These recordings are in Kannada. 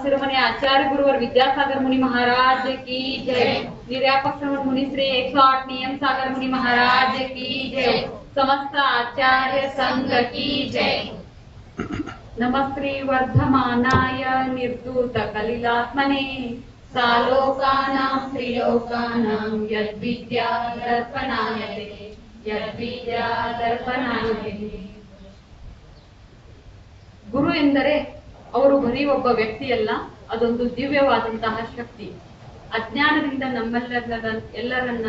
शिरोमणि आचार्य गुरुवर विद्यासागर मुनि महाराज की जय। निर्यापक श्रवण मुनि श्री 108 नियम सागर मुनि महाराज की जय। समस्त आचार्य संघ की जय। नमस्ते वर्धमानाय निर्धूत कलिलात्मने सालोकानां त्रिलोकानां यद्विद्या दर्पणायते यद्विद्या दर्पणायते। ಗುರು ಎಂದರೆ ಅವರು ಬರೀ ಒಬ್ಬ ವ್ಯಕ್ತಿಯಲ್ಲ, ಅದೊಂದು ದಿವ್ಯವಾದಂತಹ ಶಕ್ತಿ. ಅಜ್ಞಾನದಿಂದ ಎಲ್ಲರನ್ನ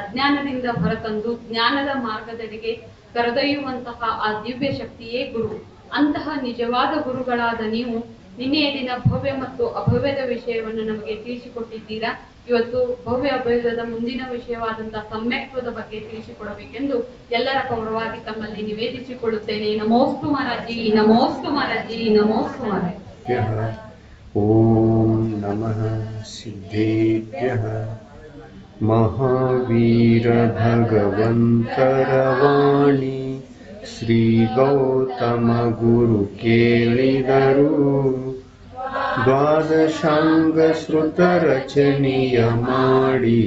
ಅಜ್ಞಾನದಿಂದ ಹೊರತಂದು ಜ್ಞಾನದ ಮಾರ್ಗದೆಡೆಗೆ ಕರೆದೊಯ್ಯುವಂತಹ ಆ ದಿವ್ಯ ಶಕ್ತಿಯೇ ಗುರು. ಅಂತಹ ನಿಜವಾದ ಗುರುಗಳಾದ ನೀವು ನಿನ್ನೆಯ ದಿನ ಭವ್ಯ ಮತ್ತು ಅಭವ್ಯದ ವಿಷಯವನ್ನು ನಮಗೆ ತಿಳಿಸಿಕೊಟ್ಟಿದ್ದೀರಾ. ಇವತ್ತು ಭವ್ಯ ಅಭವ್ಯದ ಮುಂದಿನ ವಿಷಯವಾದಂತಹ ಸಮ್ಯಕ್ತ್ವದ ಬಗ್ಗೆ ತಿಳಿಸಿಕೊಡಬೇಕೆಂದು ಎಲ್ಲರ ಪರವಾಗಿ ತಮ್ಮಲ್ಲಿ ನಿವೇದಿಸಿಕೊಳ್ಳುತ್ತೇನೆ. ನಮೋಸ್ತು ಮಹಾರಾಜಿ, ನಮೋಸ್ತು ಮಹಾರಾಜಿ, ನಮೋಸ್ತು ಮಹಾರಾಜಿ. ಓಂ ನಮಃ ಸಿದ್ಧೇಭ್ಯಃ ಮಹಾವೀರ ಭಗವಂತರ ವಾಣಿ ಶ್ರೀ ಗೌತಮ ಗುರು ಕೇಳಿದರು. ದ್ವಾದಶಾಂಗ ಶ್ರುತ ರಚನೆಯ ಮಾಡಿ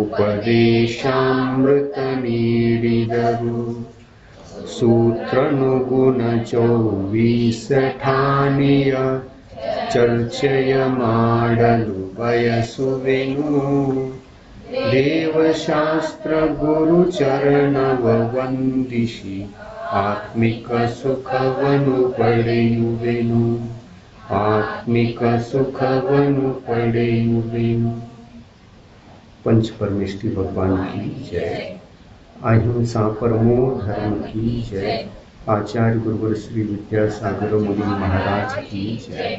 ಉಪದೇಶಾಮೃತ ನೀಡಿದರು. ಸೂತ್ರನುಗುಣ 24 ಠಾಣಿಯ ಚರ್ಚೆಯ ಮಾಡಲು ಬಯಸುವೆನು. ದೇವಶಾಸ್ತ್ರ ಗುರು ಚರಣವ ವಂದಿಸಿ ಆತ್ಮಿಕ ಸುಖವನ್ನು ಪಡೆಯುವೆನು. ಆತ್ಮಿಕ ಸುಖವನ್ನು ಪಡೆಯುವೆನು. पंच परमेष्ठी भगवान की जय। अहिंसा परमो धर्म की जय। आचार्य गुरुवर श्री विद्यासागर मुनि महाराज की जय।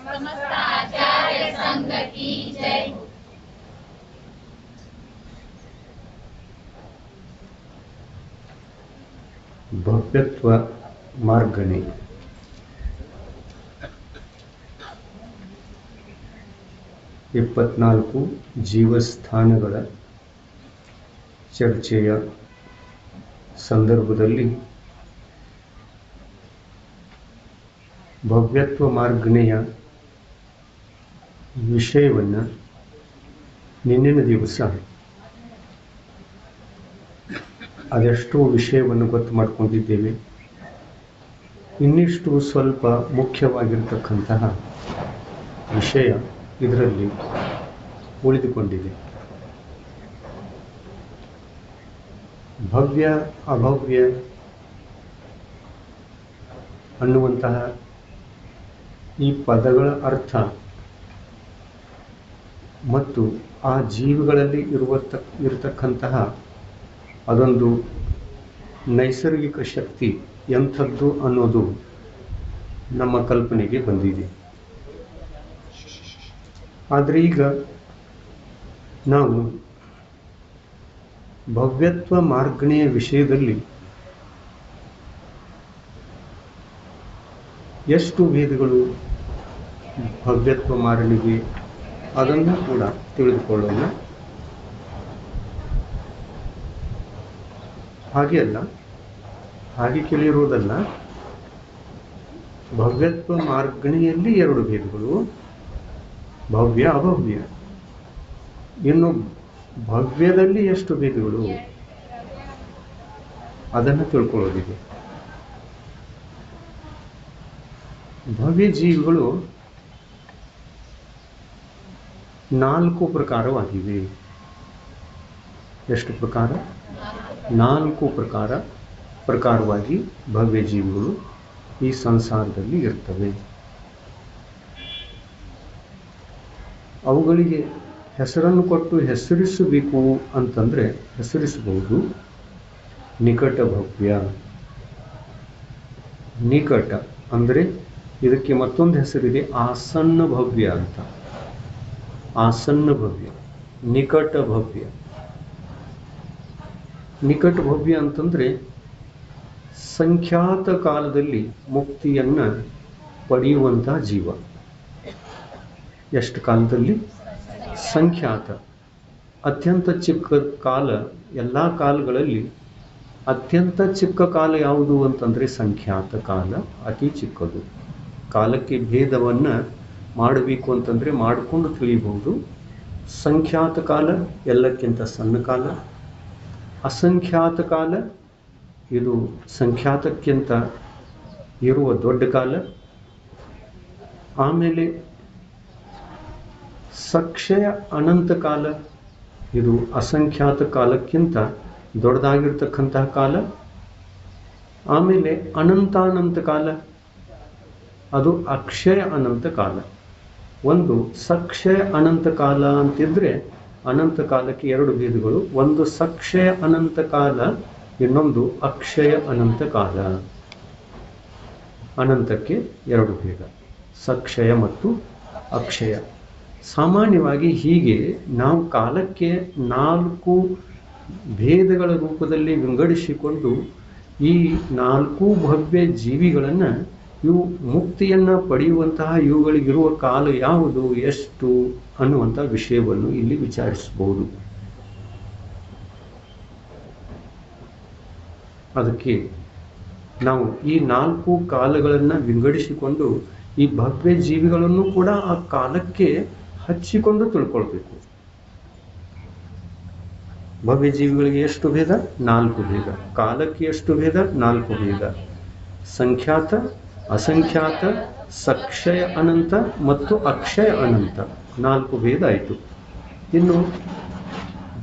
समस्त आचार्य संघ की जय। ಭವ್ಯತ್ವ ಮಾರ್ಗಣೆ. ಇಪ್ಪತ್ನಾಲ್ಕು ಜೀವಸ್ಥಾನಗಳ ಚರ್ಚೆಯ ಸಂದರ್ಭದಲ್ಲಿ ಭವ್ಯತ್ವ ಮಾರ್ಗಣೆಯ ವಿಷಯವನ್ನು ನಿನ್ನಿನ ದಿವಸ ಅದೆಷ್ಟೋ ವಿಷಯವನ್ನು ಗೊತ್ತು ಮಾಡಿಕೊಂಡಿದ್ದೇವೆ. ಇನ್ನಿಷ್ಟು ಸ್ವಲ್ಪ ಮುಖ್ಯವಾಗಿರ್ತಕ್ಕಂತಹ ವಿಷಯ ಇದರಲ್ಲಿ ಉಳಿದುಕೊಂಡಿದೆ. ಭವ್ಯ ಅಭವ್ಯ ಅನ್ನುವಂತಹ ಈ ಪದಗಳ ಅರ್ಥ ಮತ್ತು ಆ ಜೀವಿಗಳಲ್ಲಿ ಇರತಕ್ಕಂತಹ ಅದೊಂದು ನೈಸರ್ಗಿಕ ಶಕ್ತಿ ಎಂಥದ್ದು ಅನ್ನೋದು ನಮ್ಮ ಕಲ್ಪನೆಗೆ ಬಂದಿದೆ. ಆದರೆ ಈಗ ನಾವು ಭವ್ಯತ್ವ ಮಾರ್ಗಣೆಯ ವಿಷಯದಲ್ಲಿ ಎಷ್ಟು ಭೇದಗಳು ಭವ್ಯತ್ವ ಮಾರ್ಗಣೆಗೆ ಅದನ್ನು ಕೂಡ ತಿಳಿದುಕೊಳ್ಳೋಣ. ಹಾಗೆ ಅಲ್ಲ, ಹಾಗೆ ಕೇಳಿರುವುದಲ್ಲ, ಭವ್ಯತ್ವ ಮಾರ್ಗಣೆಯಲ್ಲಿ 2 ಭೇದಗಳು, ಭವ್ಯ ಅಭವ್ಯ. ಇನ್ನು ಭವ್ಯದಲ್ಲಿ ಎಷ್ಟು ಭೇದಗಳು ಅದನ್ನು ತಿಳ್ಕೊಳ್ಳೋದಿದೆ. ಭವ್ಯ ಜೀವಿಗಳು 4 ಪ್ರಕಾರವಾಗಿವೆ. ಎಷ್ಟು ಪ್ರಕಾರ? 4 ಪ್ರಕಾರವಾಗಿ ಭವ್ಯ ಜೀವಿಗಳು ಈ ಸಂಸಾರದಲ್ಲಿ ಇರ್ತವೆ. ಅವುಗಳಿಗೆ ಹೆಸರನ್ನು ಕೊಟ್ಟು ಹೆಸರಿಸಬೇಕು ಅಂತಂದರೆ ಹೆಸರಿಸಬಹುದು. ನಿಕಟ ಭವ್ಯ. ನಿಕಟ ಅಂದರೆ ಇದಕ್ಕೆ ಮತ್ತೊಂದು ಹೆಸರಿದೆ, ಆಸನ್ನ ಭವ್ಯ ಅಂತ. ಆಸನ್ನ ಭವ್ಯ, ನಿಕಟ ಭವ್ಯ. ನಿಕಟ ಭವ್ಯ ಅಂತಂದರೆ ಸಂಖ್ಯಾತ ಕಾಲದಲ್ಲಿ ಮುಕ್ತಿಯನ್ನು ಪಡೆಯುವಂತಹ ಜೀವ. ಎಷ್ಟು ಕಾಲದಲ್ಲಿ? ಸಂಖ್ಯಾತ, ಅತ್ಯಂತ ಚಿಕ್ಕ ಕಾಲ. ಎಲ್ಲ ಕಾಲಗಳಲ್ಲಿ ಅತ್ಯಂತ ಚಿಕ್ಕ ಕಾಲ ಯಾವುದು ಅಂತಂದರೆ ಸಂಖ್ಯಾತ ಕಾಲ ಅತಿ ಚಿಕ್ಕದು. ಕಾಲಕ್ಕೆ ಭೇದವನ್ನು ಮಾಡಬೇಕು ಅಂತಂದರೆ ಮಾಡಿಕೊಂಡು ತಿಳಿಬಹುದು. ಸಂಖ್ಯಾತ ಕಾಲ ಎಲ್ಲಕ್ಕಿಂತ ಸಣ್ಣ ಕಾಲ, ಅಸಂಖ್ಯಾತ ಕಾಲ ಇದು ಸಂಖ್ಯಾತಕ್ಕಿಂತ ಇರುವ ದೊಡ್ಡ ಕಾಲ, ಆಮೇಲೆ ಸಕ್ಷಯ ಅನಂತ ಕಾಲ ಇದು ಅಸಂಖ್ಯಾತ ಕಾಲಕ್ಕಿಂತ ದೊಡ್ಡದಾಗಿರ್ತಕ್ಕಂತಹ ಕಾಲ, ಆಮೇಲೆ ಅನಂತಾನಂತ ಕಾಲ ಅದು ಅಕ್ಷಯ ಅನಂತ ಕಾಲ. ಒಂದು ಸಕ್ಷಯ ಅನಂತ ಕಾಲ ಅಂತಿದ್ರೆ ಅನಂತ ಕಾಲಕ್ಕೆ ಎರಡು ಭೇದಗಳು, ಒಂದು ಸಕ್ಷಯ ಅನಂತ ಕಾಲ, ಇನ್ನೊಂದು ಅಕ್ಷಯ ಅನಂತ ಕಾಲ. ಅನಂತಕ್ಕೆ ಎರಡು ಭೇದ, ಸಕ್ಷಯ ಮತ್ತು ಅಕ್ಷಯ. ಸಾಮಾನ್ಯವಾಗಿ ಹೀಗೆ ನಾವು ಕಾಲಕ್ಕೆ 4 ಭೇದಗಳ ರೂಪದಲ್ಲಿ ವಿಂಗಡಿಸಿಕೊಂಡು ಈ 4 ಭವ್ಯ ಜೀವಿಗಳನ್ನು ಇವು ಮುಕ್ತಿಯನ್ನು ಪಡೆಯುವಂತಹ ಇವುಗಳಿಗಿರುವ ಕಾಲ ಯಾವುದು, ಎಷ್ಟು ಅನ್ನುವಂಥ ವಿಷಯವನ್ನು ಇಲ್ಲಿ ವಿಚಾರಿಸಬಹುದು. ಅದಕ್ಕೆ ನಾವು ಈ 4 ಕಾಲಗಳನ್ನು ವಿಂಗಡಿಸಿಕೊಂಡು ಈ ಭವ್ಯ ಜೀವಿಗಳನ್ನು ಕೂಡ ಆ ಕಾಲಕ್ಕೆ ಹಚ್ಚಿಕೊಂಡು ತಿಳ್ಕೊಳ್ಬೇಕು. ಭವ್ಯ ಜೀವಿಗಳಿಗೆ ಎಷ್ಟು ಭೇದ? 4 ಭೇದ. ಕಾಲಕ್ಕೆ ಎಷ್ಟು ಭೇದ? 4 ಭೇದ. ಸಂಖ್ಯಾತ, ಅಸಂಖ್ಯಾತ, ಸಕ್ಷಯ ಅನಂತ ಮತ್ತು ಅಕ್ಷಯ ಅನಂತ 4 ಭೇದ ಆಯಿತು. ಇನ್ನು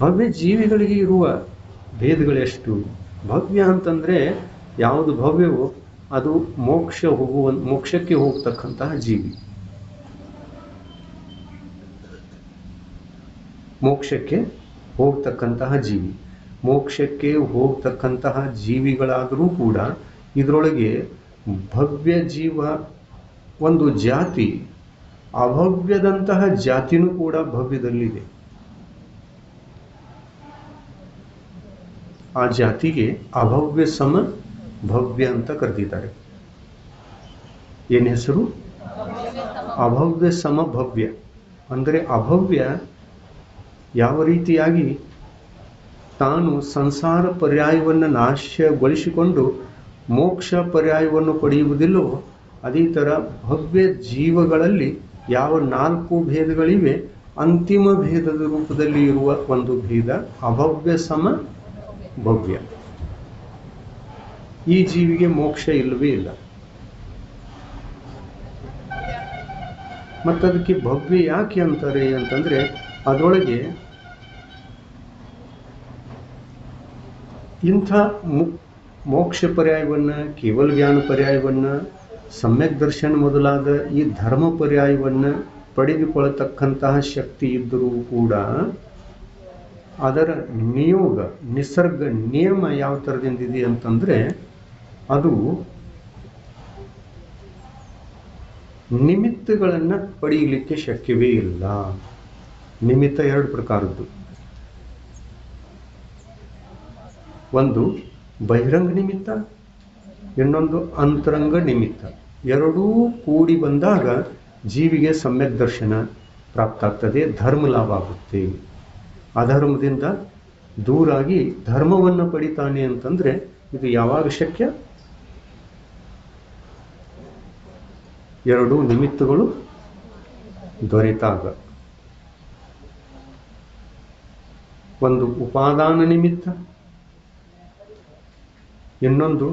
ಭವ್ಯ ಜೀವಿಗಳಿಗೆ ಇರುವ ಭೇದಗಳೆಷ್ಟು? ಭವ್ಯ ಅಂತಂದರೆ ಯಾವುದು ಭವ್ಯವೋ ಅದು ಮೋಕ್ಷಕ್ಕೆ ಹೋಗ್ತಕ್ಕಂತಹ ಜೀವಿ. ಮೋಕ್ಷಕ್ಕೆ ಹೋಗ್ತಕ್ಕಂತಹ ಜೀವಿ. ಮೋಕ್ಷಕ್ಕೆ ಹೋಗ್ತಕ್ಕಂತಹ ಜೀವಿಗಳಾದರೂ ಕೂಡ ಇದರೊಳಗೆ ಭವ್ಯ ಜೀವ ಒಂದು ಜಾತಿ, ಅಭವ್ಯದಂತಹ ಜಾತಿನೂ ಕೂಡ ಭವ್ಯದಲ್ಲಿದೆ. ಆ ಜಾತಿಗೆ ಅಭವ್ಯ ಸಮ ಭವ್ಯ ಅಂತ ಕರೆದಿದ್ದಾರೆ. ಏನು ಹೆಸರು? ಅಭವ್ಯ ಸಮ ಭವ್ಯ. ಅಂದರೆ ಅಭವ್ಯ ಯಾವ ರೀತಿಯಾಗಿ ತಾನು ಸಂಸಾರ ಪರ್ಯಾಯವನ್ನು ನಾಶಗೊಳಿಸಿಕೊಂಡು ಮೋಕ್ಷ ಪರ್ಯಾಯವನ್ನು ಪಡೆಯುವುದಿಲ್ಲೋ ಅದೇ ಥರ ಭವ್ಯ ಜೀವಗಳಲ್ಲಿ ಯಾವ 4 ಭೇದಗಳಿವೆ ಅಂತಿಮ ಭೇದದ ರೂಪದಲ್ಲಿ ಇರುವ ಒಂದು ಭೇದ ಅಭವ್ಯ ಸಮ ಭವ್ಯ. ಈ ಜೀವಿಗೆ ಮೋಕ್ಷ ಇಲ್ಲವೇ ಇಲ್ಲ. ಮತ್ತದಕ್ಕೆ ಭವ್ಯ ಯಾಕೆ ಅಂತಾರೆ ಅಂತಂದರೆ ಅದರೊಳಗೆ ಇಂಥ ಮೋಕ್ಷ ಪರ್ಯಾಯವನ್ನು, ಕೇವಲ ಜ್ಞಾನ ಪರ್ಯಾಯವನ್ನು, ಸಮ್ಯಕ್ ದರ್ಶನ ಮೊದಲಾದ ಈ ಧರ್ಮ ಪರ್ಯಾಯವನ್ನು ಪಡೆದುಕೊಳ್ಳತಕ್ಕಂತಹ ಶಕ್ತಿ ಇದ್ದರೂ ಕೂಡ ಅದರ ನಿಯೋಗ, ನಿಸರ್ಗ ನಿಯಮ ಯಾವ ಥರದಿಂದಿದೆ ಅಂತಂದರೆ ಅದು ನಿಮಿತ್ತಗಳನ್ನು ಪಡೆಯಲಿಕ್ಕೆ ಶಕ್ಯವೇ ಇಲ್ಲ. ನಿಮಿತ್ತ 2 ಪ್ರಕಾರದ್ದು. ಒಂದು ಬಹಿರಂಗ ನಿಮಿತ್ತ, ಇನ್ನೊಂದು ಅಂತರಂಗ ನಿಮಿತ್ತ. ಎರಡೂ ಕೂಡಿ ಬಂದಾಗ ಜೀವಿಗೆ ಸಮ್ಯಕ್ ದರ್ಶನ ಪ್ರಾಪ್ತ ಆಗ್ತದೆ, ಧರ್ಮ ಲಾಭ ಆಗುತ್ತೆ. ಅಧರ್ಮದಿಂದ ದೂರಾಗಿ ಧರ್ಮವನ್ನು ಪಡಿತಾನೆ ಅಂತಂದರೆ ಇದು ಯಾವಾಗ ಶಕ್ಯ? ಎರಡೂ ನಿಮಿತ್ತಗಳು ದೊರೆತಾಗ. ಒಂದು ಉಪಾದಾನ ನಿಮಿತ್ತ, ಇನ್ನೊಂದು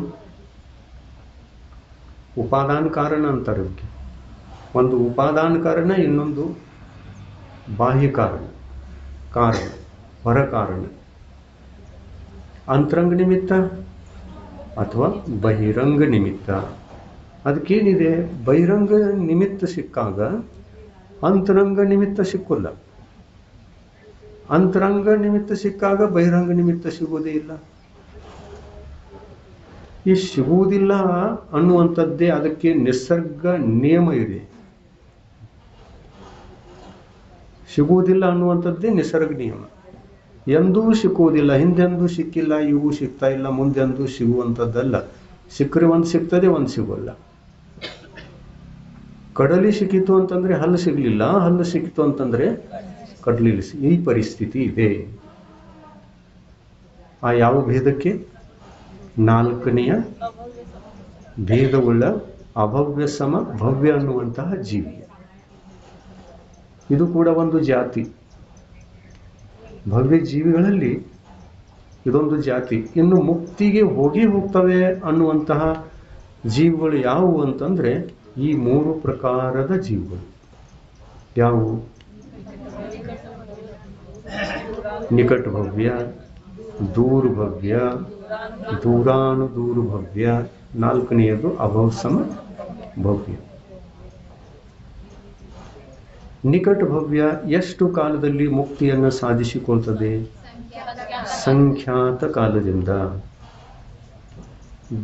ಉಪಾದಾನ ಕಾರಣ ಅಂತಾರೆ. ಒಂದು ಉಪಾದಾನ ಕಾರಣ, ಇನ್ನೊಂದು ಬಾಹ್ಯ ಕಾರಣ, ಹೊರ ಕಾರಣ. ಅಂತರಂಗ ನಿಮಿತ್ತ ಅಥವಾ ಬಹಿರಂಗ ನಿಮಿತ್ತ. ಅದಕ್ಕೇನಿದೆ, ಬಹಿರಂಗ ನಿಮಿತ್ತ ಸಿಕ್ಕಾಗ ಅಂತರಂಗ ನಿಮಿತ್ತ ಸಿಕ್ಕೋಲ್ಲ, ಅಂತರಂಗ ನಿಮಿತ್ತ ಸಿಕ್ಕಾಗ ಬಹಿರಂಗ ನಿಮಿತ್ತ ಸಿಗೋದೇ ಇಲ್ಲ. ಈ ಸಿಗುವುದಿಲ್ಲ ಅನ್ನುವಂಥದ್ದೇ ಅದಕ್ಕೆ ನಿಸರ್ಗ ನಿಯಮ ಇದೆ. ಸಿಗುವುದಿಲ್ಲ ಅನ್ನುವಂಥದ್ದೇ ನಿಸರ್ಗ ನಿಯಮ. ಎಂದೂ ಸಿಕ್ಕುವುದಿಲ್ಲ, ಹಿಂದೆಂದೂ ಸಿಕ್ಕಿಲ್ಲ, ಇವು ಸಿಗ್ತಾ ಇಲ್ಲ, ಮುಂದೆಂದೂ ಸಿಗುವಂಥದ್ದಲ್ಲ. ಸಿಕ್ಕರೆ ಒಂದು ಸಿಗ್ತದೆ, ಒಂದು ಸಿಗೋಲ್ಲ. ಕಡಲಿ ಸಿಕ್ಕಿತು ಅಂತಂದರೆ ಹಲ್ಲು ಸಿಗಲಿಲ್ಲ, ಹಲ್ಲು ಸಿಕ್ಕಿತು ಅಂತಂದರೆ ಕಡಲಿಲ್ಲ. ಈ ಪರಿಸ್ಥಿತಿ ಇದೆ. ಆ ಯಾವ ಭೇದಕ್ಕೆ? ನಾಲ್ಕನೆಯ ಭೇದವುಳ್ಳ ಅಭವ್ಯ ಸಮ ಭವ್ಯ ಅನ್ನುವಂತಹ ಜೀವಿ. ಇದು ಕೂಡ ಒಂದು ಜಾತಿ. ಭವ್ಯ ಜೀವಿಗಳಲ್ಲಿ ಇದೊಂದು ಜಾತಿ. ಇನ್ನು ಮುಕ್ತಿಗೆ ಹೋಗ್ತವೆ ಅನ್ನುವಂತಹ ಜೀವಿಗಳು ಯಾವುವು ಅಂತಂದ್ರೆ ಈ 3 ಪ್ರಕಾರದ ಜೀವಿಗಳು. ಯಾವುವು? ನಿಕಟ ಭವ್ಯ, ದೂರ ಭವ್ಯ, ದೂರಾನುದೂರ ಭವ್ಯ, ನಾಲ್ಕನೆಯದು ಅಭವಸಮ ಭವ್ಯ. ನಿಕಟ ಭವ್ಯ ಎಷ್ಟು ಕಾಲದಲ್ಲಿ ಮುಕ್ತಿಯನ್ನು ಸಾಧಿಸಿಕೊಳ್ತದೆ? ಸಂಖ್ಯಾತ ಕಾಲದಿಂದ.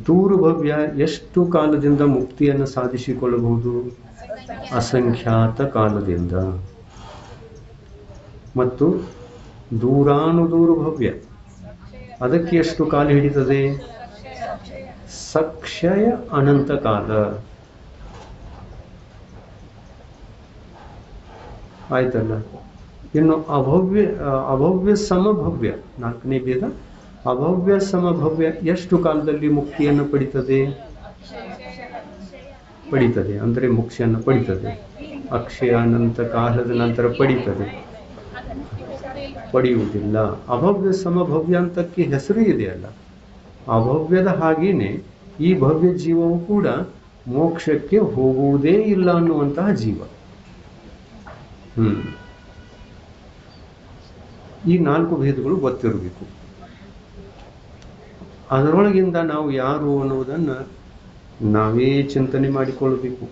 ದೂರ ಭವ್ಯ ಎಷ್ಟು ಕಾಲದಿಂದ ಮುಕ್ತಿಯನ್ನು ಸಾಧಿಸಿಕೊಳ್ಳಬಹುದು? ಅಸಂಖ್ಯಾತ ಕಾಲದಿಂದ. ಮತ್ತು ದೂರಾನುದೂರ ಭವ್ಯ ಅದಕ್ಕೆ ಎಷ್ಟು ಕಾಲ ಹಿಡಿತದೆ? ಸಕ್ಷಯ ಅನಂತ ಕಾಲ. ಆಯ್ತಲ್ಲ. ಇನ್ನು ಅಭವ್ಯ ಸಮಭವ್ಯ, ನಾಲ್ಕನೇ ಭೇದ. ಅಭವ್ಯ ಸಮಭವ್ಯ ಎಷ್ಟು ಕಾಲದಲ್ಲಿ ಮುಕ್ತಿಯನ್ನು ಪಡಿತದೆ? ಅಂದರೆ ಮುಕ್ತಿಯನ್ನು ಪಡಿತದೆ. ಅಕ್ಷಯ ಅನಂತ ಕಾಲದ ನಂತರ ಪಡೆಯುವುದಿಲ್ಲ. ಅಭವ್ಯ ಸಮಭವ್ಯ ಅಂತಕ್ಕೆ ಹೆಸರು ಇದೆಯಲ್ಲ. ಅಭವ್ಯದ ಹಾಗೇನೆ ಈ ಭವ್ಯ ಜೀವವು ಕೂಡ ಮೋಕ್ಷಕ್ಕೆ ಹೋಗುವುದೇ ಇಲ್ಲ ಅನ್ನುವಂತಹ ಜೀವ. ಈ 4 ಭೇದಗಳು ಗೊತ್ತಿರಬೇಕು. ಅದರೊಳಗಿಂದ ನಾವು ಯಾರು ಅನ್ನುವುದನ್ನು ನಾವೇ ಚಿಂತನೆ ಮಾಡಿಕೊಳ್ಳಬೇಕು.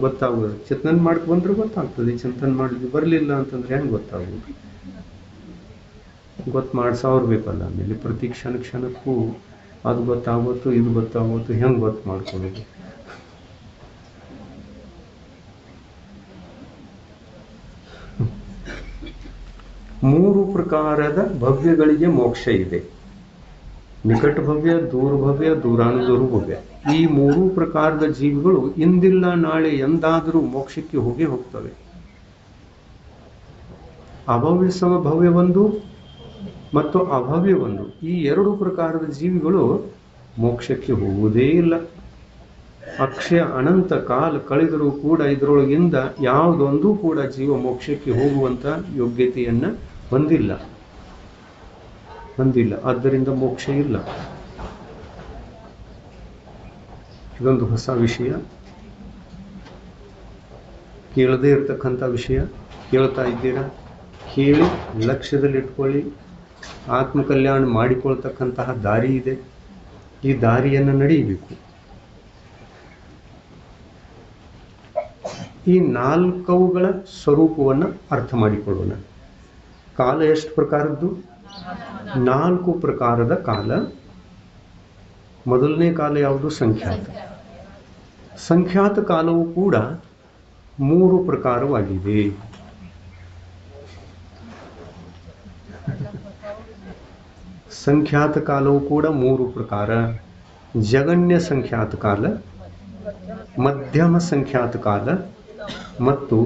ಗೊತ್ತಾಗೋದು. ಚಿಂತನೆ ಮಾಡ್ಕೊಂಡ್ರೆ ಗೊತ್ತಾಗ್ತದೆ. ಚಿಂತನೆ ಮಾಡಿದ್ದು ಬರಲಿಲ್ಲ ಅಂತಂದ್ರೆ ಹೆಂಗೆ ಗೊತ್ತಾಗೋದು? ಮಾಡ್ಸವ್ರು ಬೇಕಲ್ಲ. ಆಮೇಲೆ ಪ್ರತಿ ಕ್ಷಣಕ್ಕೂ ಅದು ಗೊತ್ತಾಗೋತು, ಇದು ಗೊತ್ತಾಗೋತು, ಹೆಂಗೆ ಗೊತ್ತು ಮಾಡ್ಕೊಳ್ಳೋದು? ಮೂರು ಪ್ರಕಾರದ ಭವ್ಯಗಳಿಗೆ ಮೋಕ್ಷ ಇದೆ. ನಿಕಟ ಭವ್ಯ, ದೂರ ಭವ್ಯ, ದೂರಾನುದೂರ ಭವ್ಯ. ಈ 3 ಪ್ರಕಾರದ ಜೀವಿಗಳು ಇಂದಿಲ್ಲ ನಾಳೆ ಎಂದಾದರೂ ಮೋಕ್ಷಕ್ಕೆ ಹೋಗ್ತವೆ. ಅಭವ್ಯ ಸಮಭವ್ಯ ಒಂದು ಮತ್ತು ಅಭವ್ಯ ಒಂದು, ಈ 2 ಪ್ರಕಾರದ ಜೀವಿಗಳು ಮೋಕ್ಷಕ್ಕೆ ಹೋಗುವುದೇ ಇಲ್ಲ. ಅಕ್ಷಯ ಅನಂತ ಕಾಲ ಕಳೆದರೂ ಕೂಡ ಇದರೊಳಗಿಂದ ಯಾವುದೊಂದು ಕೂಡ ಜೀವ ಮೋಕ್ಷಕ್ಕೆ ಹೋಗುವಂತ ಯೋಗ್ಯತೆಯನ್ನ ಹೊಂದಿಲ್ಲ. ಆದ್ದರಿಂದ ಮೋಕ್ಷ ಇಲ್ಲ. ಇದೊಂದು ಹೊಸ ವಿಷಯ, ಕೇಳದೇ ಇರತಕ್ಕಂಥ ವಿಷಯ. ಕೇಳ್ತಾ ಇದ್ದೀರಾ? ಕೇಳಿ ಲಕ್ಷ್ಯದಲ್ಲಿಟ್ಕೊಳ್ಳಿ. ಆತ್ಮಕಲ್ಯಾಣ ಮಾಡಿಕೊಳ್ತಕ್ಕಂತಹ ದಾರಿ ಇದೆ. ಈ ದಾರಿಯನ್ನು ನಡೆಯಬೇಕು. ಈ 4ಗಳ ಸ್ವರೂಪವನ್ನು ಅರ್ಥ ಮಾಡಿಕೊಳ್ಳೋಣ. ಕಾಲ ಎಷ್ಟು ಪ್ರಕಾರದ್ದು? 4 ಪ್ರಕಾರದ ಕಾಲ. ಮೊದಲನೇ ಕಾಲ ಯಾವುದು? ಸಂಖ್ಯಾತ. ಸಂಖ್ಯಾತ ಕಾಲವು ಕೂಡ 3 ಪ್ರಕಾರವಾಗಿದೆ. ಸಂಖ್ಯಾತ ಕಾಲವು ಕೂಡ 3 ಪ್ರಕಾರ. ಜಗನ್ಯ ಸಂಖ್ಯಾತ ಕಾಲ, ಮಧ್ಯಮ ಸಂಖ್ಯಾತ ಕಾಲ ಮತ್ತು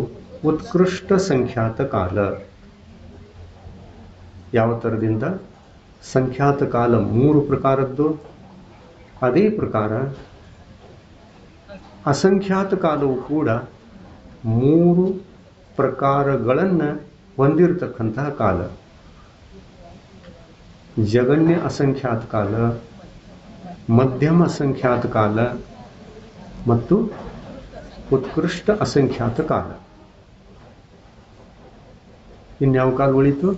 ಉತ್ಕೃಷ್ಟ ಸಂಖ್ಯಾತ ಕಾಲ. ಯಾವ ಥರದಿಂದ? ಸಂಖ್ಯಾತ ಕಾಲ 3 ಪ್ರಕಾರದ್ದು, ಅದೇ ಪ್ರಕಾರ ಅಸಂಖ್ಯಾತ ಕಾಲವು ಕೂಡ 3 ಪ್ರಕಾರಗಳನ್ನು ಹೊಂದಿರತಕ್ಕಂತಹ ಕಾಲ. ಜಗನ್ಯ ಅಸಂಖ್ಯಾತ ಕಾಲ, ಮಧ್ಯಮ ಅಸಂಖ್ಯಾತ ಕಾಲ ಮತ್ತು ಉತ್ಕೃಷ್ಟ ಅಸಂಖ್ಯಾತ ಕಾಲ. ಇನ್ಯಾವ ಕಾಲ ಉಳಿತು?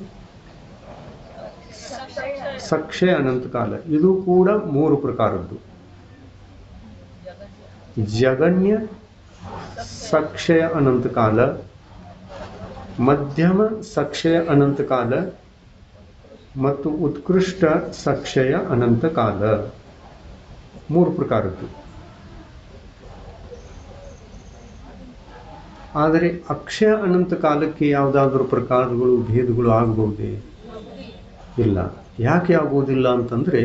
ಸಕ್ಷಯ ಅನಂತ ಕಾಲ. ಇದು ಕೂಡ 3 ಪ್ರಕಾರದ್ದು. ಜಗನ್ಯ ಸಕ್ಷಯ ಅನಂತ ಕಾಲ, ಮಧ್ಯಮ ಸಕ್ಷಯ ಅನಂತ ಕಾಲ ಮತ್ತು ಉತ್ಕೃಷ್ಟ ಸಕ್ಷಯ ಅನಂತ ಕಾಲ. 3 ಪ್ರಕಾರದ್ದು. ಆದರೆ ಅಕ್ಷಯ ಅನಂತ ಕಾಲಕ್ಕೆ ಯಾವುದಾದ್ರೂ ಪ್ರಕಾರಗಳು ಭೇದಗಳು ಆಗಬಹುದೇ? ಇಲ್ಲ. ಯಾಕೆ ಆಗುವುದಿಲ್ಲ ಅಂತಂದ್ರೆ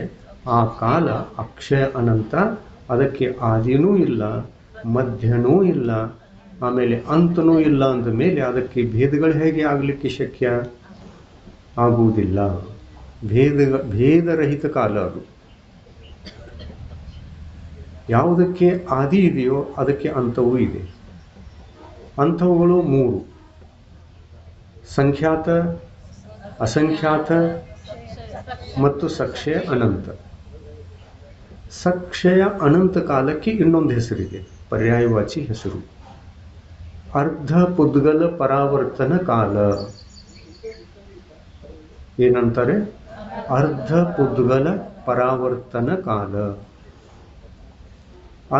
ಆ ಕಾಲ ಅಕ್ಷಯ ಅನಂತ. ಅದಕ್ಕೆ ಆದಿನೂ ಇಲ್ಲ, ಮಧ್ಯನೂ ಇಲ್ಲ, ಆಮೇಲೆ ಅಂತನೂ ಇಲ್ಲ. ಅಂದ ಮೇಲೆ ಅದಕ್ಕೆ ಭೇದಗಳು ಹೇಗೆ ಆಗಲಿಕ್ಕೆ ಶಕ್ಯ? ಆಗುವುದಿಲ್ಲ. ಭೇದರಹಿತ ಕಾಲ ಅದು. ಯಾವುದಕ್ಕೆ ಆದಿ ಇದೆಯೋ ಅದಕ್ಕೆ ಅಂತವೂ ಇದೆ. ಅಂಥವುಗಳು ಮೂರು: ಸಂಖ್ಯಾತ, ಅಸಂಖ್ಯಾತ ಮತ್ತು ಸಕ್ಷಯ ಅನಂತ. ಸಕ್ಷಯ ಅನಂತ ಕಾಲಕ್ಕೆ ಇನ್ನೊಂದು ಹೆಸರಿದೆ, ಪರ್ಯಾಯವಾಚಿ ಹೆಸರು, ಅರ್ಧ ಪುದ್ಗಲ ಪರಾವರ್ತನ ಕಾಲ. ಏನಂತಾರೆ? ಅರ್ಧ ಪುದ್ಗಲ ಪರಾವರ್ತನ ಕಾಲ.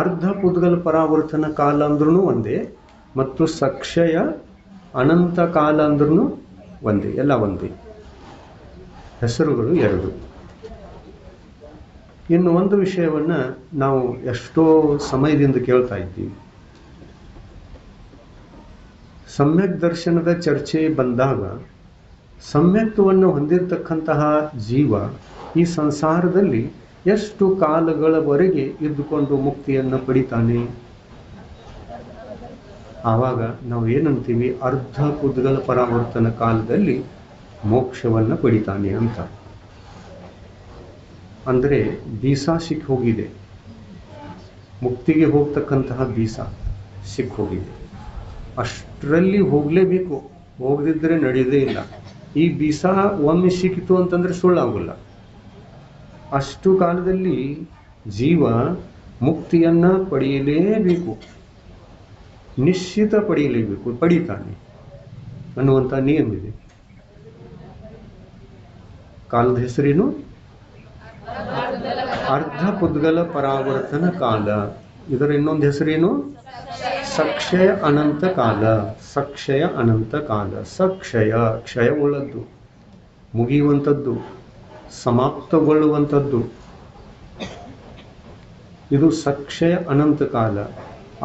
ಅರ್ಧ ಪುದ್ಗಲ ಪರಾವರ್ತನ ಕಾಲ ಅಂದ್ರೂ ಒಂದೇ, ಮತ್ತು ಸಕ್ಷಯ ಅನಂತ ಕಾಲ ಅಂದ್ರೂ ಒಂದೇ, ಎಲ್ಲ ಒಂದೇ, ಹೆಸರುಗಳು ಎರಡು. ಇನ್ನು ಒಂದು ವಿಷಯವನ್ನು ನಾವು ಎಷ್ಟೋ ಸಮಯದಿಂದ ಕೇಳ್ತಾ ಇದ್ದೀವಿ. ಸಮ್ಯಕ್ ದರ್ಶನದ ಚರ್ಚೆ ಬಂದಾಗ ಸಮ್ಯಕ್ತವನ್ನು ಹೊಂದಿರತಕ್ಕಂತಹ ಜೀವ ಈ ಸಂಸಾರದಲ್ಲಿ ಎಷ್ಟು ಕಾಲಗಳವರೆಗೆ ಇದ್ದುಕೊಂಡು ಮುಕ್ತಿಯನ್ನು ಪಡಿತಾನೆ? ಆವಾಗ ನಾವು ಏನಂತೀವಿ? ಅರ್ಧ ಪುದ್ಗಲ ಪರಾವರ್ತನ ಕಾಲದಲ್ಲಿ ಮೋಕ್ಷವನ್ನು ಪಡಿತಾನೆ ಅಂತ. ಅಂದರೆ ಬೀಸ ಸಿಕ್ಕಿ ಹೋಗಿದೆ, ಮುಕ್ತಿಗೆ ಹೋಗ್ತಕ್ಕಂತಹ ಬೀಸ ಸಿಕ್ಕಿ ಹೋಗಿದೆ. ಅಷ್ಟರಲ್ಲಿ ಹೋಗಲೇಬೇಕು, ಹೋಗದಿದ್ದರೆ ನಡೆಯೋದೇ ಇಲ್ಲ. ಈ ಬೀಸ ಒಮ್ಮೆ ಸಿಕ್ಕಿತು ಅಂತಂದ್ರೆ ಸುಳ್ಳಾಗಲ್ಲ. ಅಷ್ಟು ಕಾಲದಲ್ಲಿ ಜೀವ ಮುಕ್ತಿಯನ್ನ ಪಡೆಯಲೇಬೇಕು, ನಿಶ್ಚಿತ ಪಡೆಯಲೇಬೇಕು, ಪಡಿತಾನೆ ಅನ್ನುವಂಥ ನಿಯಮಿದೆ. ಕಾಲದ ಹೆಸರೇನು? ಅರ್ಧ ಪುದ್ಗಲ ಪರಾವರ್ತನ ಕಾಲ. ಇದರ ಇನ್ನೊಂದು ಹೆಸರೇನು? ಸಕ್ಷಯ ಅನಂತ ಕಾಲ. ಸಕ್ಷಯ ಅನಂತ ಕಾಲ. ಸಕ್ಷಯ ಕ್ಷಯವುಳ್ಳದ್ದು, ಮುಗಿಯುವಂಥದ್ದು, ಸಮಾಪ್ತಗೊಳ್ಳುವಂಥದ್ದು. ಇದು ಸಕ್ಷಯ ಅನಂತ ಕಾಲ.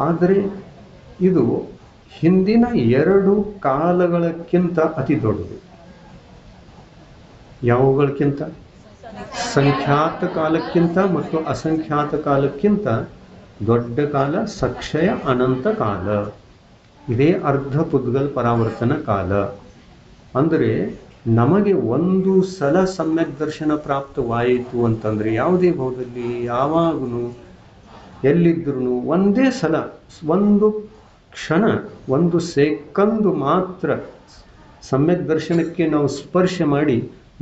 ಆದರೆ ಇದು ಹಿಂದಿನ ಎರಡು ಕಾಲಗಳಕ್ಕಿಂತ ಅತಿ ದೊಡ್ಡದು. ಯಾವುಗಳಕ್ಕಿಂತ? ಸಂಖ್ಯಾತ ಕಾಲಕ್ಕಿಂತ ಮತ್ತು ಅಸಂಖ್ಯಾತ ಕಾಲಕ್ಕಿಂತ ದೊಡ್ಡ ಕಾಲ ಸಕ್ಷಯ ಅನಂತ ಕಾಲ. ಇದೇ ಅರ್ಧ ಪುದ್ಗಲ ಪರಾವರ್ತನ ಕಾಲ. ಅಂದರೆ ನಮಗೆ ಒಂದು ಸಲ ಸಮ್ಯಕ್ ದರ್ಶನ ಪ್ರಾಪ್ತವಾಯಿತು ಅಂತಂದ್ರೆ ಯಾವುದೇ ಭಾವದಲ್ಲಿ ಯಾವಾಗೂ ಎಲ್ಲಿದ್ರೂ ಒಂದೇ ಸಲ, ಒಂದು ಕ್ಷಣ, ಒಂದು ಸೆಕೆಂಡ್ ಮಾತ್ರ ಸಮ್ಯಕ್ ದರ್ಶನಕ್ಕೆ ನಾವು ಸ್ಪರ್ಶ ಮಾಡಿ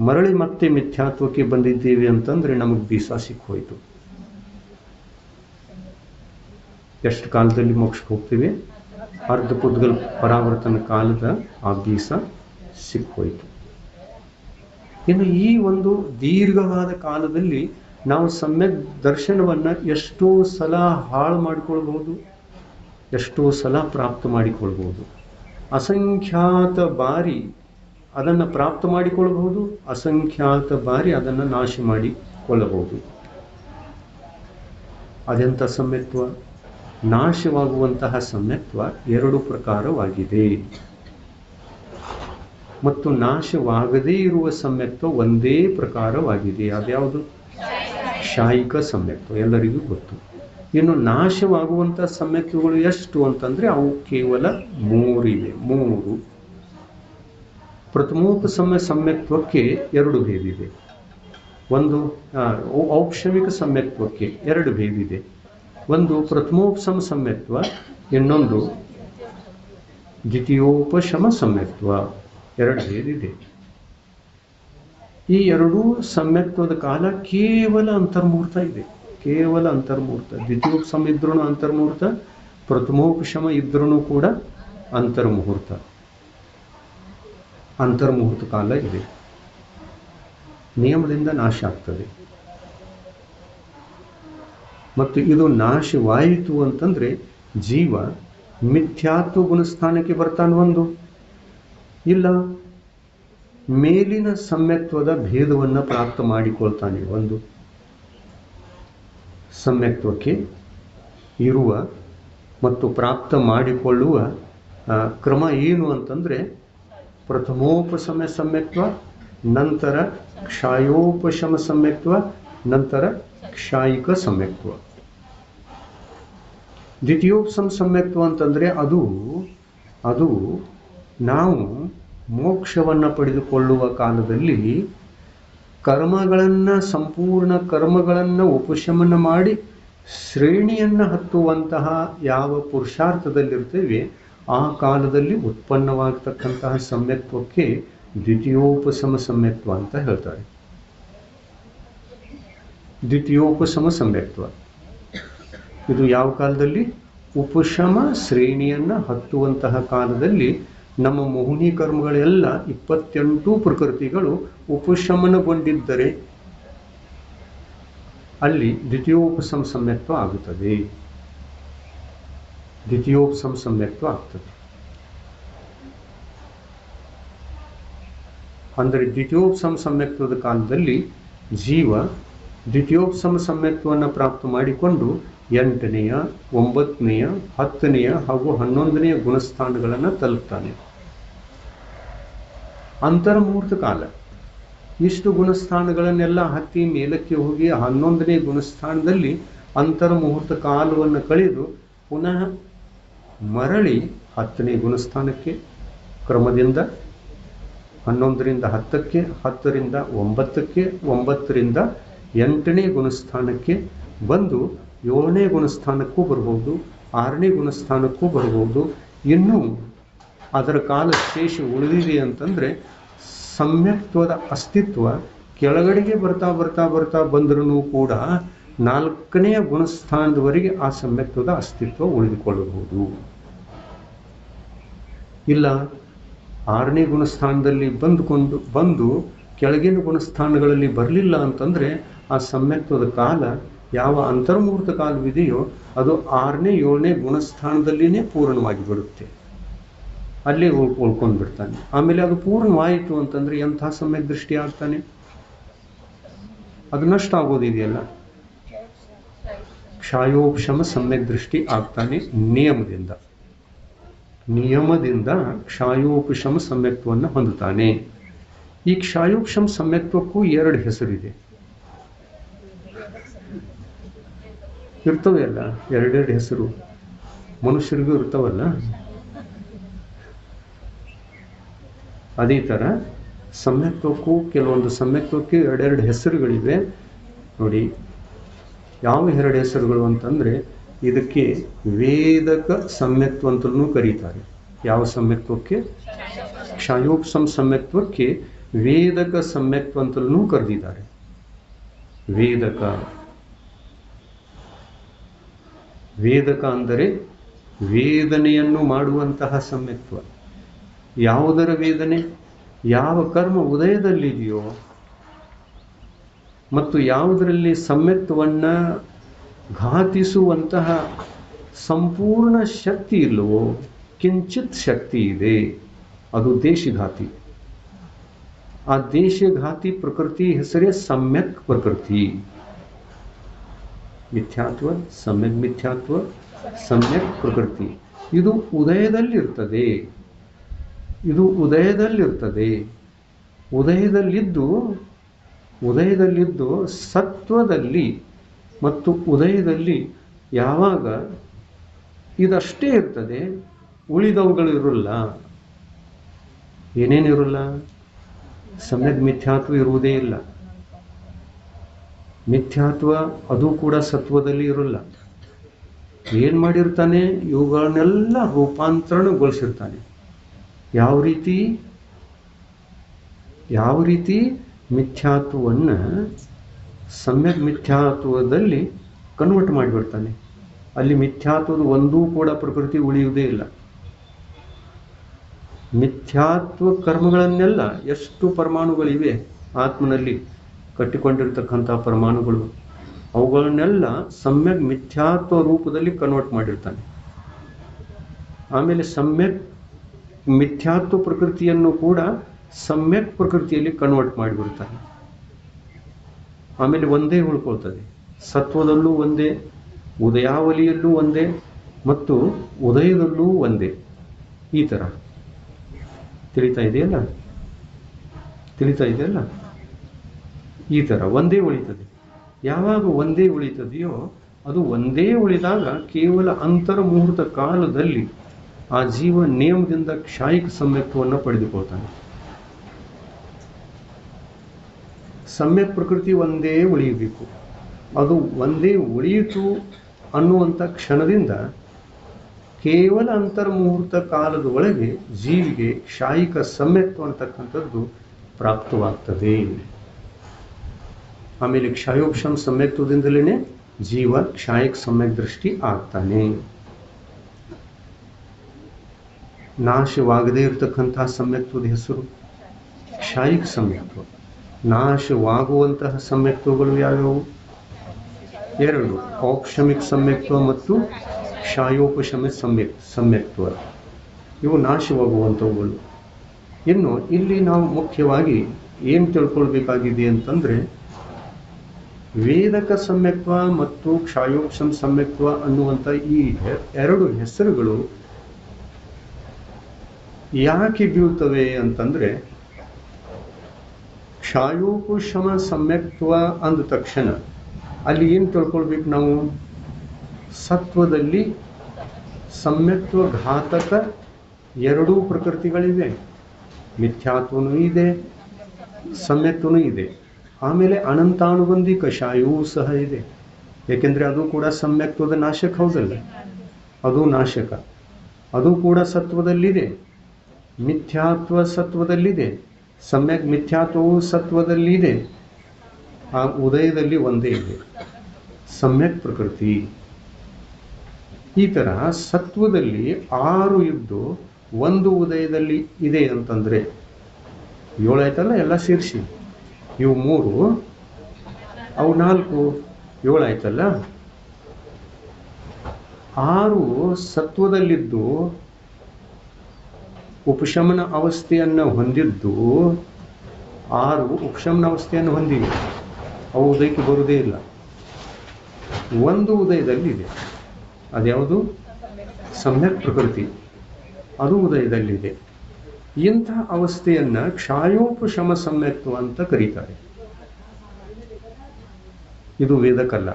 ಮರಳಿ ಮತ್ತೆ ಮಿಥ್ಯಾತ್ವಕ್ಕೆ ಬಂದಿದ್ದೀವಿ ಅಂತಂದ್ರೆ ನಮಗೆ ಬೀಸ ಸಿಕ್ಕೋಯ್ತು. ಎಷ್ಟು ಕಾಲದಲ್ಲಿ ಮೋಕ್ಷಕ್ಕೆ ಹೋಗ್ತೀವಿ? ಅರ್ಧ ಪುದ್ಗಲ ಪರಾವರ್ತನ ಕಾಲದ ಆ ಬೀಸ ಸಿಕ್ಕೋಯ್ತು. ಇನ್ನು ಈ ಒಂದು ದೀರ್ಘವಾದ ಕಾಲದಲ್ಲಿ ನಾವು ಸಮ್ಯಕ್ ದರ್ಶನವನ್ನು ಎಷ್ಟೋ ಸಲ ಹಾಳು ಮಾಡಿಕೊಳ್ಬಹುದು, ಎಷ್ಟೋ ಸಲ ಪ್ರಾಪ್ತ ಮಾಡಿಕೊಳ್ಬಹುದು. ಅಸಂಖ್ಯಾತ ಬಾರಿ ಅದನ್ನು ಪ್ರಾಪ್ತ ಮಾಡಿಕೊಳ್ಳಬಹುದು, ಅಸಂಖ್ಯಾತ ಬಾರಿ ಅದನ್ನು ನಾಶ ಮಾಡಿಕೊಳ್ಳಬಹುದು. ಅದೆಂಥ ಸಮ್ಯಕ್ತ್ವ? ನಾಶವಾಗುವಂತಹ ಸಮ್ಯಕ್ತ್ವ ಎರಡು ಪ್ರಕಾರವಾಗಿದೆ, ಮತ್ತು ನಾಶವಾಗದೇ ಇರುವ ಸಮ್ಯಕ್ತ್ವ ಒಂದೇ ಪ್ರಕಾರವಾಗಿದೆ. ಅದ್ಯಾವುದು? ಕ್ಷಾಯಿಕ ಸಮ್ಯಕ್ತ್ವ, ಎಲ್ಲರಿಗೂ ಗೊತ್ತು. ಇನ್ನು ನಾಶವಾಗುವಂಥ ಸಮ್ಯಕ್ತ್ವಗಳು ಎಷ್ಟು ಅಂತಂದ್ರೆ ಅವು ಕೇವಲ ಮೂರಿವೆ. ಮೂರು. ಪ್ರಥಮೋಪಸಮ ಸಮ್ಯಕ್ತ್ವಕ್ಕೆ ಎರಡು ಭೇದಿದೆ. ಒಂದು ಔಪಶಮಿಕ ಸಮ್ಯಕ್ತ್ವಕ್ಕೆ ಎರಡು ಭೇದಿದೆ. ಒಂದು ಪ್ರಥಮೋಪಸಮ ಸಮ್ಯಕ್ತ್ವ, ಇನ್ನೊಂದು ದ್ವಿತೀಯೋಪಶಮ ಸಮ್ಯಕ್ತ್ವ. ಎರಡು ಭೇದಿದೆ. ಈ ಎರಡೂ ಸಮ್ಯಕ್ತ್ವದ ಕಾಲ ಕೇವಲ ಅಂತರ್ಮುಹೂರ್ತ ಇದೆ, ಕೇವಲ ಅಂತರ್ಮುಹೂರ್ತ. ದ್ವಿತೀಯೋಪಶಮ ಇದ್ರೂ ಅಂತರ್ಮುಹೂರ್ತ, ಪ್ರಥಮೋಪಶಮ ಇದ್ರೂ ಕೂಡ ಅಂತರ್ಮುಹೂರ್ತ. ಅಂತರ್ಮುಹೂರ್ತ ಕಾಲ ಇದೆ. ನಿಯಮದಿಂದ ನಾಶ ಆಗ್ತದೆ. ಮತ್ತು ಇದು ನಾಶವಾಯಿತು ಅಂತಂದ್ರೆ ಜೀವ ಮಿಥ್ಯಾತ್ವ ಗುಣಸ್ಥಾನಕ್ಕೆ ಬರ್ತಾನೆ ಒಂದು, ಇಲ್ಲ ಮೇಲಿನ ಸಮ್ಯಕ್ತ್ವದ ಭೇದವನ್ನು ಪ್ರಾಪ್ತ ಮಾಡಿಕೊಳ್ತಾನೆ ಒಂದು. ಸಮ್ಯಕ್ತ್ವಕ್ಕೆ ಇರುವ ಮತ್ತು ಪ್ರಾಪ್ತ ಮಾಡಿಕೊಳ್ಳುವ ಕ್ರಮ ಏನು ಅಂತಂದ್ರೆ ಪ್ರಥಮೋಪಶಮ ಸಮ್ಯಕ್ತ್ವ, ನಂತರ ಕ್ಷಾಯೋಪಶಮ ಸಮ್ಯಕ್ತ್ವ, ನಂತರ ಕ್ಷಾಯಿಕ ಸಮ್ಯಕ್ತ್ವ. ದ್ವಿತೀಯೋಪಶಮ ಸಮ್ಯಕ್ತ್ವ ಅಂತಂದ್ರೆ ಅದು ನಾವು ಮೋಕ್ಷವನ್ನು ಪಡೆದುಕೊಳ್ಳುವ ಕಾಲದಲ್ಲಿ ಸಂಪೂರ್ಣ ಕರ್ಮಗಳನ್ನು ಉಪಶಮನ ಮಾಡಿ ಶ್ರೇಣಿಯನ್ನು ಹತ್ತುವಂತಹ ಯಾವ ಪುರುಷಾರ್ಥದಲ್ಲಿರ್ತೇವೆ ಆ ಕಾಲದಲ್ಲಿ ಉತ್ಪನ್ನವಾಗತಕ್ಕಂತಹ ಸಮ್ಯಕ್ತ್ವಕ್ಕೆ ದ್ವಿತೀಯೋಪಶಮ ಸಮ್ಯಕ್ತ್ವ ಅಂತ ಹೇಳ್ತಾರೆ. ದ್ವಿತೀಯೋಪಶಮ ಸಮ್ಯಕ್ತ್ವ ಇದು ಯಾವ ಕಾಲದಲ್ಲಿ? ಉಪಶಮ ಶ್ರೇಣಿಯನ್ನು ಹತ್ತುವಂತಹ ಕಾಲದಲ್ಲಿ ನಮ್ಮ ಮೋಹಿನಿ ಕರ್ಮಗಳೆಲ್ಲ 28 ಪ್ರಕೃತಿಗಳು ಉಪಶಮನಗೊಂಡಿದ್ದರೆ ಅಲ್ಲಿ ದ್ವಿತೀಯೋಪಶಮ ಸಮ್ಯಕ್ತ್ವ ಆಗುತ್ತದೆ. ದ್ವಿತೀಯೋಪಶಮ ಸಮ್ಯಕ್ತ್ವ ಆಗ್ತದೆ. ಅಂದರೆ ದ್ವಿತೀಯೋಪಶಮ ಸಮ್ಯಕ್ತ್ವದ ಕಾಲದಲ್ಲಿ ಜೀವ ದ್ವಿತೀಯೋಪಶಮ ಸಮ್ಯಕ್ತ್ವವನ್ನು ಪ್ರಾಪ್ತ ಮಾಡಿಕೊಂಡು 8ನೆಯ 9ನೆಯ 10ನೆಯ ಹಾಗೂ 11ನೆಯ ಗುಣಸ್ಥಾನಗಳನ್ನು ತಲುಪ್ತಾನೆ. ಅಂತರ್ಮುಹೂರ್ತ ಕಾಲ ಇಷ್ಟು ಗುಣಸ್ಥಾನಗಳನ್ನೆಲ್ಲ ಹತ್ತಿ ಮೇಲಕ್ಕೆ ಹೋಗಿ 11ನೇ ಗುಣಸ್ಥಾನದಲ್ಲಿ ಅಂತರ್ಮುಹೂರ್ತ ಕಾಲವನ್ನು ಕಳೆದು ಪುನಃ ಮರಳಿ 10ನೇ ಗುಣಸ್ಥಾನಕ್ಕೆ ಕ್ರಮದಿಂದ 11ರಿಂದ 10ಕ್ಕೆ 10ರಿಂದ 9ಕ್ಕೆ 9ರಿಂದ 8ನೇ ಗುಣಸ್ಥಾನಕ್ಕೆ ಬಂದು 7ನೇ ಗುಣಸ್ಥಾನಕ್ಕೂ ಬರ್ಬೋದು, 6ನೇ ಗುಣಸ್ಥಾನಕ್ಕೂ ಬರ್ಬೋದು. ಇನ್ನೂ ಅದರ ಕಾಲ ಶೇಷ ಉಳಿದಿದೆ ಅಂತಂದರೆ ಸಮ್ಯಕ್ತ್ವದ ಅಸ್ತಿತ್ವ ಕೆಳಗಡೆಗೆ ಬರ್ತಾ ಬರ್ತಾ ಬರ್ತಾ ಬಂದ್ರೂ ಕೂಡ 4ನೇ ಗುಣಸ್ಥಾನದವರೆಗೆ ಆ ಸಮ್ಯಕ್ತ್ವದ ಅಸ್ತಿತ್ವ ಉಳಿದುಕೊಳ್ಳಬಹುದು. ಇಲ್ಲ 6ನೇ ಗುಣಸ್ಥಾನದಲ್ಲಿ ಬಂದು ಕೆಳಗಿನ ಗುಣಸ್ಥಾನಗಳಲ್ಲಿ ಬರಲಿಲ್ಲ ಅಂತಂದರೆ ಆ ಸಮ್ಯಕ್ತ್ವದ ಕಾಲ ಯಾವ ಅಂತರ್ಮುಹೂರ್ತ ಕಾಲವಿದೆಯೋ ಅದು 6ನೇ 7ನೇ ಗುಣಸ್ಥಾನದಲ್ಲಿನೇ ಪೂರ್ಣವಾಗಿ ಬಿಡುತ್ತೆ. ಅಲ್ಲೇ ಉಳ್ಕೊಂಡು ಬಿಡ್ತಾನೆ. ಆಮೇಲೆ ಅದು ಪೂರ್ಣವಾಯಿತು ಅಂತಂದರೆ ಎಂಥ ಸಮ್ಯಕ್ ದೃಷ್ಟಿ ಆಗ್ತಾನೆ? ಅದು ನಷ್ಟ ಆಗೋದಿದೆಯಲ್ಲ, ಕ್ಷಾಯೋಪಶಮ ಸಮ್ಯಕ್ ದೃಷ್ಟಿ ಆಗ್ತಾನೆ. ನಿಯಮದಿಂದ ಕ್ಷಾಯೋಪಶಮ ಸಮ್ಯಕ್ತ್ವವನ್ನು ಹೊಂದುತ್ತಾನೆ. ಈ ಕ್ಷಾಯೋಪಶಮ ಸಮ್ಯಕ್ತ್ವಕ್ಕೂ 2 ಹೆಸರಿದೆ. ಇರ್ತವೆ ಅಲ್ಲ, 2 ಹೆಸರು ಮನುಷ್ಯರಿಗೂ ಇರ್ತಾವಲ್ಲ. ಅದೇ ಥರ ಸಮ್ಯಕ್ತ್ವಕ್ಕೂ ಕೆಲವೊಂದು ಸಮ್ಯಕ್ತ್ವಕ್ಕೆ 2 ಹೆಸರುಗಳಿವೆ ನೋಡಿ. ಯಾವ 2 ಹೆಸರುಗಳು ಅಂತಂದರೆ ಇದಕ್ಕೆ ವೇದಕ ಸಮ್ಯಕ್ತ್ವ ಅಂತಲೂ ಕರೀತಾರೆ. ಯಾವ ಸಮ್ಯಕ್ತ್ವಕ್ಕೆ? ಕ್ಷಾಯೋಪಶಮ ಸಮ್ಯಕ್ತ್ವಕ್ಕೆ ವೇದಕ ಸಮ್ಯಕ್ತ್ವ ಅಂತಲೂ ಕರೆದಿದ್ದಾರೆ. ವೇದಕ ಅಂದರೆ ವೇದನೆಯನ್ನು ಮಾಡುವಂತಹ ಸಮ್ಯಕ್ತ್ವ. ಯಾವುದರ ವೇದನೆ? ಯಾವ ಕರ್ಮ ಉದಯದಲ್ಲಿದೆಯೋ ಮತ್ತು ಯಾವುದರಲ್ಲಿ ಸಮ್ಯಕ್ತ್ವವನ್ನು ಘಾತಿಸುವಂತಹ ಸಂಪೂರ್ಣ ಶಕ್ತಿ ಇಲ್ಲವೋ, ಕಿಂಚಿತ್ ಶಕ್ತಿ ಇದೆ, ಅದು ದೇಶಘಾತಿ. ಆ ದೇಶಘಾತಿ ಪ್ರಕೃತಿ ಹೆಸರೇ ಸಮ್ಯಕ್ ಪ್ರಕೃತಿ. ಮಿಥ್ಯಾತ್ವ, ಸಮ್ಯಕ್ ಮಿಥ್ಯಾತ್ವ, ಸಮ್ಯಕ್ ಪ್ರಕೃತಿ. ಇದು ಉದಯದಲ್ಲಿರ್ತದೆ. ಉದಯದಲ್ಲಿದ್ದು ಸತ್ವದಲ್ಲಿ ಮತ್ತು ಉದಯದಲ್ಲಿ ಯಾವಾಗ ಇದಷ್ಟೇ ಇರ್ತದೆ, ಉಳಿದವುಗಳು ಇರೋಲ್ಲ. ಏನೇನಿರೋಲ್ಲ? ಸಮ್ಯಕ್ ಮಿಥ್ಯಾತ್ವ ಇರುವುದೇ ಇಲ್ಲ. ಮಿಥ್ಯಾತ್ವ ಅದು ಕೂಡ ಸತ್ವದಲ್ಲಿ ಇರೋಲ್ಲ. ಏನು ಮಾಡಿರ್ತಾನೆ? ಇವುಗಳನ್ನೆಲ್ಲ ರೂಪಾಂತರಣಗೊಳಿಸಿರ್ತಾನೆ. ಯಾವ ರೀತಿ ಮಿಥ್ಯಾತ್ವವನ್ನು ಸಮ್ಯಕ್ ಮಿಥ್ಯಾತ್ವದಲ್ಲಿ ಕನ್ವರ್ಟ್ ಮಾಡಿಬಿಡ್ತಾನೆ. ಅಲ್ಲಿ ಮಿಥ್ಯಾತ್ವದ ಒಂದೂ ಕೂಡ ಪ್ರಕೃತಿ ಉಳಿಯುವುದೇ ಇಲ್ಲ. ಮಿಥ್ಯಾತ್ವ ಕರ್ಮಗಳನ್ನೆಲ್ಲ ಎಷ್ಟು ಪರಮಾಣುಗಳಿವೆ ಆತ್ಮನಲ್ಲಿ ಕಟ್ಟಿಕೊಂಡಿರ್ತಕ್ಕಂಥ ಪರಮಾಣುಗಳು, ಅವುಗಳನ್ನೆಲ್ಲ ಸಮ್ಯಕ್ ಮಿಥ್ಯಾತ್ವ ರೂಪದಲ್ಲಿ ಕನ್ವರ್ಟ್ ಮಾಡಿರ್ತಾನೆ. ಆಮೇಲೆ ಸಮ್ಯಕ್ ಮಿಥ್ಯಾತ್ವ ಪ್ರಕೃತಿಯನ್ನು ಕೂಡ ಸಮ್ಯಕ್ ಪ್ರಕೃತಿಯಲ್ಲಿ ಕನ್ವರ್ಟ್ ಮಾಡಿಬಿಡ್ತಾನೆ. ಆಮೇಲೆ ಒಂದೇ ಉಳ್ಕೊಳ್ತದೆ. ಸತ್ವದಲ್ಲೂ ಒಂದೇ, ಉದಯಾವಲಿಯಲ್ಲೂ ಒಂದೇ ಮತ್ತು ಉದಯದಲ್ಲೂ ಒಂದೇ. ಈ ಥರ ತಿಳಿತಾ ಇದೆಯಲ್ಲ? ಈ ಥರ ಒಂದೇ ಉಳಿತದೆ. ಯಾವಾಗ ಒಂದೇ ಉಳಿತದೆಯೋ ಅದು ಒಂದೇ ಉಳಿದಾಗ ಕೇವಲ ಅಂತರ್ಮುಹೂರ್ತ ಕಾಲದಲ್ಲಿ ಆ ಜೀವ ನಿಯಮದಿಂದ ಕ್ಷಾಯಿಕ ಸಮ್ಯಕ್ತ್ವವನ್ನು ಪಡೆದುಕೊಳ್ತಾನೆ. ಸಮ್ಯಕ್ ಪ್ರಕೃತಿ ಒಂದೇ ಉಳಿಯಬೇಕು. ಅದು ಒಂದೇ ಉಳಿಯಿತು ಅನ್ನುವಂಥ ಕ್ಷಣದಿಂದ ಕೇವಲ ಅಂತರ್ಮುಹೂರ್ತ ಕಾಲದ ಒಳಗೆ ಜೀವಿಗೆ ಕ್ಷಾಯಿಕ ಸಮ್ಯಕ್ತ್ವ ಅಂತಕ್ಕಂಥದ್ದು ಪ್ರಾಪ್ತವಾಗ್ತದೆ. ಆಮೇಲೆ ಕ್ಷಯೋಕ್ಷಮ ಸಮ್ಯಕ್ತ್ವದಿಂದಲೇ ಜೀವ ಕ್ಷಾಯಿಕ ಸಮ್ಯಕ್ ದೃಷ್ಟಿ ಆಗ್ತಾನೆ. ನಾಶವಾಗದೇ ಇರತಕ್ಕಂತಹ ಸಮ್ಯಕ್ತ್ವದ ಹೆಸರು ಕ್ಷಾಯಿಕ ಸಮ್ಯಕ್ತ್ವ. ನಾಶವಾಗುವಂತಹ ಸಮ್ಯಕ್ತ್ವಗಳು ಯಾವ್ಯಾವು? ಎರಡು, ಔಕ್ಷಮಿಕ ಸಮ್ಯಕ್ತ್ವ ಮತ್ತು ಕ್ಷಾಯೋಪಶಮ ಸಮ್ಯಕ್ತ್ವ. ಇವು ನಾಶವಾಗುವಂಥವುಗಳು. ಇನ್ನು ಇಲ್ಲಿ ನಾವು ಮುಖ್ಯವಾಗಿ ಏನು ತಿಳ್ಕೊಳ್ಬೇಕಾಗಿದೆ ಅಂತಂದ್ರೆ, ವೇದಕ ಸಮ್ಯಕ್ತ್ವ ಮತ್ತು ಕ್ಷಾಯೋಪಶಮ ಸಮ್ಯಕ್ತ್ವ ಅನ್ನುವಂಥ ಈ ಎರಡು ಹೆಸರುಗಳು ಯಾಕೆ ಬೀಳ್ತವೆ ಅಂತಂದ್ರೆ, ಕ್ಷಾಯೋಪಶಮ ಸಮ್ಯಕ್ತ್ವ ಅಂದ ತಕ್ಷಣ ಅಲ್ಲಿ ಏನು ತಿಳ್ಕೊಳ್ಬೇಕು ನಾವು? ಸತ್ವದಲ್ಲಿ ಸಮ್ಯಕ್ತ್ವ ಘಾತಕ ಎರಡೂ ಪ್ರಕೃತಿಗಳಿವೆ. ಮಿಥ್ಯಾತ್ವನೂ ಇದೆ, ಸಮ್ಯಕ್ತ್ವನೂ ಇದೆ. ಆಮೇಲೆ ಅನಂತಾನುಬಂಧಿ ಕಷಾಯವೂ ಸಹ ಇದೆ. ಏಕೆಂದರೆ ಅದು ಕೂಡ ಸಮ್ಯಕ್ತ್ವದ ನಾಶಕ, ಹೌದಲ್ಲ? ಅದು ನಾಶಕ. ಅದು ಕೂಡ ಸತ್ವದಲ್ಲಿದೆ. ಮಿಥ್ಯಾತ್ವ ಸತ್ವದಲ್ಲಿದೆ, ಸಮ್ಯಕ್ ಮಿಥ್ಯಾತ್ವವು ಸತ್ವದಲ್ಲಿದೆ. ಆ ಉದಯದಲ್ಲಿ ಒಂದೇ ಇದೆ, ಸಮ್ಯಕ್ ಪ್ರಕೃತಿ. ಈ ತರಹ ಸತ್ವದಲ್ಲಿ 6 ಇದ್ದು ಒಂದು ಉದಯದಲ್ಲಿ ಇದೆ ಅಂತಂದ್ರೆ 7 ಆಯ್ತಲ್ಲ, ಎಲ್ಲ ಸೇರಿಸಿ. ಇವು 3, ಅವು 4, 7 ಆಯ್ತಲ್ಲ. 6 ಸತ್ವದಲ್ಲಿದ್ದು ಉಪಶಮನ ಅವಸ್ಥೆಯನ್ನು ಹೊಂದಿದ್ದು, 6 ಉಪಶಮನ ಅವಸ್ಥೆಯನ್ನು ಹೊಂದಿವೆ. ಅವು ಉದಯಕ್ಕೆ ಬರುವುದೇ ಇಲ್ಲ. ಒಂದು ಉದಯದಲ್ಲಿದೆ, ಅದ್ಯಾವುದು? ಸಮ್ಯಕ್ ಪ್ರಕೃತಿ. ಅದು ಉದಯದಲ್ಲಿದೆ. ಇಂತಹ ಅವಸ್ಥೆಯನ್ನ ಕ್ಷಾಯೋಪಶಮ ಸಮ್ಯಕ್ತ್ವ ಅಂತ ಕರೀತಾರೆ. ಇದು ವೇದಕಲ್ಲ.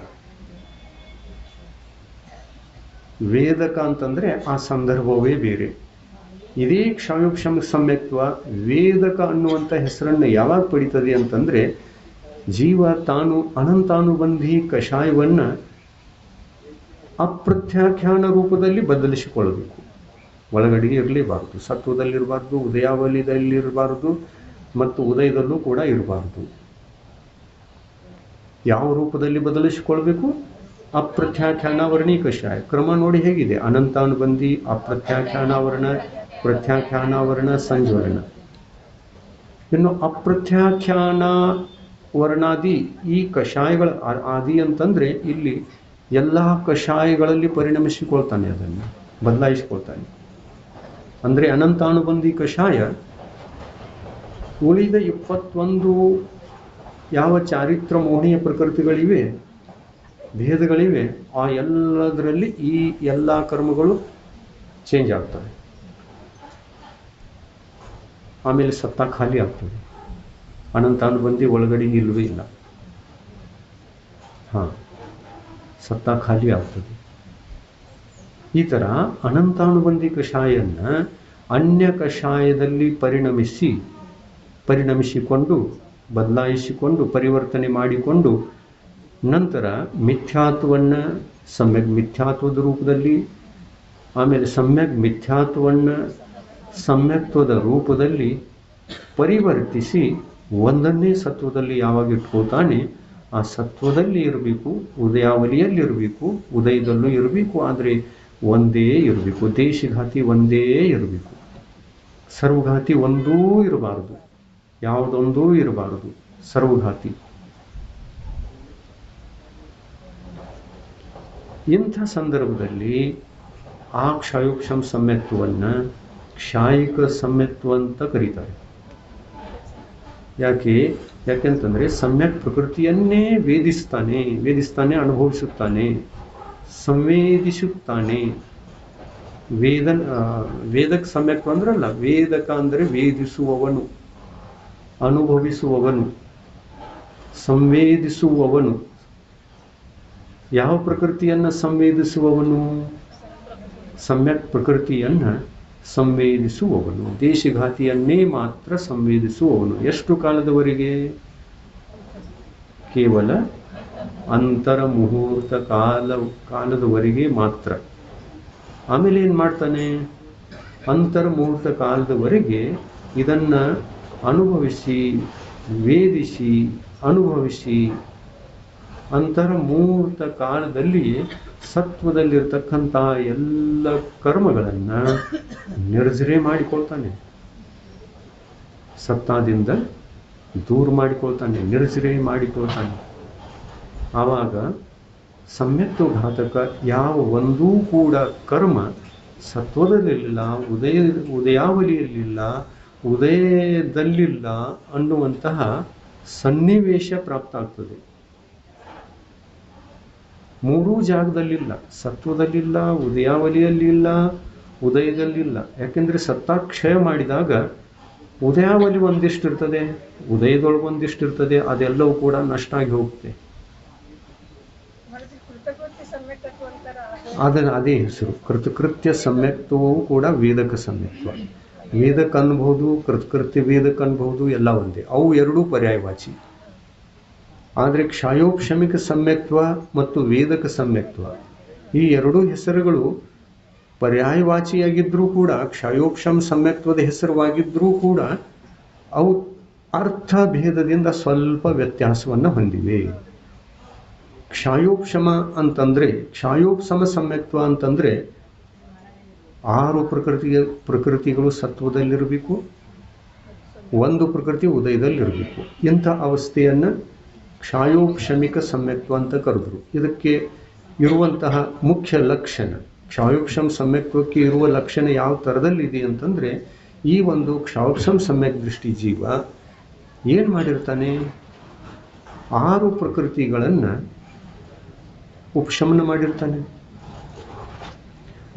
ವೇದಕ ಅಂತಂದ್ರೆ ಆ ಸಂದರ್ಭವೇ ಬೇರೆ. ಇದೇ ಕ್ಷಾಯೋಪಶಮ ಸಮ್ಯಕ್ತ್ವ ವೇದಕ ಅನ್ನುವಂಥ ಹೆಸರನ್ನು ಯಾವಾಗ ಪಡಿತದೆ ಅಂತಂದ್ರೆ, ಜೀವ ತಾನು ಅನಂತಾನುಬಂಧಿ ಕಷಾಯವನ್ನ ಅಪ್ರತ್ಯಾಖ್ಯಾನ ರೂಪದಲ್ಲಿ ಬದಲಿಸಿಕೊಳ್ಳಬೇಕು. ಒಳಗಡೆ ಇರಲೇಬಾರದು, ಸತ್ವದಲ್ಲಿರಬಾರ್ದು, ಉದಯಾವಲಿಯದಲ್ಲಿರಬಾರ್ದು, ಮತ್ತು ಉದಯದಲ್ಲೂ ಕೂಡ ಇರಬಾರ್ದು. ಯಾವ ರೂಪದಲ್ಲಿ ಬದಲಿಸಿಕೊಳ್ಬೇಕು? ಅಪ್ರತ್ಯಾಖ್ಯಾನಾವರಣಿ ಕಷಾಯ. ಕ್ರಮ ನೋಡಿ ಹೇಗಿದೆ: ಅನಂತಾನುಬಂಧಿ, ಅಪ್ರತ್ಯಾಖ್ಯಾನಾವರಣ, ಪ್ರತ್ಯಾಖ್ಯಾನಾವರಣ, ಸಂಜ್ವರಣ. ಇನ್ನು ಅಪ್ರತ್ಯಾಖ್ಯಾನ ವರ್ಣಾದಿ ಈ ಕಷಾಯಗಳ ಆದಿ ಅಂತಂದ್ರೆ ಇಲ್ಲಿ ಎಲ್ಲ ಕಷಾಯಗಳಲ್ಲಿ ಪರಿಣಮಿಸಿಕೊಳ್ತಾನೆ, ಅದನ್ನು ಬದಲಾಯಿಸಿಕೊಳ್ತಾನೆ. ಅಂದ್ರೆ ಅನಂತಾನುಬಂಧಿ ಕಷಾಯ ಉಳಿದ 21 ಯಾವ ಚಾರಿತ್ರ ಮೋಹನೀಯ ಪ್ರಕೃತಿಗಳಿವೆ, ಭೇದಗಳಿವೆ, ಆ ಎಲ್ಲದರಲ್ಲಿ ಈ ಎಲ್ಲ ಕರ್ಮಗಳು ಚೇಂಜ್ ಆಗ್ತವೆ. ಆಮೇಲೆ ಸತ್ತ ಖಾಲಿ ಆಗ್ತದೆ. ಅನಂತಾನುಬಂಧಿ ಒಳಗಡೆ ಇಲ್ಲವೇ ಇಲ್ಲ. ಸತ್ತ ಖಾಲಿ ಆಗ್ತದೆ. ಈ ತರ ಅನಂತಾನುಬಂಧಿ ಕಷಾಯನ್ನ ಅನ್ಯ ಕಷಾಯದಲ್ಲಿ ಪರಿಣಮಿಸಿಕೊಂಡು ಬದಲಾಯಿಸಿಕೊಂಡು ಪರಿವರ್ತನೆ ಮಾಡಿಕೊಂಡು ನಂತರ ಮಿಥ್ಯಾತ್ವವನ್ನ ಸಮ್ಯಕ್ ಮಿಥ್ಯಾತ್ವದ ರೂಪದಲ್ಲಿ, ಆಮೇಲೆ ಸಮ್ಯಕ್ ಮಿಥ್ಯಾತ್ವವನ್ನ ಸಮ್ಯಕ್ತ್ವದ ರೂಪದಲ್ಲಿ ಪರಿವರ್ತಿಸಿ ಒಂದನ್ನೇ ಸತ್ವದಲ್ಲಿ ಯಾವಾಗ ಇಟ್ಕೋತಾನೆ, ಆ ಸತ್ವದಲ್ಲಿ ಇರಬೇಕು, ಉದಯಾವಲಿಯಲ್ಲಿ ಇರಬೇಕು, ಉದಯದಲ್ಲೂ ಇರಬೇಕು. ಆದರೆ ಒಂದೇ ಇರಬೇಕು. ದೇಶಘಾತಿ ಒಂದೇ ಇರಬೇಕು. ಸರ್ವಘಾತಿ ಒಂದೂ ಇರಬಾರದು, ಯಾವುದೊಂದೂ ಇರಬಾರದು, ಸರ್ವಘಾತಿ. ಇಂಥ ಸಂದರ್ಭದಲ್ಲಿ ಆ ಕ್ಷಾಯೋಪಶಮ ಸಮ್ಯಕ್ತ್ವವನ್ನ ಕ್ಷಾಯಿಕ ಸಮ್ಯಕ್ತ್ವ ಅಂತ ಕರೀತಾರೆ. ಯಾಕೆಂತಂದ್ರೆ ಸಮ್ಯಕ್ ಪ್ರಕೃತಿಯನ್ನೇ ವೇದಿಸ್ತಾನೆ, ಅನುಭವಿಸುತ್ತಾನೆ, ಸಂವೇದಿಸುತ್ತಾನೆ. ವೇದಕ ಸಮ್ಯಕ್ತ್ವ ಅಂದ್ರಲ್ಲ, ವೇದಕ ಅಂದ್ರೆ ವೇದಿಸುವವನು, ಅನುಭವಿಸುವವನು, ಸಂವೇದಿಸುವವನು. ಯಾವ ಪ್ರಕೃತಿಯನ್ನ ಸಂವೇದಿಸುವವನು? ಸಮ್ಯಕ್ ಪ್ರಕೃತಿಯನ್ನ ಸಂವೇದಿಸುವವನು. ದೇಶಘಾತಿಯನ್ನೇ ಮಾತ್ರ ಸಂವೇದಿಸುವವನು. ಎಷ್ಟು ಕಾಲದವರೆಗೆ? ಕೇವಲ ಅಂತರ ಮುಹೂರ್ತ ಕಾಲದವರೆಗೆ ಮಾತ್ರ. ಆಮೇಲೆ ಏನು ಮಾಡ್ತಾನೆ? ಅಂತರ ಮುಹೂರ್ತ ಕಾಲದವರೆಗೆ ಇದನ್ನು ಅನುಭವಿಸಿ, ವೇದಿಸಿ, ಅನುಭವಿಸಿ, ಅಂತರ ಮುಹೂರ್ತ ಕಾಲದಲ್ಲಿ ಸತ್ವದಲ್ಲಿರ್ತಕ್ಕಂಥ ಎಲ್ಲ ಕರ್ಮಗಳನ್ನು ನಿರ್ಜರೆ ಮಾಡಿಕೊಳ್ತಾನೆ, ಸತ್ತಾದಿಂದ ದೂರ ಮಾಡಿಕೊಳ್ತಾನೆ, ನಿರ್ಜರೆ ಮಾಡಿಕೊಳ್ತಾನೆ. ಆವಾಗ ಸಮ್ಯಕ್ತ ಘಾತಕ ಯಾವ ಒಂದೂ ಕೂಡ ಕರ್ಮ ಸತ್ವದಲ್ಲಿಲ್ಲ, ಉದಯಾವಲಿಯಲ್ಲಿಲ್ಲ, ಉದಯದಲ್ಲಿಲ್ಲ ಅನ್ನುವಂತಹ ಸನ್ನಿವೇಶ ಪ್ರಾಪ್ತ ಆಗ್ತದೆ. ಮೂರೂ ಜಾಗದಲ್ಲಿಲ್ಲ, ಸತ್ವದಲ್ಲಿಲ್ಲ, ಉದಯಾವಲಿಯಲ್ಲಿಲ್ಲ, ಉದಯದಲ್ಲಿಲ್ಲ. ಯಾಕೆಂದರೆ ಸತ್ತಾಕ್ಷಯ ಮಾಡಿದಾಗ ಉದಯಾವಲಿ ಒಂದಿಷ್ಟಿರ್ತದೆ, ಉದಯದೊಳಗೆ ಒಂದಿಷ್ಟಿರ್ತದೆ, ಅದೆಲ್ಲವೂ ಕೂಡ ನಷ್ಟ ಆಗಿ ಹೋಗುತ್ತೆ. ಅದೇ ಹೆಸರು ಕೃತಕೃತ್ಯ ಸಮ್ಯಕ್ತವೂ ಕೂಡ ವೇದಕ ಸಮ್ಯಕ್ತ್ವ. ವೇದಕ್ಕೆ ಅನ್ಬಹುದು, ಕೃತಕೃತ್ಯ ವೇದಕ್ಕೆ ಅನ್ಬಹುದು, ಎಲ್ಲ ಒಂದೇ. ಅವು ಎರಡೂ ಪರ್ಯಾಯವಾಚಿ. ಆದರೆ ಕ್ಷಾಯೋಪಶಮಿಕ ಸಮ್ಯಕ್ತ್ವ ಮತ್ತು ವೇದಕ ಸಮ್ಯಕ್ತ್ವ ಈ ಎರಡೂ ಹೆಸರುಗಳು ಪರ್ಯಾಯವಾಚಿಯಾಗಿದ್ದರೂ ಕೂಡ, ಕ್ಷಾಯೋಪಶಮ ಸಮ್ಯಕ್ತ್ವದ ಹೆಸರುವಾಗಿದ್ದರೂ ಕೂಡ ಅವು ಅರ್ಥ ಭೇದದಿಂದ ಸ್ವಲ್ಪ ವ್ಯತ್ಯಾಸವನ್ನು ಹೊಂದಿವೆ. ಕ್ಷಾಯೋಪಶಮ ಅಂತಂದರೆ, ಕ್ಷಾಯೋಪಶಮ ಸಮ್ಯಕ್ತ್ವ ಅಂತಂದರೆ 6 ಪ್ರಕೃತಿಗಳು ಸತ್ವದಲ್ಲಿರಬೇಕು, 1 ಪ್ರಕೃತಿ ಉದಯದಲ್ಲಿರಬೇಕು. ಇಂಥ ಅವಸ್ಥೆಯನ್ನು ಕ್ಷಾಯೋಪಶಮಿಕ ಸಮ್ಯಕ್ತ್ವ ಅಂತ ಕರೆದರು. ಇದಕ್ಕೆ ಇರುವಂತಹ ಮುಖ್ಯ ಲಕ್ಷಣ, ಕ್ಷಾಯೋಪಶಮ ಸಮ್ಯಕ್ತ್ವಕ್ಕೆ ಇರುವ ಲಕ್ಷಣ ಯಾವ ಥರದಲ್ಲಿದೆ ಅಂತಂದರೆ, ಈ ಒಂದು ಕ್ಷಾಯೋಪಶಮ ಸಮ್ಯಕ್ ದೃಷ್ಟಿ ಜೀವ ಏನು ಮಾಡಿರ್ತಾನೆ? 6 ಪ್ರಕೃತಿಗಳನ್ನು ಉಪಶಮನ ಮಾಡಿರ್ತಾನೆ,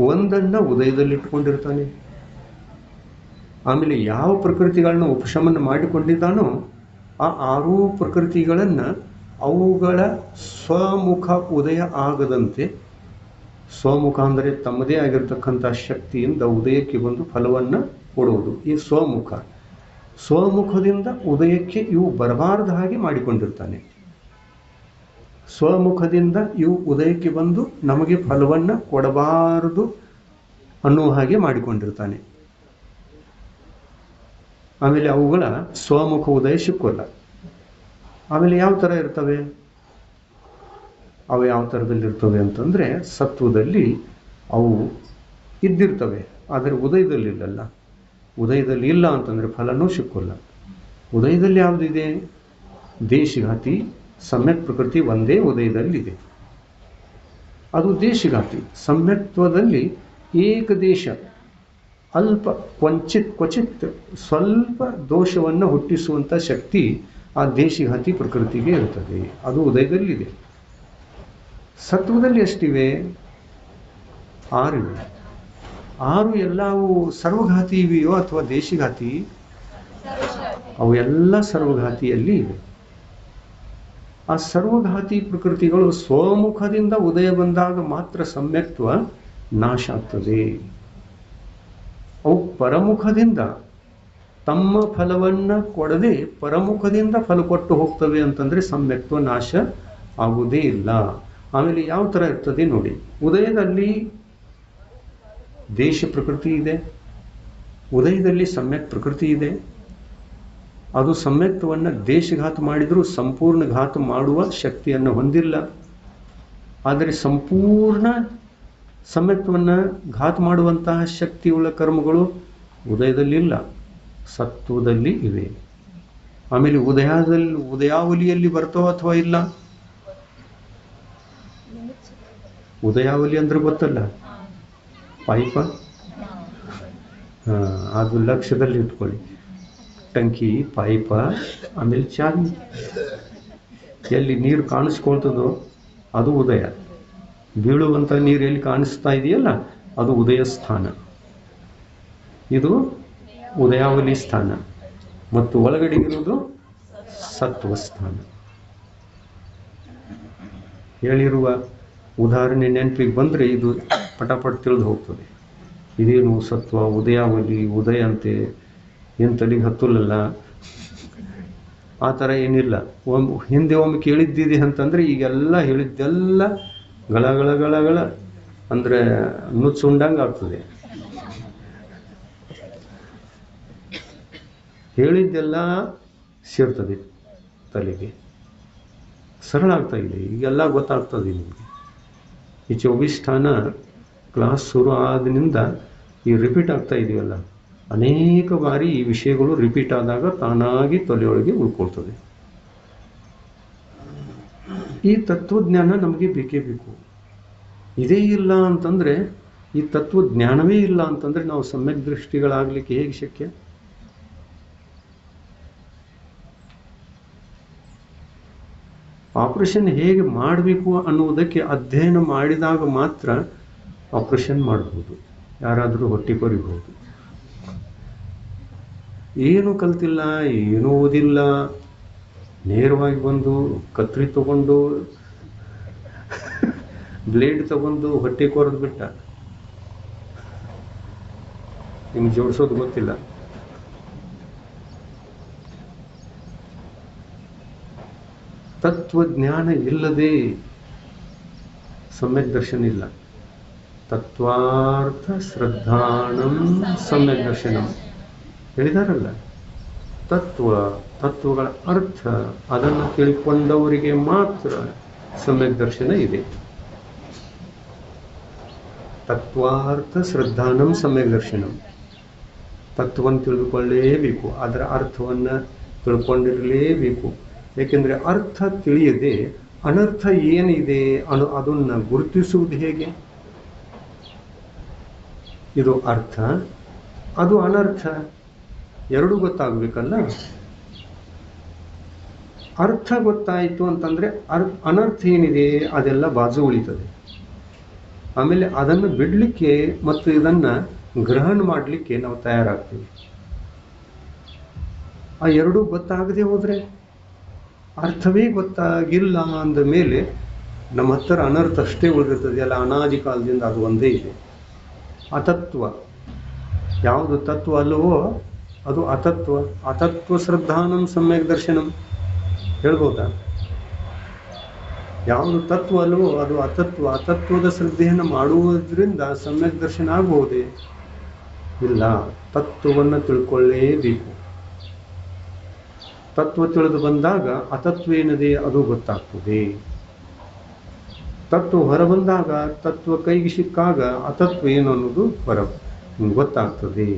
ಒಂದನ್ನು ಉದಯದಲ್ಲಿಟ್ಕೊಂಡಿರ್ತಾನೆ. ಆಮೇಲೆ ಯಾವ ಪ್ರಕೃತಿಗಳನ್ನ ಉಪಶಮನ ಮಾಡಿಕೊಂಡಿದ್ದಾನೋ ಆ 6 ಪ್ರಕೃತಿಗಳನ್ನು ಅವುಗಳ ಸ್ವಮುಖ ಉದಯ ಆಗದಂತೆ, ಸ್ವಮುಖ ಅಂದರೆ ತಮ್ಮದೇ ಆಗಿರತಕ್ಕಂಥ ಶಕ್ತಿಯಿಂದ ಉದಯಕ್ಕೆ ಬಂದು ಫಲವನ್ನು ಕೊಡುವುದು. ಈ ಸ್ವಮುಖದಿಂದ ಉದಯಕ್ಕೆ ಇವು ಬರಬಾರದ ಹಾಗೆ ಮಾಡಿಕೊಂಡಿರ್ತಾನೆ. ಸ್ವಮುಖದಿಂದ ಇವು ಉದಯಕ್ಕೆ ಬಂದು ನಮಗೆ ಫಲವನ್ನು ಕೊಡಬಾರದು ಅನ್ನುವ ಹಾಗೆ ಮಾಡಿಕೊಂಡಿರ್ತಾನೆ. ಆಮೇಲೆ ಅವುಗಳ ಸ್ವಮುಖ ಉದಯ ಸಿಕ್ಕೋಲ್ಲ. ಆಮೇಲೆ ಯಾವ ಥರ ಇರ್ತವೆ? ಅವು ಯಾವ ಥರದಲ್ಲಿರ್ತವೆ ಅಂತಂದರೆ, ಸತ್ವದಲ್ಲಿ ಅವು ಇದ್ದಿರ್ತವೆ, ಆದರೆ ಉದಯದಲ್ಲಿಲ್ಲಲ್ಲ. ಉದಯದಲ್ಲಿ ಇಲ್ಲ ಅಂತಂದರೆ ಫಲನೂ ಸಿಕ್ಕೋಲ್ಲ. ಉದಯದಲ್ಲಿ ಯಾವುದಿದೆ? ದೇಶಘಾತಿ ಸಮ್ಯಕ್ ಪ್ರಕೃತಿ ಒಂದೇ ಉದಯದಲ್ಲಿದೆ, ಅದು ದೇಶಘಾತಿ. ಸಮ್ಯಕ್ತ್ವದಲ್ಲಿ ಏಕದೇಶ, ಅಲ್ಪ ಕ್ವಚಿತ್ ಸ್ವಲ್ಪ ದೋಷವನ್ನು ಹುಟ್ಟಿಸುವಂಥ ಶಕ್ತಿ ಆ ದೇಶಘಾತಿ ಪ್ರಕೃತಿಗೆ ಇರುತ್ತದೆ, ಅದು ಉದಯದಲ್ಲಿದೆ. ಸತ್ವದಲ್ಲಿ ಎಷ್ಟಿವೆ? 6 ಇವೆ. 6 ಎಲ್ಲವೂ ಸರ್ವಘಾತಿ ಇವೆಯೋ ಅಥವಾ ದೇಶಘಾತಿ? ಅವು ಎಲ್ಲ ಸರ್ವಘಾತಿಯಲ್ಲಿ ಇವೆ. ಆ ಸರ್ವಘಾತಿ ಪ್ರಕೃತಿಗಳು ಸ್ವಮುಖದಿಂದ ಉದಯ ಬಂದಾಗ ಮಾತ್ರ ಸಮ್ಯಕ್ತ್ವ ನಾಶ ಆಗ್ತದೆ. ಅವು ಪರಮುಖದಿಂದ ತಮ್ಮ ಫಲವನ್ನು ಕೊಡದೆ ಪರಮುಖದಿಂದ ಫಲ ಕೊಟ್ಟು ಹೋಗ್ತವೆ ಅಂತಂದರೆ ಸಮ್ಯಕ್ತ್ವ ನಾಶ ಆಗುವುದೇ ಇಲ್ಲ. ಆಮೇಲೆ ಯಾವ ಥರ ಇರ್ತದೆ ನೋಡಿ, ಉದಯದಲ್ಲಿ ದೇಶ ಪ್ರಕೃತಿ ಇದೆ, ಉದಯದಲ್ಲಿ ಸಮ್ಯಕ್ ಪ್ರಕೃತಿ ಇದೆ. ಅದು ಸಮ್ಯಕ್ತ್ವವನ್ನು ದೇಶಘಾತ ಮಾಡಿದರೂ ಸಂಪೂರ್ಣ ಘಾತ ಮಾಡುವ ಶಕ್ತಿಯನ್ನು ಹೊಂದಿಲ್ಲ. ಆದರೆ ಸಂಪೂರ್ಣ ಸಮ್ಯಕ್ತ್ವವನ್ನು ಘಾತ ಮಾಡುವಂತಹ ಶಕ್ತಿಯುಳ್ಳ ಕರ್ಮಗಳು ಉದಯದಲ್ಲಿಲ್ಲ, ಸತ್ವದಲ್ಲಿ ಇವೆ. ಆಮೇಲೆ ಉದಯಾವಲಿಯಲ್ಲಿ ಬರ್ತಾವ ಅಥವಾ ಇಲ್ಲ? ಉದಯಾವಲಿ ಅಂದ್ರೆ ಗೊತ್ತಲ್ಲ, ಪೈಪ. ಅದು ಲಕ್ಷ್ಯದಲ್ಲಿ ಇಟ್ಕೊಳ್ಳಿ. ಟಂಕಿ, ಪೈಪ, ಆಮೇಲೆ ಚಾವಿ. ಎಲ್ಲಿ ನೀರು ಕಾಣಿಸ್ಕೊಳ್ತದೋ ಅದು ಉದಯ. ಬೀಳುವಂಥ ನೀರು ಎಲ್ಲಿ ಕಾಣಿಸ್ತಾ ಇದೆಯಲ್ಲ ಅದು ಉದಯ ಸ್ಥಾನ, ಇದು ಉದಯಾವಲಿ ಸ್ಥಾನ. ಮತ್ತು ಒಳಗಡೆ ಇರುವುದು ಸತ್ವ ಸ್ಥಾನ. ಹೇಳಿರುವ ಉದಾಹರಣೆ ನೆನಪಿಗೆ ಬಂದರೆ ಇದು ಪಟಾಪಟ್ ತಿಳಿದು ಹೋಗ್ತದೆ. ಇದೇನು ಸತ್ವ, ಉದಯಾವಲಿ, ಉದಯ ಅಂತೆ ಏನು ತಲೆಗೆ ಹತ್ತಲಲ್ಲ. ಆ ಥರ ಏನಿಲ್ಲ. ಹಿಂದೆ ಒಮ್ಮೆ ಕೇಳಿದ್ದಿದೆ ಅಂತಂದರೆ ಈಗೆಲ್ಲ ಹೇಳಿದ್ದೆಲ್ಲ ಗಳ ಅಂದರೆ ನುಚ್ಚುಂಡಂಗೆ ಆಗ್ತದೆ. ಹೇಳಿದ್ದೆಲ್ಲ ಸೇರ್ತದೆ ತಲೆಗೆ, ಸರಳ ಆಗ್ತಾ ಇದೆ, ಈಗೆಲ್ಲ ಗೊತ್ತಾಗ್ತದೆ ನಿಮಗೆ. ಈ 24 ಸ್ಥಾನ ಕ್ಲಾಸ್ ಶುರು ಆದಿನಿಂದ ಈ ರಿಪೀಟ್ ಆಗ್ತಾ ಇದೆಯಲ್ಲ, ಅನೇಕ ಬಾರಿ ಈ ವಿಷಯಗಳು ರಿಪೀಟ್ ಆದಾಗ ತಾನಾಗಿ ತಲೆಯೊಳಗೆ ಉಳ್ಕೊಳ್ತದೆ. ಈ ತತ್ವಜ್ಞಾನ ನಮಗೆ ಬೇಕೇ ಬೇಕು. ಇದೇ ಇಲ್ಲ ಅಂತಂದರೆ, ಈ ತತ್ವಜ್ಞಾನವೇ ಇಲ್ಲ ಅಂತಂದರೆ ನಾವು ಸಮ್ಯಕ್ ದೃಷ್ಟಿಗಳಾಗಲಿಕ್ಕೆ ಹೇಗೆ ಶಕ್ಯ? ಆಪರೇಷನ್ ಹೇಗೆ ಮಾಡಬೇಕು ಅನ್ನುವುದಕ್ಕೆ ಅಧ್ಯಯನ ಮಾಡಿದಾಗ ಮಾತ್ರ ಆಪರೇಷನ್ ಮಾಡಬಹುದು, ಯಾರಾದರೂ ಹೊಟ್ಟೆ ಕೊರಿಬಹುದು. ಏನು ಕಲ್ತಿಲ್ಲ, ಏನೂ ಓದಿಲ್ಲ, ನೇರವಾಗಿ ಬಂದು ಕತ್ರಿ ತಗೊಂಡು ಬ್ಲೇಡ್ ತಗೊಂಡು ಹೊಟ್ಟೆ ಕೊರೆದು ಬಿಟ್ಟ, ನಿಮ್ಗೆ ಜೋಡಿಸೋದು ಗೊತ್ತಿಲ್ಲ. ತತ್ವಜ್ಞಾನ ಇಲ್ಲದೆ ಸಮ್ಯಕ್ ದರ್ಶನ ಇಲ್ಲ. ತತ್ವಾರ್ಥ ಶ್ರದ್ಧಾನಂ ಸಮ್ಯಕ್ ದರ್ಶನಂ ಹೇಳಿದಾರಲ್ಲ. ತತ್ವಗಳ ಅರ್ಥ ಅದನ್ನು ತಿಳ್ಕೊಂಡವರಿಗೆ ಮಾತ್ರ ಸಮ್ಯಕ್ ದರ್ಶನ ಇದೆ. ತತ್ವಾರ್ಥ ಶ್ರದ್ಧಾನಂ ಸಮ್ಯಕ್ ದರ್ಶನಂ. ತತ್ವವನ್ನು ತಿಳಿದುಕೊಳ್ಳಲೇಬೇಕು, ಅದರ ಅರ್ಥವನ್ನು ತಿಳ್ಕೊಂಡಿರಲೇಬೇಕು. ಏಕೆಂದರೆ ಅರ್ಥ ತಿಳಿಯದೆ ಅನರ್ಥ ಏನಿದೆ ಅದನ್ನು ಗುರುತಿಸುವುದು ಹೇಗೆ? ಇದು ಅರ್ಥ, ಅದು ಅನರ್ಥ, ಎರಡೂ ಗೊತ್ತಾಗಬೇಕಲ್ಲ. ಅರ್ಥ ಗೊತ್ತಾಯಿತು ಅಂತಂದರೆ ಅನರ್ಥ ಏನಿದೆ ಅದೆಲ್ಲ ಬಾಜು ಉಳಿತದೆ. ಆಮೇಲೆ ಅದನ್ನು ಬಿಡಲಿಕ್ಕೆ ಮತ್ತು ಇದನ್ನು ಗ್ರಹಣ ಮಾಡಲಿಕ್ಕೆ ನಾವು ತಯಾರಾಗ್ತೀವಿ. ಆ ಎರಡೂ ಗೊತ್ತಾಗದೆ ಹೋದರೆ, ಅರ್ಥವೇ ಗೊತ್ತಾಗಿಲ್ಲ ಅಂದ ಮೇಲೆ ನಮ್ಮ ಹತ್ತಿರ ಅನರ್ಥ ಅಷ್ಟೇ ಉಳಿದಿರ್ತದೆ. ಎಲ್ಲ ಅನಾದಿ ಕಾಲದಿಂದ ಅದು ಒಂದೇ ಇದೆ. ಅತತ್ವ ಯಾವುದು ತತ್ವ ಅಲ್ಲವೋ ಅದು ಅತತ್ವ. ಅತತ್ವ ಶ್ರದ್ಧಾನಂ ಸಮ್ಯಕ್ ದರ್ಶನಂ ಹೇಳ್ಬೋದಾ? ಯಾವುದು ತತ್ವ ಅಲ್ಲವೋ ಅದು ಅತತ್ವ. ಅತತ್ವದ ಶ್ರದ್ಧೆಯನ್ನು ಮಾಡುವುದರಿಂದ ಸಮ್ಯಕ್ ದರ್ಶನ ಆಗಬಹುದೇ? ಇಲ್ಲ, ತತ್ವವನ್ನು ತಿಳ್ಕೊಳ್ಳೇಬೇಕು. ತತ್ವ ತಿಳಿದು ಬಂದಾಗ ಅತತ್ವ ಏನಿದೆ ಅದು ಗೊತ್ತಾಗ್ತದೆ. ತತ್ವ ಹೊರ ಬಂದಾಗ, ತತ್ವ ಕೈಗೆ ಸಿಕ್ಕಾಗ ಅತತ್ವ ಏನು ಅನ್ನೋದು ಗೊತ್ತಾಗ್ತದೆ.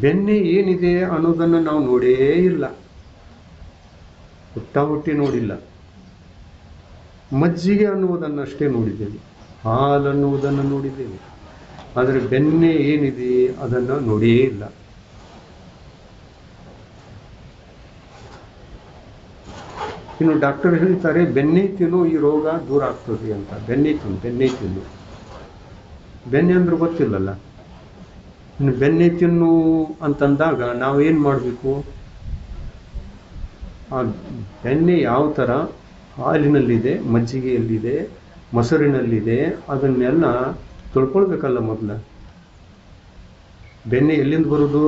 ಬೆನ್ನೆ ಏನಿದೆ ಅನ್ನೋದನ್ನು ನಾವು ನೋಡೇ ಇಲ್ಲ, ಹುಟ್ಟಿ ನೋಡಿಲ್ಲ. ಮಜ್ಜಿಗೆ ಅನ್ನುವುದನ್ನಷ್ಟೇ ನೋಡಿದ್ದೇವೆ, ಹಾಲು ಅನ್ನುವುದನ್ನು ನೋಡಿದ್ದೇವೆ, ಆದರೆ ಬೆನ್ನೆ ಏನಿದೆ ಅದನ್ನು ನೋಡೇ ಇಲ್ಲ. ಇನ್ನು ಡಾಕ್ಟರ್ ಹೇಳ್ತಾರೆ ಬೆನ್ನೆ ತಿನ್ನು ಈ ರೋಗ ದೂರ ಆಗ್ತದೆ ಅಂತ. ಬೆನ್ನೆ ತಿನ್ನು. ಬೆನ್ನೆ ಅಂದ್ರೆ ಗೊತ್ತಿಲ್ಲಲ್ಲ. ಇನ್ನು ಬೆನ್ನೆ ತಿನ್ನು ಅಂತಂದಾಗ ನಾವೇನು ಮಾಡಬೇಕು? ಆ ಬೆಣ್ಣೆ ಯಾವ ಥರ ಹಾಲಿನಲ್ಲಿದೆ, ಮಜ್ಜಿಗೆಯಲ್ಲಿದೆ, ಮೊಸರಿನಲ್ಲಿದೆ, ಅದನ್ನೆಲ್ಲ ತೊಳ್ಕೊಳ್ಬೇಕಲ್ಲ ಮೊದಲು. ಬೆಣ್ಣೆ ಎಲ್ಲಿಂದ ಬರೋದು?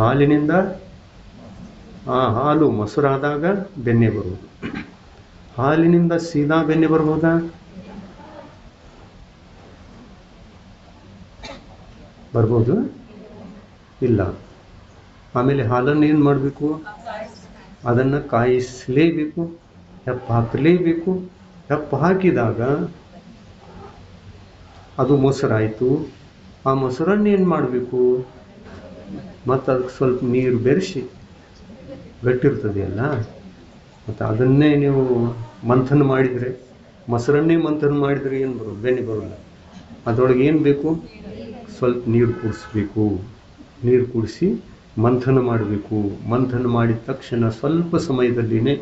ಹಾಲಿನಿಂದ. ಆ ಹಾಲು ಮೊಸರಾದಾಗ ಬೆಣ್ಣೆ ಬರುವುದು. ಹಾಲಿನಿಂದ ಸೀದಾ ಬೆಣ್ಣೆ ಬರ್ಬೋದಾ? ಬರ್ಬೋದು? ಇಲ್ಲ. ಆಮೇಲೆ ಹಾಲನ್ನು ಏನು ಮಾಡಬೇಕು? ಅದನ್ನು ಕಾಯಿಸಲೇಬೇಕು, ಹೆಪ್ಪ ಹಾಕಲೇಬೇಕು. ಹೆಪ್ಪ ಹಾಕಿದಾಗ ಅದು ಮೊಸರಾಯಿತು. ಆ ಮೊಸರನ್ನು ಏನು ಮಾಡಬೇಕು? ಮತ್ತು ಅದಕ್ಕೆ ಸ್ವಲ್ಪ ನೀರು ಬೆರೆಸಿ, ಗಟ್ಟಿರ್ತದೆಯಲ್ಲ, ಮತ್ತು ಅದನ್ನೇ ನೀವು ಮಂಥನ ಮಾಡಿದರೆ, ಮೊಸರನ್ನೇ ಮಂಥನ ಮಾಡಿದರೆ ಏನು ಬರೋದು? ಬೆಣ್ಣೆ ಬರೋಲ್ಲ. ಅದರೊಳಗೆ ಏನು ಬೇಕು? ಸ್ವಲ್ಪ ನೀರು ಕೂಡಿಸ್ಬೇಕು. ನೀರು ಕೂಡಿಸಿ ಮಂಥನ ಮಾಡಬೇಕು. ಮಂಥನ ಮಾಡಿದ ತಕ್ಷಣ ಸ್ವಲ್ಪ ಸಮಯದಲ್ಲಿನೇ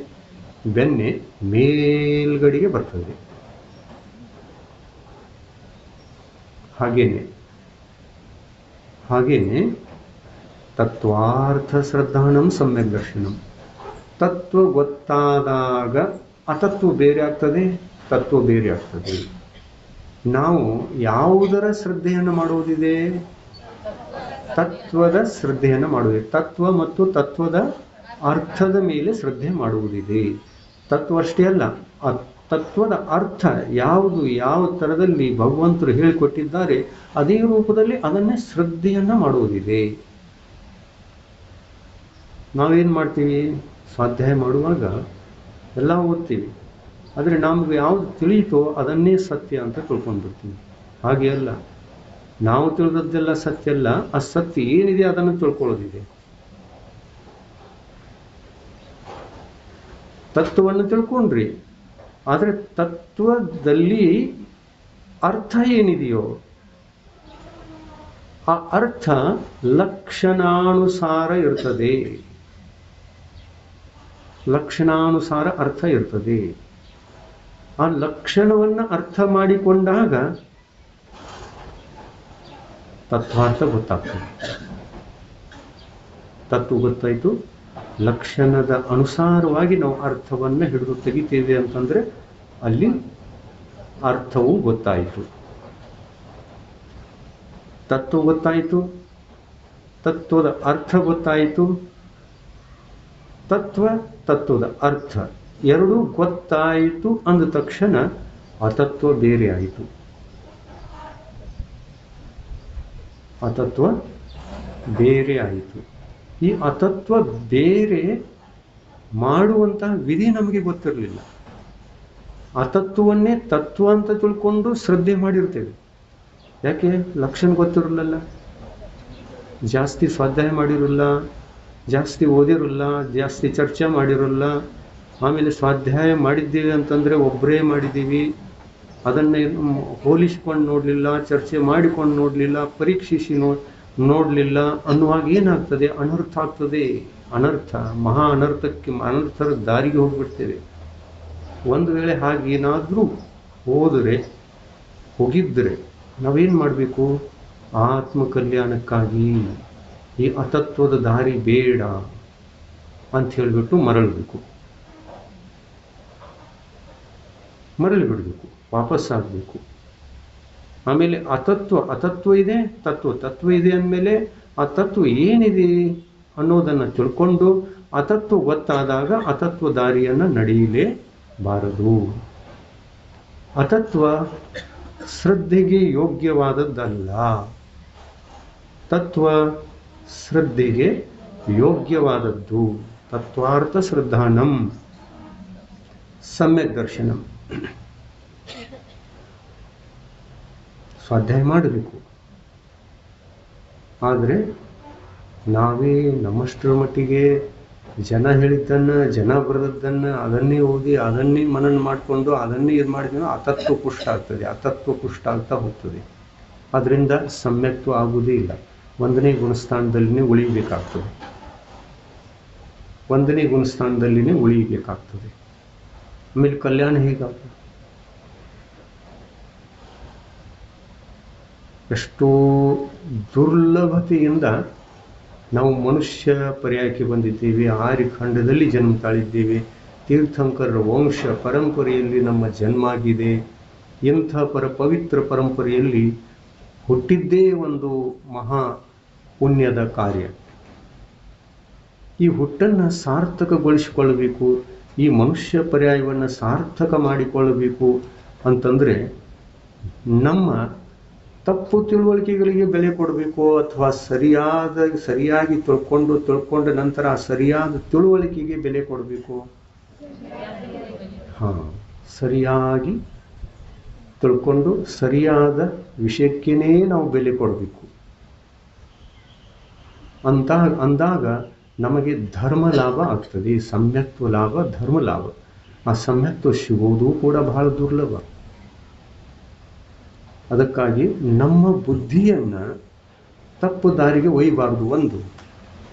ಬೆಣ್ಣೆ ಮೇಲ್ಗಡೆಗೆ ಬರ್ತದೆ. ಹಾಗೇನೆ ತತ್ವಾರ್ಥ ಶ್ರದ್ಧಾನಂ ಸಮ್ಯಕ್ ದರ್ಶನಂ. ತತ್ವ ಗೊತ್ತಾದಾಗ ಅತತ್ವ ಬೇರೆ ಆಗ್ತದೆ, ತತ್ವ ಬೇರೆ ಆಗ್ತದೆ. ನಾವು ಯಾವುದರ ಶ್ರದ್ಧೆಯನ್ನು ಮಾಡುವುದಿದೆ? ತತ್ವದ ಶ್ರದ್ಧೆಯನ್ನು ಮಾಡುವುದು. ತತ್ವ ಮತ್ತು ತತ್ವದ ಅರ್ಥದ ಮೇಲೆ ಶ್ರದ್ಧೆ ಮಾಡುವುದಿದೆ. ತತ್ವ ಅಷ್ಟೇ ಅಲ್ಲ, ಆ ತತ್ವದ ಅರ್ಥ ಯಾವುದು, ಯಾವ ಥರದಲ್ಲಿ ಭಗವಂತರು ಹೇಳಿಕೊಟ್ಟಿದ್ದಾರೆ ಅದೇ ರೂಪದಲ್ಲಿ ಅದನ್ನೇ ಶ್ರದ್ಧೆಯನ್ನು ಮಾಡುವುದಿದೆ. ನಾವೇನು ಮಾಡ್ತೀವಿ, ಸ್ವಾಧ್ಯಾಯ ಮಾಡುವಾಗ ಎಲ್ಲ ಓದ್ತೀವಿ, ಆದರೆ ನಮ್ಗೆ ಯಾವುದು ತಿಳಿಯಿತೋ ಅದನ್ನೇ ಸತ್ಯ ಅಂತ ತಿಳ್ಕೊಂಡ್ಬಿಡ್ತೀವಿ. ಹಾಗೆ ಅಲ್ಲ, ನಾವು ತಿಳಿದದ್ದೆಲ್ಲ ಸತ್ಯ ಅಲ್ಲ, ಆ ಸತ್ಯ ಏನಿದೆ ಅದನ್ನು ತಿಳ್ಕೊಳ್ಳೋದಿದೆ. ತತ್ವವನ್ನು ತಿಳ್ಕೊಂಡ್ರಿ, ಆದರೆ ತತ್ವದಲ್ಲಿ ಅರ್ಥ ಏನಿದೆಯೋ ಆ ಅರ್ಥ ಲಕ್ಷಣಾನುಸಾರ ಇರ್ತದೆ. ಲಕ್ಷಣಾನುಸಾರ ಅರ್ಥ ಇರ್ತದೆ. ಆ ಲಕ್ಷಣವನ್ನು ಅರ್ಥ ಮಾಡಿಕೊಂಡಾಗ ತತ್ವಾರ್ಥ ಗೊತ್ತಾಗ್ತದೆ. ತತ್ವ ಗೊತ್ತಾಯ್ತು, ಲಕ್ಷಣದ ಅನುಸಾರವಾಗಿ ನಾವು ಅರ್ಥವನ್ನು ಹಿಡಿದು ತೆಗಿತೇವೆ ಅಂತಂದ್ರೆ ಅಲ್ಲಿ ಅರ್ಥವೂ ಗೊತ್ತಾಯಿತು. ತತ್ವ ಗೊತ್ತಾಯಿತು, ತತ್ವದ ಅರ್ಥ ಗೊತ್ತಾಯಿತು. ತತ್ವದ ಅರ್ಥ ಎರಡೂ ಗೊತ್ತಾಯಿತು ಅಂದ ತಕ್ಷಣ ಅತತ್ವ ಬೇರೆ ಆಯಿತು. ಅತತ್ವ ಬೇರೆ ಆಯಿತು. ಈ ಅತತ್ವ ಬೇರೆ ಮಾಡುವಂತಹ ವಿಧಿ ನಮಗೆ ಗೊತ್ತಿರಲಿಲ್ಲ. ಅತತ್ವವನ್ನೇ ತತ್ವ ಅಂತ ತಿಳ್ಕೊಂಡು ಶ್ರದ್ಧೆ ಮಾಡಿರ್ತೇವೆ. ಯಾಕೆ? ಲಕ್ಷಣ ಗೊತ್ತಿರಲಿಲ್ಲ, ಜಾಸ್ತಿ ಸ್ವಾಧ್ಯಾಯ ಮಾಡಿರಲ್ಲ, ಜಾಸ್ತಿ ಓದಿರಲ್ಲ, ಜಾಸ್ತಿ ಚರ್ಚೆ ಮಾಡಿರಲ್ಲ. ಆಮೇಲೆ ಸ್ವಾಧ್ಯಾಯ ಮಾಡಿದ್ದೀವಿ ಅಂತಂದರೆ ಒಬ್ಬರೇ ಮಾಡಿದ್ದೀವಿ, ಅದನ್ನೇ ಹೋಲಿಸ್ಕೊಂಡು ನೋಡಲಿಲ್ಲ, ಚರ್ಚೆ ಮಾಡಿಕೊಂಡು ನೋಡಲಿಲ್ಲ, ಪರೀಕ್ಷಿಸಿ ನೋಡಲಿಲ್ಲ ಅನ್ನುವಾಗ ಏನಾಗ್ತದೆ? ಅನರ್ಥ ಆಗ್ತದೆ. ಅನರ್ಥ, ಮಹಾ ಅನರ್ಥಕ್ಕೆ, ಅನರ್ಥದ ದಾರಿಗೆ ಹೋಗಿಬಿಡ್ತೇವೆ. ಒಂದು ವೇಳೆ ಹಾಗೇನಾದರೂ ಹೋಗಿದ್ದರೆ ನಾವೇನು ಮಾಡಬೇಕು? ಆತ್ಮ ಕಲ್ಯಾಣಕ್ಕಾಗಿ ಈ ಅತತ್ವದ ದಾರಿ ಬೇಡ ಅಂತ ಹೇಳಿಬಿಟ್ಟು ಮರಳಿ ಬಿಡಬೇಕು, ವಾಪಸ್ಸಾಗಬೇಕು. ಆಮೇಲೆ ಅತತ್ವ ಇದೆ, ತತ್ವ ಇದೆ ಅಂದಮೇಲೆ ಆ ತತ್ವ ಏನಿದೆ ಅನ್ನೋದನ್ನು ತಿಳ್ಕೊಂಡು ಅತತ್ವ ಗೊತ್ತಾದಾಗ ಅತತ್ವ ದಾರಿಯನ್ನು ನಡೆಯಲೇಬಾರದು. ಅತತ್ವ ಶ್ರದ್ಧೆಗೆ ಯೋಗ್ಯವಾದದ್ದಲ್ಲ. ತತ್ವ ಶ್ರದ್ಧೆಗೆ ಯೋಗ್ಯವಾದದ್ದು. ತತ್ವಾರ್ಥ ಶ್ರದ್ಧಾನಂ ಸಮ್ಯಕ್ ದರ್ಶನಂ. ಸ್ವಾಧ್ಯಾಯ ಮಾಡಬೇಕು, ಆದರೆ ನಾವೇ ನಮ್ಮಷ್ಟರ ಮಟ್ಟಿಗೆ ಜನ ಹೇಳಿದ್ದನ್ನು, ಜನ ಬರೆದದ್ದನ್ನು ಅದನ್ನೇ ಓದಿ ಅದನ್ನೇ ಮನನ ಮಾಡಿಕೊಂಡು ಅದನ್ನೇ ಇದು ಮಾಡಿದ್ರೆ ಅತತ್ವ ಪುಷ್ಟ ಆಗ್ತದೆ, ಅತತ್ವ ಪುಷ್ಟ ಆಗ್ತಾ ಹೋಗ್ತದೆ. ಅದರಿಂದ ಸಮ್ಯಕ್ತ್ವ ಆಗುವುದೇ ಇಲ್ಲ. ಒಂದನೇ ಗುಣಸ್ಥಾನದಲ್ಲಿನೇ ಉಳಿಯಬೇಕಾಗ್ತದೆ. ಆಮೇಲೆ ಕಲ್ಯಾಣ ಹೇಗಾಗ್ತದೆ? ಎಷ್ಟೋ ದುರ್ಲಭತೆಯಿಂದ ನಾವು ಮನುಷ್ಯ ಪರ್ಯಾಯಕ್ಕೆ ಬಂದಿದ್ದೇವೆ, ಆರ್ಯಖಂಡದಲ್ಲಿ ಜನ್ಮ ತಾಳಿದ್ದೇವೆ, ತೀರ್ಥಂಕರರ ವಂಶ ಪರಂಪರೆಯಲ್ಲಿ ನಮ್ಮ ಜನ್ಮ ಆಗಿದೆ. ಇಂಥ ಪವಿತ್ರ ಪರಂಪರೆಯಲ್ಲಿ ಹುಟ್ಟಿದ್ದೇ ಒಂದು ಮಹಾ ಪುಣ್ಯದ ಕಾರ್ಯ. ಈ ಹುಟ್ಟನ್ನು ಸಾರ್ಥಕಗೊಳಿಸಿಕೊಳ್ಳಬೇಕು, ಈ ಮನುಷ್ಯ ಪರ್ಯಾಯವನ್ನು ಸಾರ್ಥಕ ಮಾಡಿಕೊಳ್ಳಬೇಕು ಅಂತಂದರೆ ನಮ್ಮ ತಪ್ಪು ತಿಳುವಳಿಕೆಗಳಿಗೆ ಬೆಲೆ ಕೊಡಬೇಕು, ಅಥವಾ ಸರಿಯಾಗಿ ತಿಳ್ಕೊಂಡ ನಂತರ ಆ ಸರಿಯಾದ ತಿಳುವಳಿಕೆಗೆ ಬೆಲೆ ಕೊಡಬೇಕು. ಸರಿಯಾಗಿ ತಿಳ್ಕೊಂಡು ಸರಿಯಾದ ವಿಷಯಕ್ಕೇನೇ ನಾವು ಬೆಲೆ ಕೊಡಬೇಕು ಅಂದಾಗ ನಮಗೆ ಧರ್ಮ ಲಾಭ ಆಗ್ತದೆ. ಸಮ್ಯಕ್ತ್ವ ಲಾಭ, ಧರ್ಮ ಲಾಭ. ಆ ಸಮ್ಯಕ್ತ್ವ ಸಿಗುವುದು ಕೂಡ ಬಹಳ ದುರ್ಲಭ. ಅದಕ್ಕಾಗಿ ನಮ್ಮ ಬುದ್ಧಿಯನ್ನು ತಪ್ಪು ದಾರಿಗೆ ಒಯ್ಯಬಾರ್ದು. ಒಂದು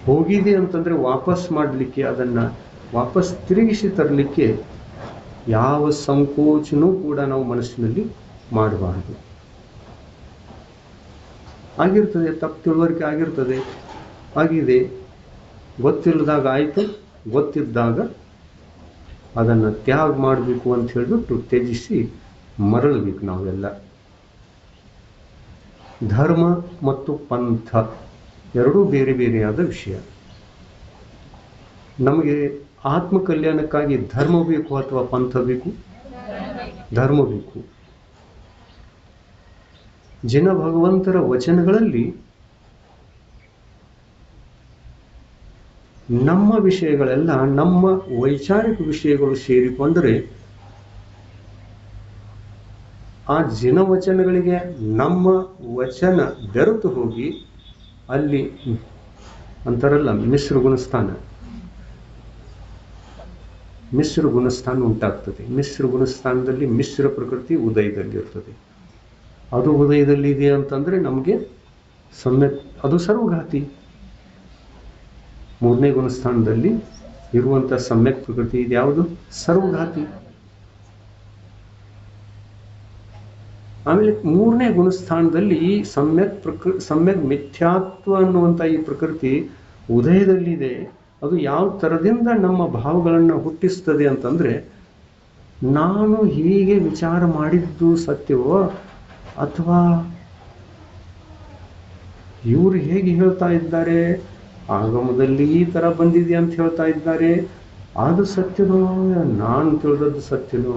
ಹೋಗಿದೆ ಅಂತಂದರೆ ವಾಪಸ್ ಮಾಡಲಿಕ್ಕೆ, ಅದನ್ನು ವಾಪಸ್ ತಿರುಗಿಸಿ ತರಲಿಕ್ಕೆ ಯಾವ ಸಂಕೋಚನೂ ಕೂಡ ನಾವು ಮನಸ್ಸಿನಲ್ಲಿ ಮಾಡಬಾರ್ದು. ಆಗಿರ್ತದೆ, ತಪ್ಪು ತಿಳುವಳಿಕೆ ಆಗಿದೆ, ಗೊತ್ತಿಲ್ಲದಾಗ ಆಯಿತು, ಗೊತ್ತಿದ್ದಾಗ ಅದನ್ನು ತ್ಯಾಗ ಮಾಡಬೇಕು ಅಂತ ಹೇಳಿಬಿಟ್ಟು ತ್ಯಜಿಸಿ ಮರಳಬೇಕು ನಾವೆಲ್ಲ. ಧರ್ಮ ಮತ್ತು ಪಂಥ ಎರಡೂ ಬೇರೆ ಬೇರೆಯಾದ ವಿಷಯ. ನಮಗೆ ಆತ್ಮ ಕಲ್ಯಾಣಕ್ಕಾಗಿ ಧರ್ಮ ಬೇಕು ಅಥವಾ ಪಂಥ ಬೇಕು? ಧರ್ಮ ಬೇಕು. ಜಿನ ಭಗವಂತರ ವಚನಗಳಲ್ಲಿ ನಮ್ಮ ವಿಷಯಗಳೆಲ್ಲ ನಮ್ಮ ವೈಚಾರಿಕ ವಿಷಯಗಳು ಸೇರಿಕೊಂಡರೆ ಆ ಜಿನ ವಚನಗಳಿಗೆ ನಮ್ಮ ವಚನ ಬೆರೆತು ಹೋಗಿ ಅಲ್ಲಿ ಅಂತಾರಲ್ಲ ಮಿಶ್ರ ಗುಣಸ್ಥಾನ ಉಂಟಾಗ್ತದೆ. ಮಿಶ್ರ ಗುಣಸ್ಥಾನದಲ್ಲಿ ಮಿಶ್ರ ಪ್ರಕೃತಿ ಉದಯದಲ್ಲಿ ಇರ್ತದೆ. ಅದು ಉದಯದಲ್ಲಿ ಇದೆ ಅಂತಂದ್ರೆ ನಮಗೆ ಸಮ್ಯಕ್, ಅದು ಸರ್ವಘಾತಿ. ಮೂರನೇ ಗುಣಸ್ಥಾನದಲ್ಲಿ ಇರುವಂತ ಸಮ್ಯಕ್ ಪ್ರಕೃತಿ ಇದು ಯಾವುದು? ಸರ್ವಘಾತಿ. ಆಮೇಲೆ ಮೂರನೇ ಗುಣಸ್ಥಾನದಲ್ಲಿ ಈ ಸಮ್ಯಕ್ ಮಿಥ್ಯಾತ್ವ ಅನ್ನುವಂಥ ಈ ಪ್ರಕೃತಿ ಉದಯದಲ್ಲಿದೆ. ಅದು ಯಾವ ಥರದಿಂದ ನಮ್ಮ ಭಾವಗಳನ್ನು ಹುಟ್ಟಿಸ್ತದೆ ಅಂತಂದ್ರೆ, ನಾನು ಹೀಗೆ ವಿಚಾರ ಮಾಡಿದ್ದು ಸತ್ಯವೋ ಅಥವಾ ಇವರು ಹೇಗೆ ಹೇಳ್ತಾ ಇದ್ದಾರೆ, ಆಗಮದಲ್ಲಿ ಈ ಥರ ಬಂದಿದೆ ಅಂತ ಹೇಳ್ತಾ ಇದ್ದಾರೆ, ಅದು ಸತ್ಯನೋ ನಾನು ತಿಳಿದದ್ದು ಸತ್ಯನೋ,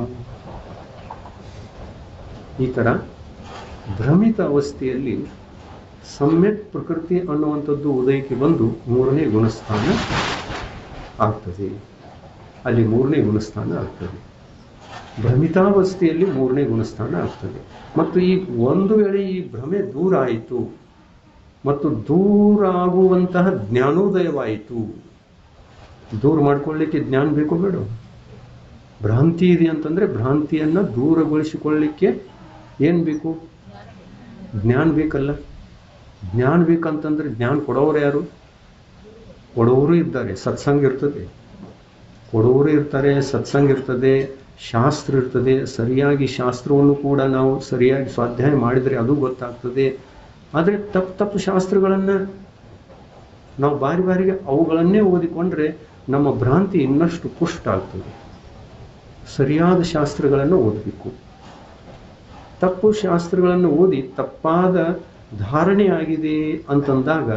ಈ ಥರ ಭ್ರಮಿತ ಅವಸ್ಥೆಯಲ್ಲಿ ಸಮ್ಯಕ್ ಪ್ರಕೃತಿ ಅನ್ನುವಂಥದ್ದು ಉದಯಕ್ಕೆ ಬಂದು ಮೂರನೇ ಗುಣಸ್ಥಾನ ಆಗ್ತದೆ. ಅಲ್ಲಿ ಮೂರನೇ ಗುಣಸ್ಥಾನ ಆಗ್ತದೆ. ಭ್ರಮಿತಾವಸ್ಥೆಯಲ್ಲಿ ಮೂರನೇ ಗುಣಸ್ಥಾನ ಆಗ್ತದೆ. ಮತ್ತು ಈ ಒಂದು ವೇಳೆ ಈ ಭ್ರಮೆ ದೂರ ಆಯಿತು ಮತ್ತು ದೂರ ಆಗುವಂತಹ ಜ್ಞಾನೋದಯವಾಯಿತು. ದೂರ ಮಾಡ್ಕೊಳ್ಳಿಕ್ಕೆ ಜ್ಞಾನ ಬೇಕು ಬೇಡ? ಭ್ರಾಂತಿ ಇದೆ ಅಂತಂದ್ರೆ ಭ್ರಾಂತಿಯನ್ನ ದೂರಗೊಳಿಸಿಕೊಳ್ಳಿಕ್ಕೆ ಏನು ಬೇಕು? ಜ್ಞಾನ ಬೇಕಲ್ಲ. ಜ್ಞಾನ ಬೇಕಂತಂದ್ರೆ ಜ್ಞಾನ ಕೊಡೋರು ಯಾರು? ಕೊಡೋರು ಇದ್ದಾರೆ, ಸತ್ಸಂಗ ಇರ್ತದೆ. ಕೊಡೋರು ಇರ್ತಾರೆ, ಸತ್ಸಂಗ ಇರ್ತದೆ, ಶಾಸ್ತ್ರ ಇರ್ತದೆ. ಸರಿಯಾಗಿ ಶಾಸ್ತ್ರವನ್ನು ಕೂಡ ನಾವು ಸರಿಯಾಗಿ ಸ್ವಾಧ್ಯಾಯ ಮಾಡಿದರೆ ಅದು ಗೊತ್ತಾಗ್ತದೆ. ಆದರೆ ತಪ್ಪು ಶಾಸ್ತ್ರಗಳನ್ನು ನಾವು ಬಾರಿಗೆ ಅವುಗಳನ್ನೇ ಓದಿಕೊಂಡ್ರೆ ನಮ್ಮ ಭ್ರಾಂತಿ ಇನ್ನಷ್ಟು ಪುಷ್ಟ ಆಗ್ತದೆ. ಸರಿಯಾದ ಶಾಸ್ತ್ರಗಳನ್ನು ಓದಬೇಕು. ತಪ್ಪು ಶಾಸ್ತ್ರಗಳನ್ನು ಓದಿ ತಪ್ಪಾದ ಧಾರಣೆ ಆಗಿದೆ ಅಂತಂದಾಗ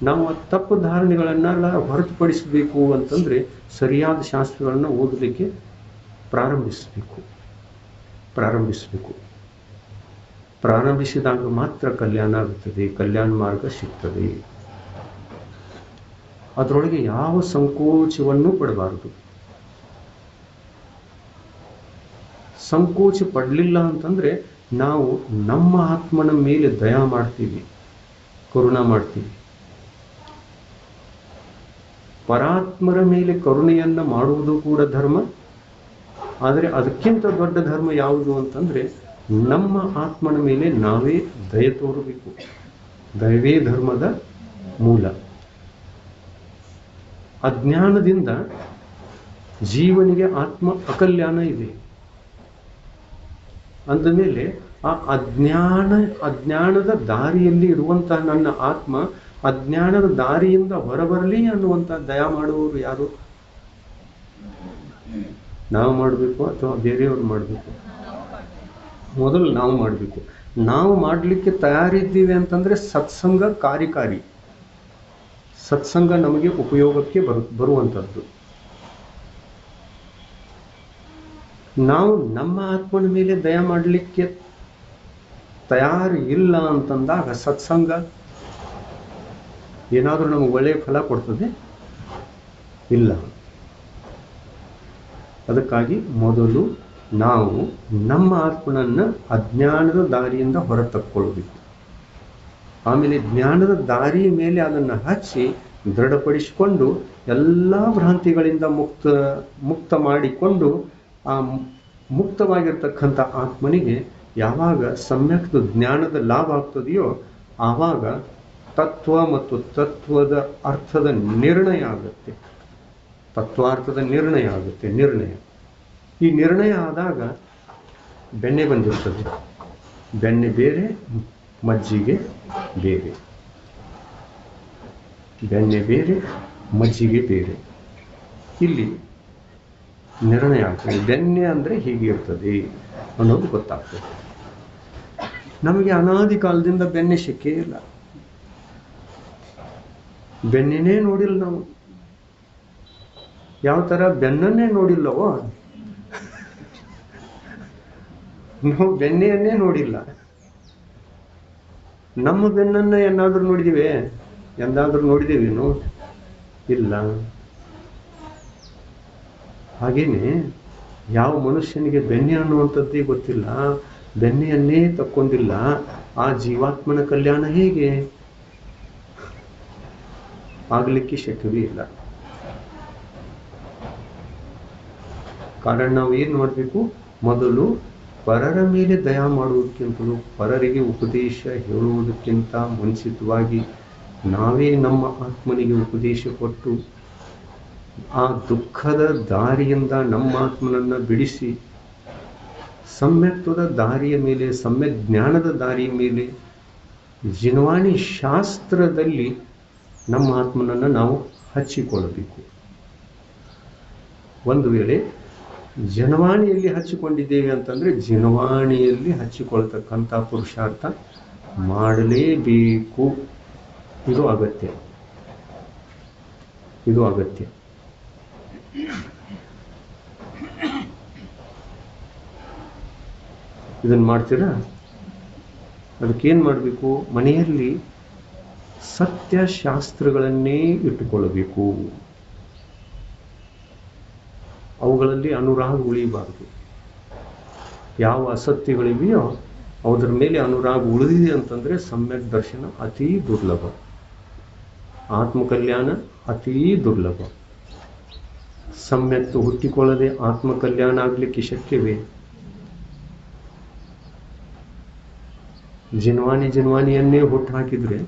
ನಾವು ಆ ತಪ್ಪು ಧಾರಣೆಗಳನ್ನೆಲ್ಲ ಹೊರತುಪಡಿಸಬೇಕು ಅಂತಂದ್ರೆ ಸರಿಯಾದ ಶಾಸ್ತ್ರಗಳನ್ನು ಓದಲಿಕ್ಕೆ ಪ್ರಾರಂಭಿಸಿದಾಗ ಮಾತ್ರ ಕಲ್ಯಾಣ ಆಗುತ್ತದೆ, ಕಲ್ಯಾಣ ಮಾರ್ಗ ಸಿಗ್ತದೆ. ಅದರೊಳಗೆ ಯಾವ ಸಂಕೋಚವನ್ನು ಪಡಬಾರದು. ಸಂಕೋಚ ಪಡಲಿಲ್ಲ ಅಂತಂದ್ರೆ ನಾವು ನಮ್ಮ ಆತ್ಮನ ಮೇಲೆ ದಯಾ ಮಾಡ್ತೀವಿ, ಕರುಣಾ ಮಾಡ್ತೀವಿ. ಪರಾತ್ಮರ ಮೇಲೆ ಕರುಣೆಯನ್ನ ಮಾಡುವುದು ಕೂಡ ಧರ್ಮ. ಆದರೆ ಅದಕ್ಕಿಂತ ದೊಡ್ಡ ಧರ್ಮ ಯಾವುದು ಅಂತಂದ್ರೆ ನಮ್ಮ ಆತ್ಮನ ಮೇಲೆ ನಾವೇ ದಯೆ ತೋರಬೇಕು. ದಯವೇ ಧರ್ಮದ ಮೂಲ. ಅಜ್ಞಾನದಿಂದ ಜೀವನಿಗೆ ಆತ್ಮ ಅಕಲ್ಯಾಣ ಇದೆ ಅಂದ ಮೇಲೆ ಆ ಅಜ್ಞಾನದ ದಾರಿಯಲ್ಲಿ ಇರುವಂತಹ ನನ್ನ ಆತ್ಮ ಅಜ್ಞಾನದ ದಾರಿಯಿಂದ ಹೊರಬರಲಿ ಅನ್ನುವಂಥ ದಯಾ ಮಾಡುವವರು ಯಾರು? ನಾವು ಮಾಡಬೇಕು ಅಥವಾ ಬೇರೆಯವರು ಮಾಡಬೇಕು? ಮೊದಲು ನಾವು ಮಾಡಬೇಕು. ನಾವು ಮಾಡಲಿಕ್ಕೆ ತಯಾರಿದ್ದೀವಿ ಅಂತಂದ್ರೆ ಸತ್ಸಂಗ ಕಾರ್ಯಕಾರಿ. ಸತ್ಸಂಗ ನಮಗೆ ಉಪಯೋಗಕ್ಕೆ ಬರುವಂಥದ್ದು. ನಾವು ನಮ್ಮ ಆತ್ಮನ ಮೇಲೆ ದಯ ಮಾಡಲಿಕ್ಕೆ ತಯಾರಿ ಇಲ್ಲ ಅಂತಂದಾಗ ಸತ್ಸಂಗ ಏನಾದರೂ ನಮಗೆ ಒಳ್ಳೆಯ ಫಲ ಕೊಡ್ತದೆ? ಇಲ್ಲ. ಅದಕ್ಕಾಗಿ ಮೊದಲು ನಾವು ನಮ್ಮ ಆತ್ಮನನ್ನ ಅಜ್ಞಾನದ ದಾರಿಯಿಂದ ಹೊರ ತಕ್ಕೊಳ್ಬೇಕು. ಆಮೇಲೆ ಜ್ಞಾನದ ದಾರಿಯ ಮೇಲೆ ಅದನ್ನು ಹಚ್ಚಿ ದೃಢಪಡಿಸಿಕೊಂಡು ಎಲ್ಲ ಭ್ರಾಂತಿಗಳಿಂದ ಮುಕ್ತ ಮಾಡಿಕೊಂಡು ಆ ಮುಕ್ತವಾಗಿರ್ತಕ್ಕಂಥ ಆತ್ಮನಿಗೆ ಯಾವಾಗ ಸಮ್ಯಕ್ ಜ್ಞಾನದ ಲಾಭ ಆಗ್ತದೆಯೋ ಆವಾಗ ತತ್ವ ಮತ್ತು ತತ್ವದ ಅರ್ಥದ ನಿರ್ಣಯ ಆಗುತ್ತೆ. ತತ್ವಾರ್ಥದ ನಿರ್ಣಯ ಆಗುತ್ತೆ. ಈ ನಿರ್ಣಯ ಆದಾಗ ಬೆಣ್ಣೆ ಬಂದಿರ್ತದೆ. ಬೆಣ್ಣೆ ಬೇರೆ, ಮಜ್ಜಿಗೆ ಬೇರೆ. ಬೆಣ್ಣೆ ಬೇರೆ, ಮಜ್ಜಿಗೆ ಬೇರೆ. ಇಲ್ಲಿ ನಿರ್ಣಯ ಆಗ್ತದೆ. ಬೆಣ್ಣೆ ಅಂದರೆ ಹೀಗೆ ಇರ್ತದೆ ಅನ್ನೋದು ಗೊತ್ತಾಗ್ತದೆ. ನಮಗೆ ಅನಾದಿ ಕಾಲದಿಂದ ಬೆಣ್ಣೆ ಸಿಕ್ಕೇ ಇಲ್ಲ. ಬೆನ್ನಿನೇ ನೋಡಿಲ್ಲ ನಾವು. ಯಾವ ಥರ ಬೆನ್ನನ್ನೇ ನೋಡಿಲ್ಲವೋ ನಾವು ಬೆನ್ನೆಯನ್ನೇ ನೋಡಿಲ್ಲ. ನಮ್ಮ ಬೆನ್ನನ್ನು ಏನಾದರೂ ನೋಡಿದ್ದೀವಿ? ಎಂದಾದರೂ ನೋಡಿದ್ದೀವೇನು? ಇಲ್ಲ. ಹಾಗೇನೆ ಯಾವ ಮನುಷ್ಯನಿಗೆ ಬೆನ್ನೆ ಅನ್ನುವಂಥದ್ದೇ ಗೊತ್ತಿಲ್ಲ, ಬೆನ್ನೆಯನ್ನೇ ತಕ್ಕೊಂಡಿಲ್ಲ, ಆ ಜೀವಾತ್ಮನ ಕಲ್ಯಾಣ ಹೇಗೆ ಆಗಲಿಕ್ಕೆ ಶಕ್ಯವೇ ಇಲ್ಲ. ಕಾರಣ ನಾವು ಏನು ಮಾಡಬೇಕು? ಮೊದಲು ಪರರ ಮೇಲೆ ದಯ ಮಾಡುವುದಕ್ಕಿಂತಲೂ ಪರರಿಗೆ ಉಪದೇಶ ಹೇಳುವುದಕ್ಕಿಂತ ಮುಂಚಿತವಾಗಿ ನಾವೇ ನಮ್ಮ ಆತ್ಮನಿಗೆ ಉಪದೇಶ ಕೊಟ್ಟು ಆ ದುಃಖದ ದಾರಿಯಿಂದ ನಮ್ಮ ಆತ್ಮನನ್ನು ಬಿಡಿಸಿ ಸಮ್ಯಕ್ತ್ವದ ದಾರಿಯ ಮೇಲೆ, ಸಮ್ಯಕ್ ಜ್ಞಾನದ ದಾರಿಯ ಮೇಲೆ, ಜಿನವಾಣಿ ಶಾಸ್ತ್ರದಲ್ಲಿ ನಮ್ಮ ಆತ್ಮನನ್ನು ನಾವು ಹಚ್ಚಿಕೊಳ್ಳಬೇಕು. ಒಂದು ವೇಳೆ ಜನವಾಣಿಯಲ್ಲಿ ಹಚ್ಚಿಕೊಂಡಿದ್ದೇವೆ ಅಂತಂದ್ರೆ ಜನವಾಣಿಯಲ್ಲಿ ಹಚ್ಚಿಕೊಳ್ತಕ್ಕಂಥ ಪುರುಷಾರ್ಥ ಮಾಡಲೇಬೇಕು. ಇದು ಅಗತ್ಯ. ಇದನ್ನು ಮಾಡ್ತೀರಾ? ಅದಕ್ಕೇನು ಮಾಡಬೇಕು? ಮನೆಯಲ್ಲಿ ಸತ್ಯಶಾಸ್ತ್ರಗಳನ್ನೇ ಇಟ್ಟುಕೊಳ್ಳಬೇಕು. ಅವುಗಳಲ್ಲಿ ಅನುರಾಗ ಉಳಿಬಾರದು. ಯಾವ ಅಸತ್ಯಗಳಿವೆಯೋ ಅದರ ಮೇಲೆ ಅನುರಾಗ ಉಳಿದಿದೆ ಅಂತಂದ್ರೆ ಸಮ್ಯಕ್ ದರ್ಶನ ಅತೀ ದುರ್ಲಭ, ಆತ್ಮಕಲ್ಯಾಣ ಅತೀ ದುರ್ಲಭ. ಸಮ್ಯಕ್ತು ಹುಟ್ಟಿಕೊಳ್ಳದೆ ಆತ್ಮಕಲ್ಯಾಣ ಆಗಲಿಕ್ಕೆ ಶಕ್ಯವೇ? ಜನ್ವಾಣಿಯನ್ನೇ ಹುಟ್ಟು ಹಾಕಿದ್ರೆ,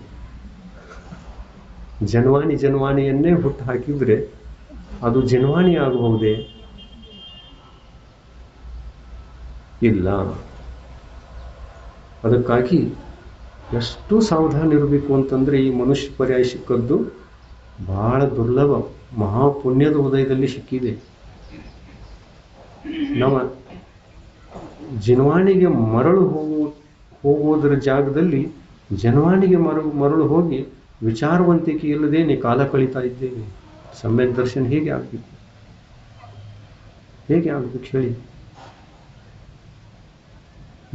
ಜನ್ವಾಣಿಯನ್ನೇ ಹುಟ್ಟು ಹಾಕಿದ್ರೆ ಅದು ಜನ್ವಾಣಿ ಆಗಬಹುದೇ? ಇಲ್ಲ. ಅದಕ್ಕಾಗಿ ಎಷ್ಟು ಸಾವಧಾನ ಇರಬೇಕು ಅಂತಂದ್ರೆ, ಈ ಮನುಷ್ಯ ಪರ್ಯಾಯ ಸಿಕ್ಕದ್ದು ಬಹಳ ದುರ್ಲಭ, ಮಹಾಪುಣ್ಯದ ಉದಯದಲ್ಲಿ ಸಿಕ್ಕಿದೆ. ನಮ್ಮ ಜನವಾಣಿಗೆ ಮರಳು ಹೋಗುವುದರ ಜಾಗದಲ್ಲಿ ಜನವಾಣಿಗೆ ಮರಳು ಹೋಗಿ ವಿಚಾರವಂತಿಕೆ ಇಲ್ಲದೇನೆ ಕಾಲ ಕಳೀತಾ ಇದ್ದೇವೆ. ಸಮ್ಯಕ್ ದರ್ಶನ ಹೇಗೆ ಆಗಬೇಕು? ಹೇಳಿ?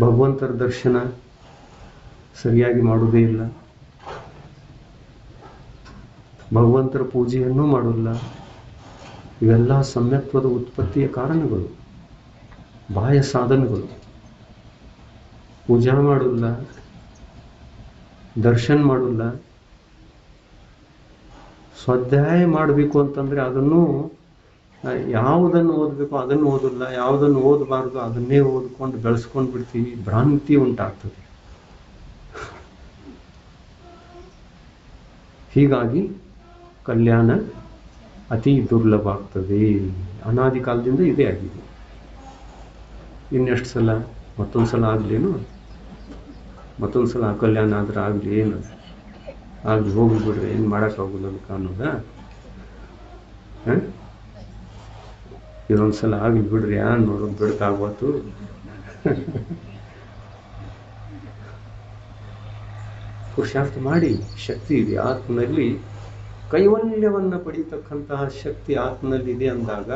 ಭಗವಂತರ ದರ್ಶನ ಸರಿಯಾಗಿ ಮಾಡುವುದೇ ಇಲ್ಲ, ಭಗವಂತರ ಪೂಜೆಯನ್ನೂ ಮಾಡೋಲ್ಲ. ಇವೆಲ್ಲ ಸಮ್ಯಕ್ತ್ವದ ಉತ್ಪತ್ತಿಯ ಕಾರಣಗಳು, ಬಾಹ್ಯ ಸಾಧನಗಳು. ಪೂಜಾ ಮಾಡೋಲ್ಲ, ದರ್ಶನ ಮಾಡೋಲ್ಲ. ಸ್ವಾಧ್ಯಾಯ ಮಾಡಬೇಕು ಅಂತಂದ್ರೆ ಅದನ್ನು ಯಾವುದನ್ನು ಓದಬೇಕು ಅದನ್ನು ಓದಲ್ಲ, ಯಾವುದನ್ನು ಓದಬಾರ್ದು ಅದನ್ನೇ ಓದ್ಕೊಂಡು ಬೆಳೆಸ್ಕೊಂಡು ಬಿಡ್ತೀವಿ. ಭ್ರಾಂತಿ ಉಂಟಾಗ್ತದೆ. ಹೀಗಾಗಿ ಕಲ್ಯಾಣ ಅತಿ ದುರ್ಲಭ ಆಗ್ತದೆ. ಅನಾದಿ ಕಾಲದಿಂದ ಇದೇ ಆಗಿದೆ. ಇನ್ನೆಷ್ಟು ಸಲ? ಮತ್ತೊಂದು ಸಲ ಆಗ್ಲೇನು? ಮತ್ತೊಂದು ಸಲ ಕಲ್ಯಾಣ ಆದ್ರೆ ಆಗ್ಲಿ, ಏನು ಆಗ್ಲಿ, ಹೋಗ್ಬಿಡ್ರೆ ಏನು ಮಾಡೋಕ್ಕಾಗೋಲ್ಲ ಅದಕ್ಕೆ ಅನ್ನೋದ? ಇದೊಂದ್ಸಲ ಆಗ್ಲಿ ಬಿಡ್ರಿ, ನೋಡೋದು ಬಿಡಕ್ಕಾಗ್ಬಾತು. ಪುರುಷಾರ್ಥ ಮಾಡಿ, ಶಕ್ತಿ ಇದೆ ಆತ್ಮನಲ್ಲಿ. ಕೈವಲ್ಯವನ್ನ ಪಡೆಯತಕ್ಕಂತಹ ಶಕ್ತಿ ಆತ್ಮನಲ್ಲಿದೆ ಅಂದಾಗ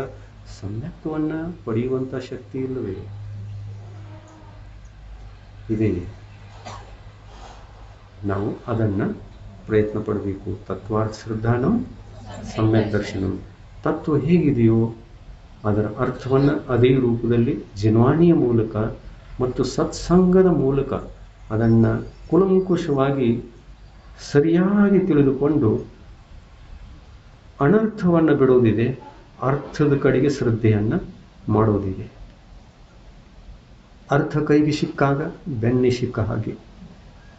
ಸಮ್ಯಕ್ತವನ್ನ ಪಡೆಯುವಂತ ಶಕ್ತಿ ಇಲ್ಲವೇ? ಇದೆ. ನಾವು ಅದನ್ನ ಪ್ರಯತ್ನ ಪಡಬೇಕು. ತತ್ವಾರ್ಥ ಶ್ರದ್ಧಾನಂ ಸಮ್ಯಕ್ ದರ್ಶನಂ. ತತ್ವ ಹೇಗಿದೆಯೋ ಅದರ ಅರ್ಥವನ್ನ ಅದೇ ರೂಪದಲ್ಲಿ ಜಿನ್ವಾಣಿಯ ಮೂಲಕ ಮತ್ತು ಸತ್ಸಂಗದ ಮೂಲಕ ಅದನ್ನ ಕುಲಂಕುಷವಾಗಿ ಸರಿಯಾಗಿ ತಿಳಿದುಕೊಂಡು ಅನರ್ಥವನ್ನು ಬಿಡೋದಿದೆ, ಅರ್ಥದ ಕಡೆಗೆ ಶ್ರದ್ಧೆಯನ್ನ ಮಾಡೋದಿದೆ. ಅರ್ಥ ಕೈಗೆ ಸಿಕ್ಕಾಗ ಬೆನ್ನೆ ಸಿಕ್ಕ ಹಾಗೆ.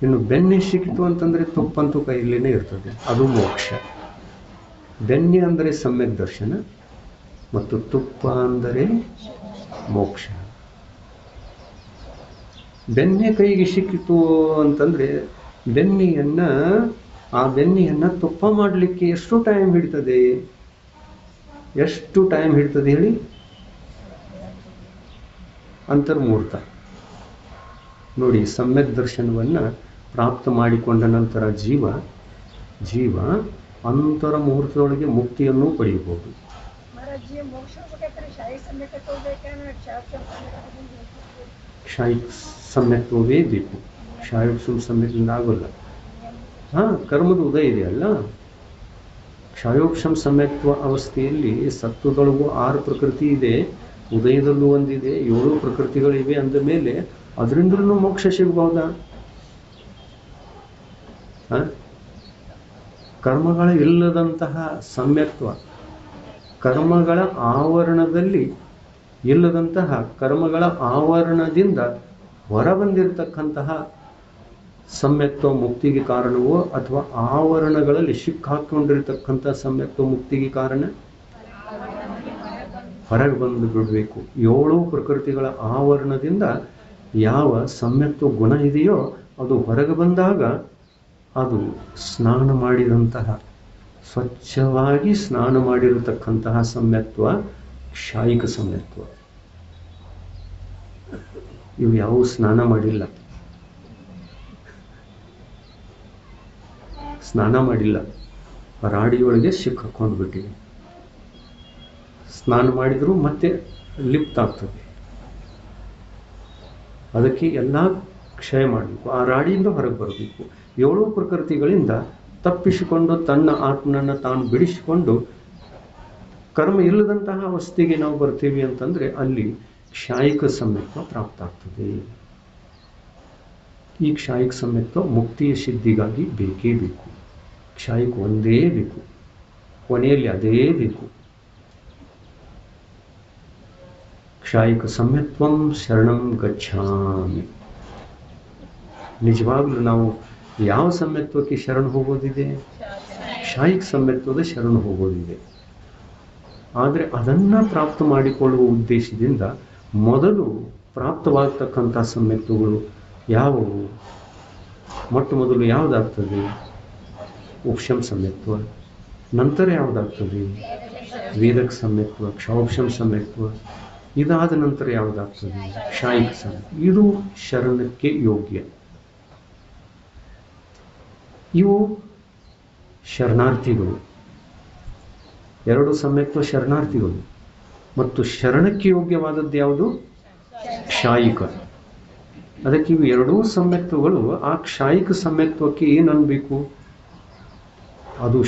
ಇನ್ನು ಬೆನ್ನೆ ಸಿಕ್ಕಿತು ಅಂತಂದ್ರೆ ತುಪ್ಪಂತೂ ಕೈಯಲ್ಲೇನೆ ಇರ್ತದೆ, ಅದು ಮೋಕ್ಷ. ಬೆನ್ನೆ ಅಂದರೆ ಸಮ್ಯಕ್ ದರ್ಶನ ಮತ್ತು ತುಪ್ಪ ಅಂದರೆ ಮೋಕ್ಷ. ಬೆನ್ನೆ ಕೈಗೆ ಸಿಕ್ಕಿತು ಅಂತಂದ್ರೆ ಆ ಬೆನ್ನೆಯನ್ನ ತುಪ್ಪ ಮಾಡಲಿಕ್ಕೆ ಎಷ್ಟು ಟೈಮ್ ಹಿಡಿತದೆ? ಹೇಳಿ? ಅಂತರ್ಮೂರ್ತ. ನೋಡಿ, ಸಮ್ಯಕ್ ದರ್ಶನವನ್ನ ಪ್ರಾಪ್ತ ಮಾಡಿಕೊಂಡ ನಂತರ ಜೀವ ಅಂತರ ಮುಹೂರ್ತದೊಳಗೆ ಮುಕ್ತಿಯನ್ನು ಪಡೆಯಬಹುದು. ಕ್ಷಾಯಿಕ ಸಮ್ಯಕ್ತವೇ ಬೇಕು. ಕ್ಷಾಯೋಕ್ಷಮ ಸಮ್ಯಕ್ದಿಂದ ಆಗೋಲ್ಲ. ಕರ್ಮದ ಉದಯ ಇದೆಯಲ್ಲ, ಕ್ಷಾಯೋಕ್ಷಮ ಸಮ್ಯಕ್ತ್ವ ಅವಸ್ಥೆಯಲ್ಲಿ ಸತ್ವದೊಳಗೂ 6 ಪ್ರಕೃತಿ ಇದೆ, ಉದಯದಲ್ಲೂ ಒಂದಿದೆ, 7 ಪ್ರಕೃತಿಗಳಿವೆ ಅಂದ ಮೇಲೆ ಅದರಿಂದಲೂ ಮೋಕ್ಷ ಸಿಗಬಹುದಾ? ಕರ್ಮಗಳ ಇಲ್ಲದಂತಹ ಸಮ್ಯಕ್ತ್ವ, ಕರ್ಮಗಳ ಆವರಣದಲ್ಲಿ ಇಲ್ಲದಂತಹ, ಕರ್ಮಗಳ ಆವರಣದಿಂದ ಹೊರಬಂದಿರತಕ್ಕಂತಹ ಸಮ್ಯಕ್ತ್ವ ಮುಕ್ತಿಗೆ ಕಾರಣವೋ, ಅಥವಾ ಆವರಣಗಳಲ್ಲಿ ಸಿಕ್ಕಾಕೊಂಡಿರ್ತಕ್ಕಂಥ ಸಮ್ಯಕ್ತ್ವ ಮುಕ್ತಿಗೆ ಕಾರಣ? ಹೊರಗೆ ಬಂದು ಬಿಡಬೇಕು. 7 ಪ್ರಕೃತಿಗಳ ಆವರಣದಿಂದ ಯಾವ ಸಮ್ಯಕ್ತ್ವ ಗುಣ ಇದೆಯೋ ಅದು ಹೊರಗೆ ಬಂದಾಗ ಅದು ಸ್ನಾನ ಮಾಡಿದಂತಹ, ಸ್ವಚ್ಛವಾಗಿ ಸ್ನಾನ ಮಾಡಿರತಕ್ಕಂತಹ ಸಮ್ಯಕ್ತ್ವ ಕ್ಷಾಯಿಕ ಸಮ್ಯಕ್ತ್ವ. ಇವು ಯಾವ ಸ್ನಾನ ಮಾಡಿಲ್ಲ, ಸ್ನಾನ ಮಾಡಿಲ್ಲ, ರಾಡಿಯೊಳಗೆ ಸಿಕ್ಕಾಕೊಂಡು ಬಿಟ್ಟಿವೆ. ಸ್ನಾನ ಮಾಡಿದ್ರು ಮತ್ತೆ ಲಿಪ್ತ ಆಗ್ತದೆ. ಅದಕ್ಕೆ ಎಲ್ಲ ಕ್ಷಯ ಮಾಡಬೇಕು, ಆ ರಾಡಿಯಿಂದ ಹೊರಗೆ ಬರಬೇಕು. 7 ಪ್ರಕೃತಿಗಳಿಂದ ತಪ್ಪಿಸಿಕೊಂಡು ತನ್ನ ಆತ್ಮನನ್ನು ತಾನು ಬಿಡಿಸಿಕೊಂಡು ಕರ್ಮ ಇಲ್ಲದಂತಹ ಅವಸ್ಥೆಗೆ ನಾವು ಬರ್ತೀವಿ ಅಂತಂದ್ರೆ ಅಲ್ಲಿ ಕ್ಷಾಯಿಕ ಸಮ್ಯಕ್ತ್ವ ಪ್ರಾಪ್ತ ಆಗ್ತದೆ. ಈ ಕ್ಷಾಯಿಕ ಸಮ್ಯಕ್ತ್ವ ಮುಕ್ತಿಯ ಸಿದ್ಧಿಗಾಗಿ ಬೇಕೇ ಬೇಕು. ಕ್ಷಾಯಿಕ ಒಂದೇ ಬೇಕು, ಕೊನೆಯಲ್ಲಿ ಅದೇ ಬೇಕು. ಕ್ಷಾಯಿಕ ಸಮ್ಯಕ್ತ್ವಂ ಶರಣಂ ಗಚ್ಛಾಮಿ. ನಿಜವಾಗ್ಲೂ ನಾವು ಯಾವ ಸಮ್ಯಕ್ತ್ವಕ್ಕೆ ಶರಣ ಹೋಗೋದಿದೆ? ಕ್ಷಾಯಿಕ ಸಮ್ಯಕ್ತ್ವದ ಶರಣ ಹೋಗೋದಿದೆ. ಆದರೆ ಅದನ್ನು ಪ್ರಾಪ್ತ ಮಾಡಿಕೊಳ್ಳುವ ಉದ್ದೇಶದಿಂದ ಮೊದಲು ಪ್ರಾಪ್ತವಾಗತಕ್ಕಂಥ ಸಮ್ಯಕ್ತ್ವಗಳು ಯಾವುವು? ಮೊಟ್ಟ ಮೊದಲು ಯಾವುದಾಗ್ತದೆ? ಉಪಶಮ ಸಮ್ಯಕ್ತ್ವ. ನಂತರ ಯಾವುದಾಗ್ತದೆ? ವೇದಕ ಸಮ್ಯಕ್ತ್ವ, ಕ್ಷೌಕ್ಷಮ ಸಮ್ಯಕ್ತ್ವ. ಇದಾದ ನಂತರ ಯಾವುದಾಗ್ತದೆ? ಕ್ಷಾಯಿಕ ಸಮ್ಯಕ್ತ್ವ. ಇದು ಶರಣಕ್ಕೆ ಯೋಗ್ಯ. ಇವು ಶರಣಾರ್ಥಿಗಳು. 2 ಸಮ್ಯಕ್ತ್ವ ಶರಣಾರ್ಥಿಗಳು. ಮತ್ತು ಶರಣಕ್ಕೆ ಯೋಗ್ಯವಾದದ್ದು ಯಾವುದು? ಕ್ಷಾಯಿಕ. ಅದಕ್ಕೆ ಇವು 2 ಸಮ್ಯಕ್ತ್ವಗಳು ಆ ಕ್ಷಾಯಿಕ ಸಮ್ಯಕ್ತ್ವಕ್ಕೆ ಏನು ಅನ್ಬೇಕು? ಅದು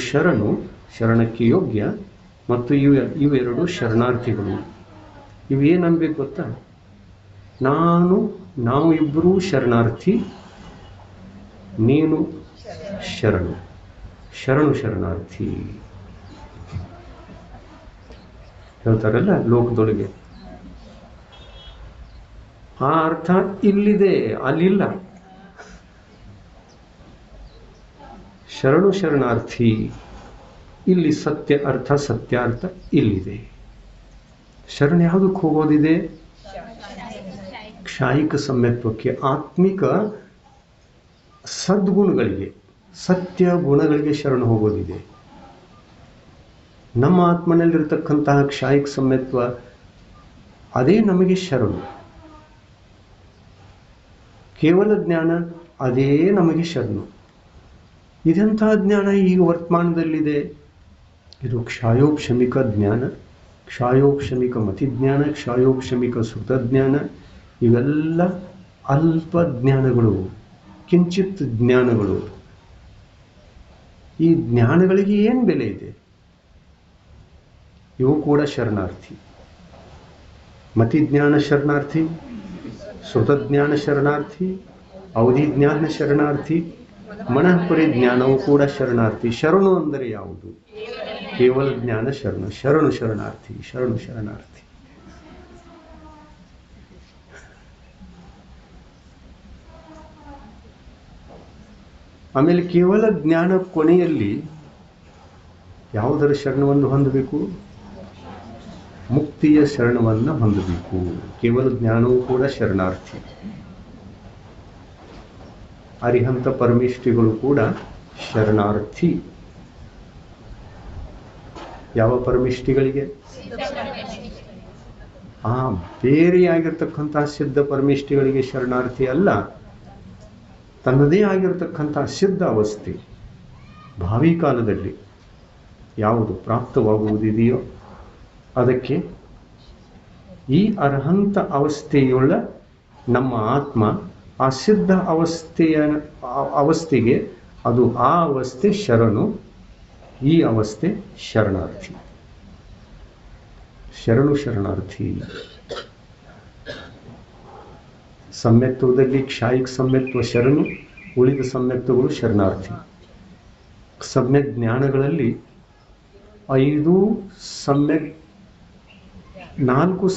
ಶರಣಕ್ಕೆ ಯೋಗ್ಯ, ಮತ್ತು ಇವೆರಡು ಶರಣಾರ್ಥಿಗಳು. ಇವು ಏನು ಅನ್ಬೇಕು ಗೊತ್ತಾ? ನಾವು ಇಬ್ಬರೂ ಶರಣಾರ್ಥಿ, ನೀನು ಶರಣಾರ್ಥಿ ಹೇಳ್ತಾರಲ್ಲ ಲೋಕದೊಳಗೆ. ಆ ಅರ್ಥ ಇಲ್ಲಿದೆ, ಅಲ್ಲಿಲ್ಲ. ಶರಣಾರ್ಥಿ ಇಲ್ಲಿ ಸತ್ಯ ಅರ್ಥ, ಸತ್ಯಾರ್ಥ ಇಲ್ಲಿದೆ. ಶರಣ ಯಾವುದಕ್ಕೆ ಹೋಗೋದಿದೆ? ಕ್ಷಾಯಿಕ ಸಮ್ಯಕ್ತ್ವಕ್ಕೆ, ಆತ್ಮಿಕ ಸದ್ಗುಣಗಳಿಗೆ, ಸತ್ಯ ಗುಣಗಳಿಗೆ ಶರಣ ಹೋಗೋದಿದೆ. ನಮ್ಮ ಆತ್ಮನಲ್ಲಿರ್ತಕ್ಕಂತಹ ಕ್ಷಾಯಿಕ ಸಮ್ಯಕ್ತ್ವ ಅದೇ ನಮಗೆ ಶರಣು. ಕೇವಲ ಜ್ಞಾನ ಅದೇ ನಮಗೆ ಶರಣು. ಇದೆಂತಹ ಜ್ಞಾನ ಈಗ ವರ್ತಮಾನದಲ್ಲಿದೆ? ಇದು ಕ್ಷಾಯೋಕ್ಷಮಿಕ ಜ್ಞಾನ, ಕ್ಷಾಯೋಕ್ಷಮಿಕ ಮತಿಜ್ಞಾನ, ಕ್ಷಾಯೋಕ್ಷಮಿಕ ಸುತಜ್ಞಾನ. ಇವೆಲ್ಲ ಅಲ್ಪ ಜ್ಞಾನಗಳು, ಕಿಂಚಿತ್ ಜ್ಞಾನಗಳು. ಈ ಜ್ಞಾನಗಳಿಗೆ ಏನು ಬೆಲೆ ಇದೆ? ಇವು ಕೂಡ ಶರಣಾರ್ಥಿ. ಮತಿಜ್ಞಾನ ಶರಣಾರ್ಥಿ, ಸುತಜ್ಞಾನ ಶರಣಾರ್ಥಿ, ಅವಧಿ ಜ್ಞಾನ ಶರಣಾರ್ಥಿ, ಮನಃಪರಿ ಜ್ಞಾನವು ಕೂಡ ಶರಣಾರ್ಥಿ. ಶರಣು ಅಂದರೆ ಯಾವುದು? ಕೇವಲ ಜ್ಞಾನ ಶರಣಾರ್ಥಿ. ಆಮೇಲೆ ಕೇವಲ ಜ್ಞಾನ ಕೊನೆಯಲ್ಲಿ ಯಾವುದರ ಶರಣವನ್ನು ಹೊಂದಬೇಕು? ಮುಕ್ತಿಯ ಶರಣವನ್ನು ಹೊಂದಬೇಕು. ಕೇವಲ ಜ್ಞಾನವೂ ಕೂಡ ಶರಣಾರ್ಥಿ. ಅರಿಹಂತ ಪರಮೇಷ್ಠಿಗಳು ಕೂಡ ಶರಣಾರ್ಥಿ. ಯಾವ ಪರಮೇಷ್ಠಿಗಳಿಗೆ? ಬೇರೆಯಾಗಿರ್ತಕ್ಕಂತಹ ಸಿದ್ಧ ಪರಮೇಷ್ಠಿಗಳಿಗೆ ಶರಣಾರ್ಥಿ ಅಲ್ಲ, ತನ್ನದೇ ಆಗಿರತಕ್ಕಂತಹ ಸಿದ್ಧ ಅವಸ್ಥೆ ಭಾವಿ ಕಾಲದಲ್ಲಿ ಯಾವುದು ಪ್ರಾಪ್ತವಾಗುವುದಿದೆಯೋ ಅದಕ್ಕೆ ಈ ಅರ್ಹಂತ ಅವಸ್ಥೆಯುಳ್ಳ ನಮ್ಮ ಆತ್ಮ ಆ ಸಿದ್ಧ ಅವಸ್ಥೆಗೆ ಅದು ಆ ಅವಸ್ಥೆ ಶರಣು, ಈ ಅವಸ್ಥೆ ಶರಣಾರ್ಥಿ. ಶರಣಾರ್ಥಿ. ಸಮ್ಯಕ್ತ್ವದಲ್ಲಿ ಕ್ಷಾಯಿಕ ಸಮ್ಯಕ್ತ್ವ ಶರಣು, ಉಳಿದ ಸಮ್ಯಕ್ತ್ವಗಳು ಶರಣಾರ್ಥಿ. ಸಮ್ಯಕ್ ಜ್ಞಾನಗಳಲ್ಲಿ 4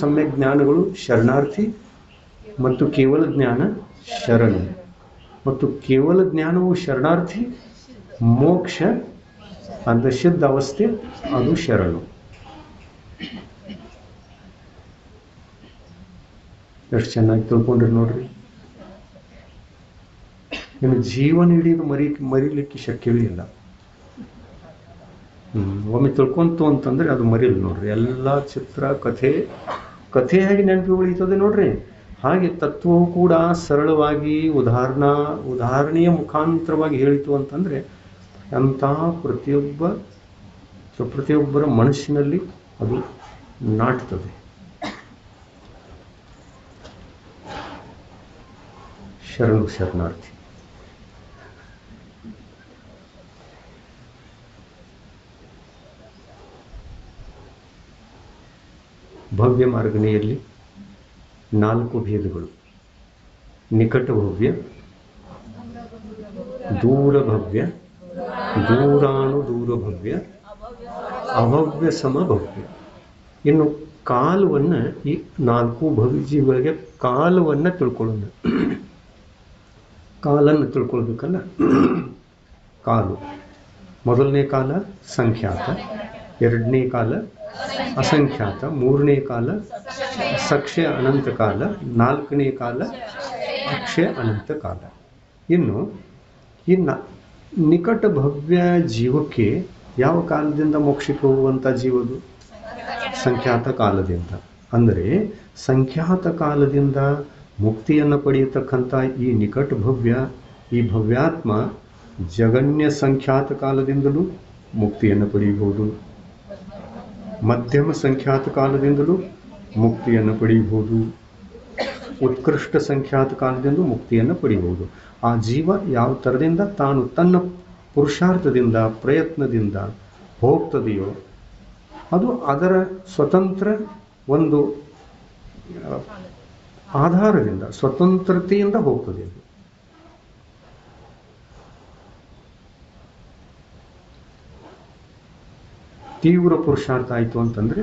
ಸಮ್ಯಕ್ ಜ್ಞಾನಗಳು ಶರಣಾರ್ಥಿ ಮತ್ತು ಕೇವಲ ಜ್ಞಾನ ಶರಣು. ಮತ್ತು ಕೇವಲ ಜ್ಞಾನವು ಶರಣಾರ್ಥಿ, ಮೋಕ್ಷ ಅಂತ ಸಿದ್ಧ ಅವಸ್ಥೆ ಅದು ಶರಣು. ಎಷ್ಟು ಚೆನ್ನಾಗಿ ತಿಳ್ಕೊಂಡ್ರಿ ನೋಡ್ರಿ. ಇನ್ನು ಜೀವನ ಹಿಡಿದು ಮರಿಲಿಕ್ಕೆ ಶಕ್ಯವೇ ಇಲ್ಲ. ಒಮ್ಮೆ ತಿಳ್ಕೊಂತು ಅಂತಂದ್ರೆ ಅದು ಮರಿಲ್ಲ ನೋಡ್ರಿ. ಎಲ್ಲ ಚಿತ್ರ ಕಥೆಯಾಗಿ ನೆನಪು ಉಳಿತದೆ ನೋಡ್ರಿ. ಹಾಗೆ ತತ್ವವು ಕೂಡ ಸರಳವಾಗಿ ಉದಾಹರಣೆಯ ಮುಖಾಂತರವಾಗಿ ಹೇಳಿತು ಅಂತಂದ್ರೆ ಅಂತ ಪ್ರತಿಯೊಬ್ಬರ ಮನಸ್ಸಿನಲ್ಲಿ ಅದು ನಾಟ್ತದೆ. ಶರಣಾರ್ಥಿ. ಭವ್ಯ ಮಾರ್ಗಣೆಯಲ್ಲಿ 4 ಭೇದಗಳು: ನಿಕಟ ಭವ್ಯ, ದೂರ ಭವ್ಯ, ದೂರಾಣು ದೂರ ಭವ್ಯ, ಅಭವ್ಯ ಸಮಭವ್ಯ. ಇನ್ನು ಕಾಲವನ್ನು ಈ 4 ಭವ್ಯ ಜೀವಿಗಳಿಗೆ ಕಾಲವನ್ನು ತಿಳ್ಕೊಳ್ಳೋಣ. ಕಾಲನ್ನು ತಿಳ್ಕೊಳ್ಬೇಕಲ್ಲ. ಕಾಲು ಮೊದಲನೇ ಕಾಲ ಸಂಖ್ಯಾತ, ಎರಡನೇ ಕಾಲ ಅಸಂಖ್ಯಾತ, ಮೂರನೇ ಕಾಲ ಸಕ್ಷಯ ಅನಂತ ಕಾಲ, ನಾಲ್ಕನೇ ಕಾಲ ಅಕ್ಷಯ ಅನಂತ ಕಾಲ. ಇನ್ನು ನಿಕಟ ಭವ್ಯ ಜೀವಕ್ಕೆ ಯಾವ ಕಾಲದಿಂದ ಮೋಕ್ಷಕ್ಕೆ ಹೋಗುವಂಥ ಜೀವದು? ಸಂಖ್ಯಾತ ಕಾಲದಿಂದ. ಅಂದರೆ ಸಂಖ್ಯಾತ ಕಾಲದಿಂದ ಮುಕ್ತಿಯನ್ನು ಪಡೆಯತಕ್ಕಂಥ ಈ ನಿಕಟ ಭವ್ಯ, ಈ ಭವ್ಯಾತ್ಮ ಜಗನ್ಯ ಸಂಖ್ಯಾತ ಕಾಲದಿಂದಲೂ ಮುಕ್ತಿಯನ್ನು ಪಡೆಯಬಹುದು, ಮಧ್ಯಮ ಸಂಖ್ಯಾತ ಕಾಲದಿಂದಲೂ ಮುಕ್ತಿಯನ್ನು ಪಡೆಯಬಹುದು, ಉತ್ಕೃಷ್ಟ ಸಂಖ್ಯಾತ ಕಾಲದಿಂದ ಮುಕ್ತಿಯನ್ನು ಪಡೆಯಬಹುದು. ಆ ಜೀವ ಯಾವ ಥರದಿಂದ ತಾನು ತನ್ನ ಪುರುಷಾರ್ಥದಿಂದ ಪ್ರಯತ್ನದಿಂದ ಹೋಗ್ತದೆಯೋ ಅದು ಅದರ ಸ್ವತಂತ್ರ ಒಂದು ಆಧಾರದಿಂದ ಸ್ವತಂತ್ರತೆಯಿಂದ ಹೋಗ್ತದೆ. ತೀವ್ರ ಪುರುಷಾರ್ಥ ಆಯಿತು ಅಂತಂದ್ರೆ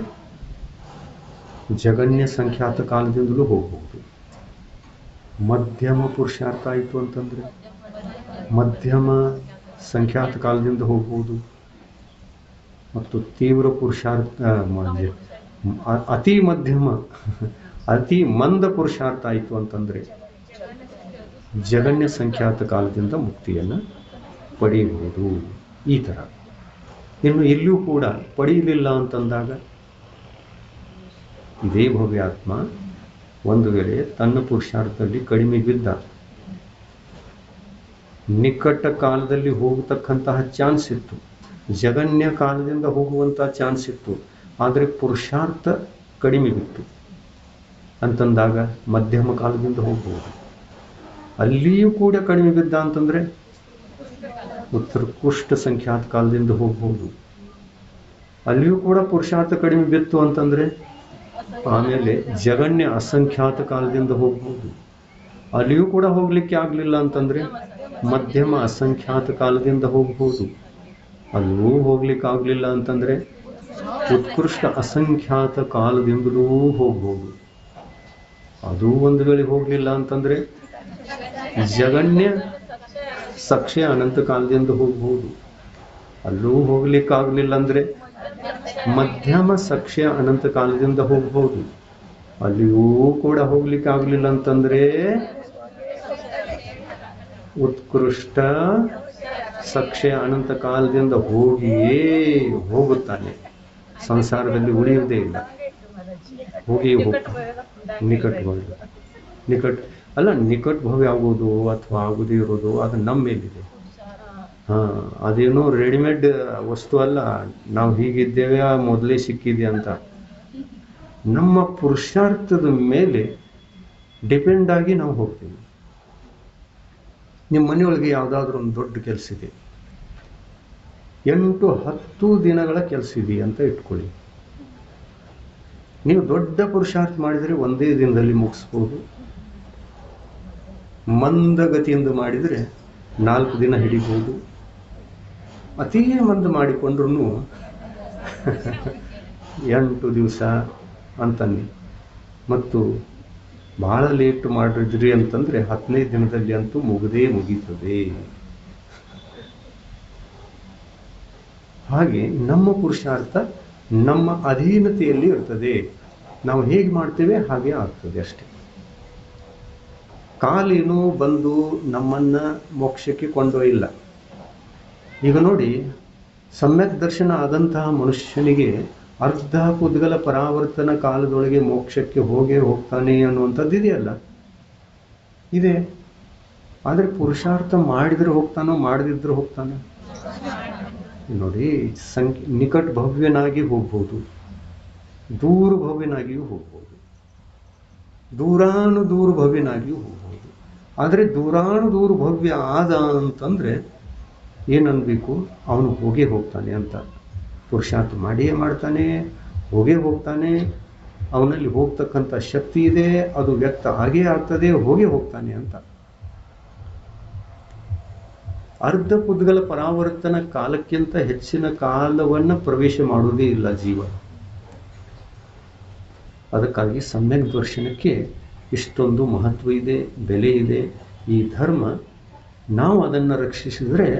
ಜಗನ್ಯ ಸಂಖ್ಯಾತ ಕಾಲದಿಂದಲೂ ಹೋಗ್ಬಹುದು. ಮಧ್ಯಮ ಪುರುಷಾರ್ಥ ಆಯಿತು ಅಂತಂದ್ರೆ ಮಧ್ಯಮ ಸಂಖ್ಯಾತ ಕಾಲದಿಂದ ಹೋಗ್ಬೋದು. ಮತ್ತು ತೀವ್ರ ಪುರುಷಾರ್ಥ ಅತಿ ಮಧ್ಯಮ ಅತಿ ಮಂದ ಪುರುಷಾರ್ಥ ಆಯಿತು ಅಂತಂದ್ರೆ ಜಗನ್ಯ ಸಂಖ್ಯಾತ ಕಾಲದಿಂದ ಮುಕ್ತಿಯನ್ನು ಪಡೆಯಬಹುದು. ಈ ಥರ. ಇನ್ನು ಇಲ್ಲಿಯೂ ಕೂಡ ಪಡೆಯಲಿಲ್ಲ ಅಂತಂದಾಗ ಇದೇ ಭವ್ಯಾತ್ಮ ಒಂದು ವೇಳೆ ತನ್ನ ಪುರುಷಾರ್ಥದಲ್ಲಿ ಕಡಿಮೆ ಬಿದ್ದ, ನಿಕಟ ಕಾಲದಲ್ಲಿ ಹೋಗತಕ್ಕಂತಹ ಚಾನ್ಸ್ ಇತ್ತು, ಜಗನ್ಯ ಕಾಲದಿಂದ ಹೋಗುವಂತಹ ಚಾನ್ಸ್ ಇತ್ತು, ಆದರೆ ಪುರುಷಾರ್ಥ ಕಡಿಮೆ ಬಿತ್ತು ಅಂತಂದಾಗ ಮಧ್ಯಮ ಕಾಲದಿಂದ ಹೋಗ್ಬೋದು. ಅಲ್ಲಿಯೂ ಕೂಡ ಕಡಿಮೆ ಬಿದ್ದ ಅಂತಂದ್ರೆ ಉತ್ಕೃಷ್ಟ ಸಂಖ್ಯಾತ ಕಾಲದಿಂದ ಹೋಗ್ಬೋದು. ಅಲ್ಲಿಯೂ ಕೂಡ ಪುರುಷಾರ್ಥ ಕಡಿಮೆ ಬಿತ್ತು ಅಂತಂದ್ರೆ ಆಮೇಲೆ ಜಗನ್ಯ ಅಸಂಖ್ಯಾತ ಕಾಲದಿಂದ ಹೋಗ್ಬೋದು. ಅಲ್ಲಿಯೂ ಕೂಡ ಹೋಗ್ಲಿಕ್ಕೆ ಆಗ್ಲಿಲ್ಲ ಅಂತಂದ್ರೆ ಮಧ್ಯಮ ಅಸಂಖ್ಯಾತ ಕಾಲದಿಂದ ಹೋಗ್ಬೋದು. ಅಲ್ಲಿಯೂ ಹೋಗ್ಲಿಕ್ಕೆ ಆಗ್ಲಿಲ್ಲ ಅಂತಂದ್ರೆ ಉತ್ಕೃಷ್ಟ ಅಸಂಖ್ಯಾತ ಕಾಲದಿಂದಲೂ ಹೋಗ್ಬೋದು. ಅದು ಒಂದು ವೇಳೆ ಹೋಗ್ಲಿಲ್ಲ ಅಂತಂದ್ರೆ ಜಗನ್ಯ ಸಕ್ಷಯ ಅನಂತ ಕಾಲದಿಂದ ಹೋಗ್ಬೋದು. ಅಲ್ಲೂ ಹೋಗ್ಲಿಕ್ಕೆ ಆಗ್ಲಿಲ್ಲ ಅಂದ್ರೆ ಮಧ್ಯಮ ಸಕ್ಷಯ ಅನಂತ ಕಾಲದಿಂದ ಹೋಗ್ಬೋದು. ಅಲ್ಲಿಯೂ ಕೂಡ ಹೋಗ್ಲಿಕ್ಕೆ ಆಗ್ಲಿಲ್ಲ ಅಂತಂದ್ರೆ ಉತ್ಕೃಷ್ಟ ಸಕ್ಷಯ ಅನಂತ ಕಾಲದಿಂದ ಹೋಗಿಯೇ ಹೋಗುತ್ತಾನೆ. ಸಂಸಾರದಲ್ಲಿ ಉಳಿಯುವುದೇ ಇಲ್ಲ, ಹೋಗಿಯೇ ಹೋಗ್ತಾನೆ. ನಿಕಟ ಭವ್ಯ ಆಗೋದು ಅಥವಾ ಆಗದೇ ಇರೋದು ಅದು ನಮ್ಮ ಮೇಲಿದೆ. ಅದೇನೋ ರೆಡಿಮೇಡ್ ವಸ್ತು ಅಲ್ಲ, ನಾವು ಹೀಗಿದ್ದೇವೆ ಮೊದಲೇ ಸಿಕ್ಕಿದೆ ಅಂತ. ನಮ್ಮ ಪುರುಷಾರ್ಥದ ಮೇಲೆ ಡಿಪೆಂಡ್ ಆಗಿ ನಾವು ಹೋಗ್ತೀವಿ. ನಿಮ್ಮ ಮನೆಯೊಳಗೆ ಯಾವುದಾದ್ರೂ ಒಂದು ದೊಡ್ಡ ಕೆಲಸ ಇದೆ, 8-10 ದಿನಗಳ ಕೆಲಸ ಇದೆ ಅಂತ ಇಟ್ಕೊಳ್ಳಿ. ನೀವು ದೊಡ್ಡ ಪುರುಷಾರ್ಥ ಮಾಡಿದರೆ ಒಂದೇ ದಿನದಲ್ಲಿ ಮುಗಿಸ್ಬೋದು. ಮಂದಗತಿಯಿಂದ ಮಾಡಿದರೆ 4 ದಿನ ಹಿಡಿಬೋದು. ಅತೀ ಮಂದ ಮಾಡಿಕೊಂಡ್ರೂ 8 ದಿವಸ ಅಂತನ್ನಿ. ಮತ್ತು ಭಾಳ ಲೇಟ್ ಮಾಡಿದ್ರಿ ಅಂತಂದರೆ 15 ದಿನದಲ್ಲಿ ಅಂತೂ ಮುಗೀತದೆ. ಹಾಗೆ ನಮ್ಮ ಪುರುಷಾರ್ಥ ನಮ್ಮ ಅಧೀನತೆಯಲ್ಲಿ ಇರ್ತದೆ. ನಾವು ಹೇಗೆ ಮಾಡ್ತೇವೆ ಹಾಗೆ ಆಗ್ತದೆ ಅಷ್ಟೆ. ಕಾಲೇನು ಬಂದು ನಮ್ಮನ್ನ ಮೋಕ್ಷಕ್ಕೆ ಕೊಂಡೊಯ್ಯಿಲ್ಲ. ಈಗ ನೋಡಿ, ಸಮ್ಯಕ್ ದರ್ಶನ ಆದಂತಹ ಮನುಷ್ಯನಿಗೆ ಅರ್ಧ ಪುದ್ಗಲ ಪರಾವರ್ತನ ಕಾಲದೊಳಗೆ ಮೋಕ್ಷಕ್ಕೆ ಹೋಗ್ತಾನೆ ಅನ್ನುವಂಥದ್ದು ಇದೆಯಲ್ಲ, ಇದೆ. ಆದರೆ ಪುರುಷಾರ್ಥ ಮಾಡಿದ್ರೆ ಹೋಗ್ತಾನೋ ಮಾಡದಿದ್ರೆ ಹೋಗ್ತಾನೆ ನೋಡಿ. ನಿಕಟ ಭವ್ಯನಾಗಿ ಹೋಗ್ಬೋದು, ದೂರ ಭವ್ಯನಾಗಿಯೂ ಹೋಗ್ಬೋದು, ದೂರ ಭವ್ಯನಾಗಿಯೂ ಹೋಗ್ಬೋದು. ಆದರೆ ದೂರ ಭವ್ಯ ಆದ ಅಂತಂದ್ರೆ ಏನನ್ಬೇಕು, ಅವನು ಹೋಗ್ತಾನೆ ಅಂತ. ಪುರುಷಾರ್ಥ ಮಾಡಿಯೇ ಮಾಡ್ತಾನೆ, ಹೋಗ್ತಾನೆ. ಅವನಲ್ಲಿ ಹೋಗ್ತಕ್ಕಂಥ ಶಕ್ತಿ ಇದೆ, ಅದು ವ್ಯಕ್ತ ಆಗೇ ಆಗ್ತದೆ, ಹೋಗ್ತಾನೆ ಅಂತ. ಅರ್ಧ ಪುದ್ಗಲ ಪರಾವರ್ತನ ಕಾಲಕ್ಕಿಂತ ಹೆಚ್ಚಿನ ಕಾಲವನ್ನು ಪ್ರವೇಶ ಮಾಡುವುದೇ ಇಲ್ಲ ಜೀವ. ಅದಕ್ಕಾಗಿ ಸಮ್ಯಕ್ ದರ್ಶನಕ್ಕೆ ಇಷ್ಟೊಂದು ಮಹತ್ವ ಇದೆ, ಬೆಲೆ ಇದೆ. ಈ ಧರ್ಮ ನಾವು ಅದನ್ನು ರಕ್ಷಿಸಿದರೆ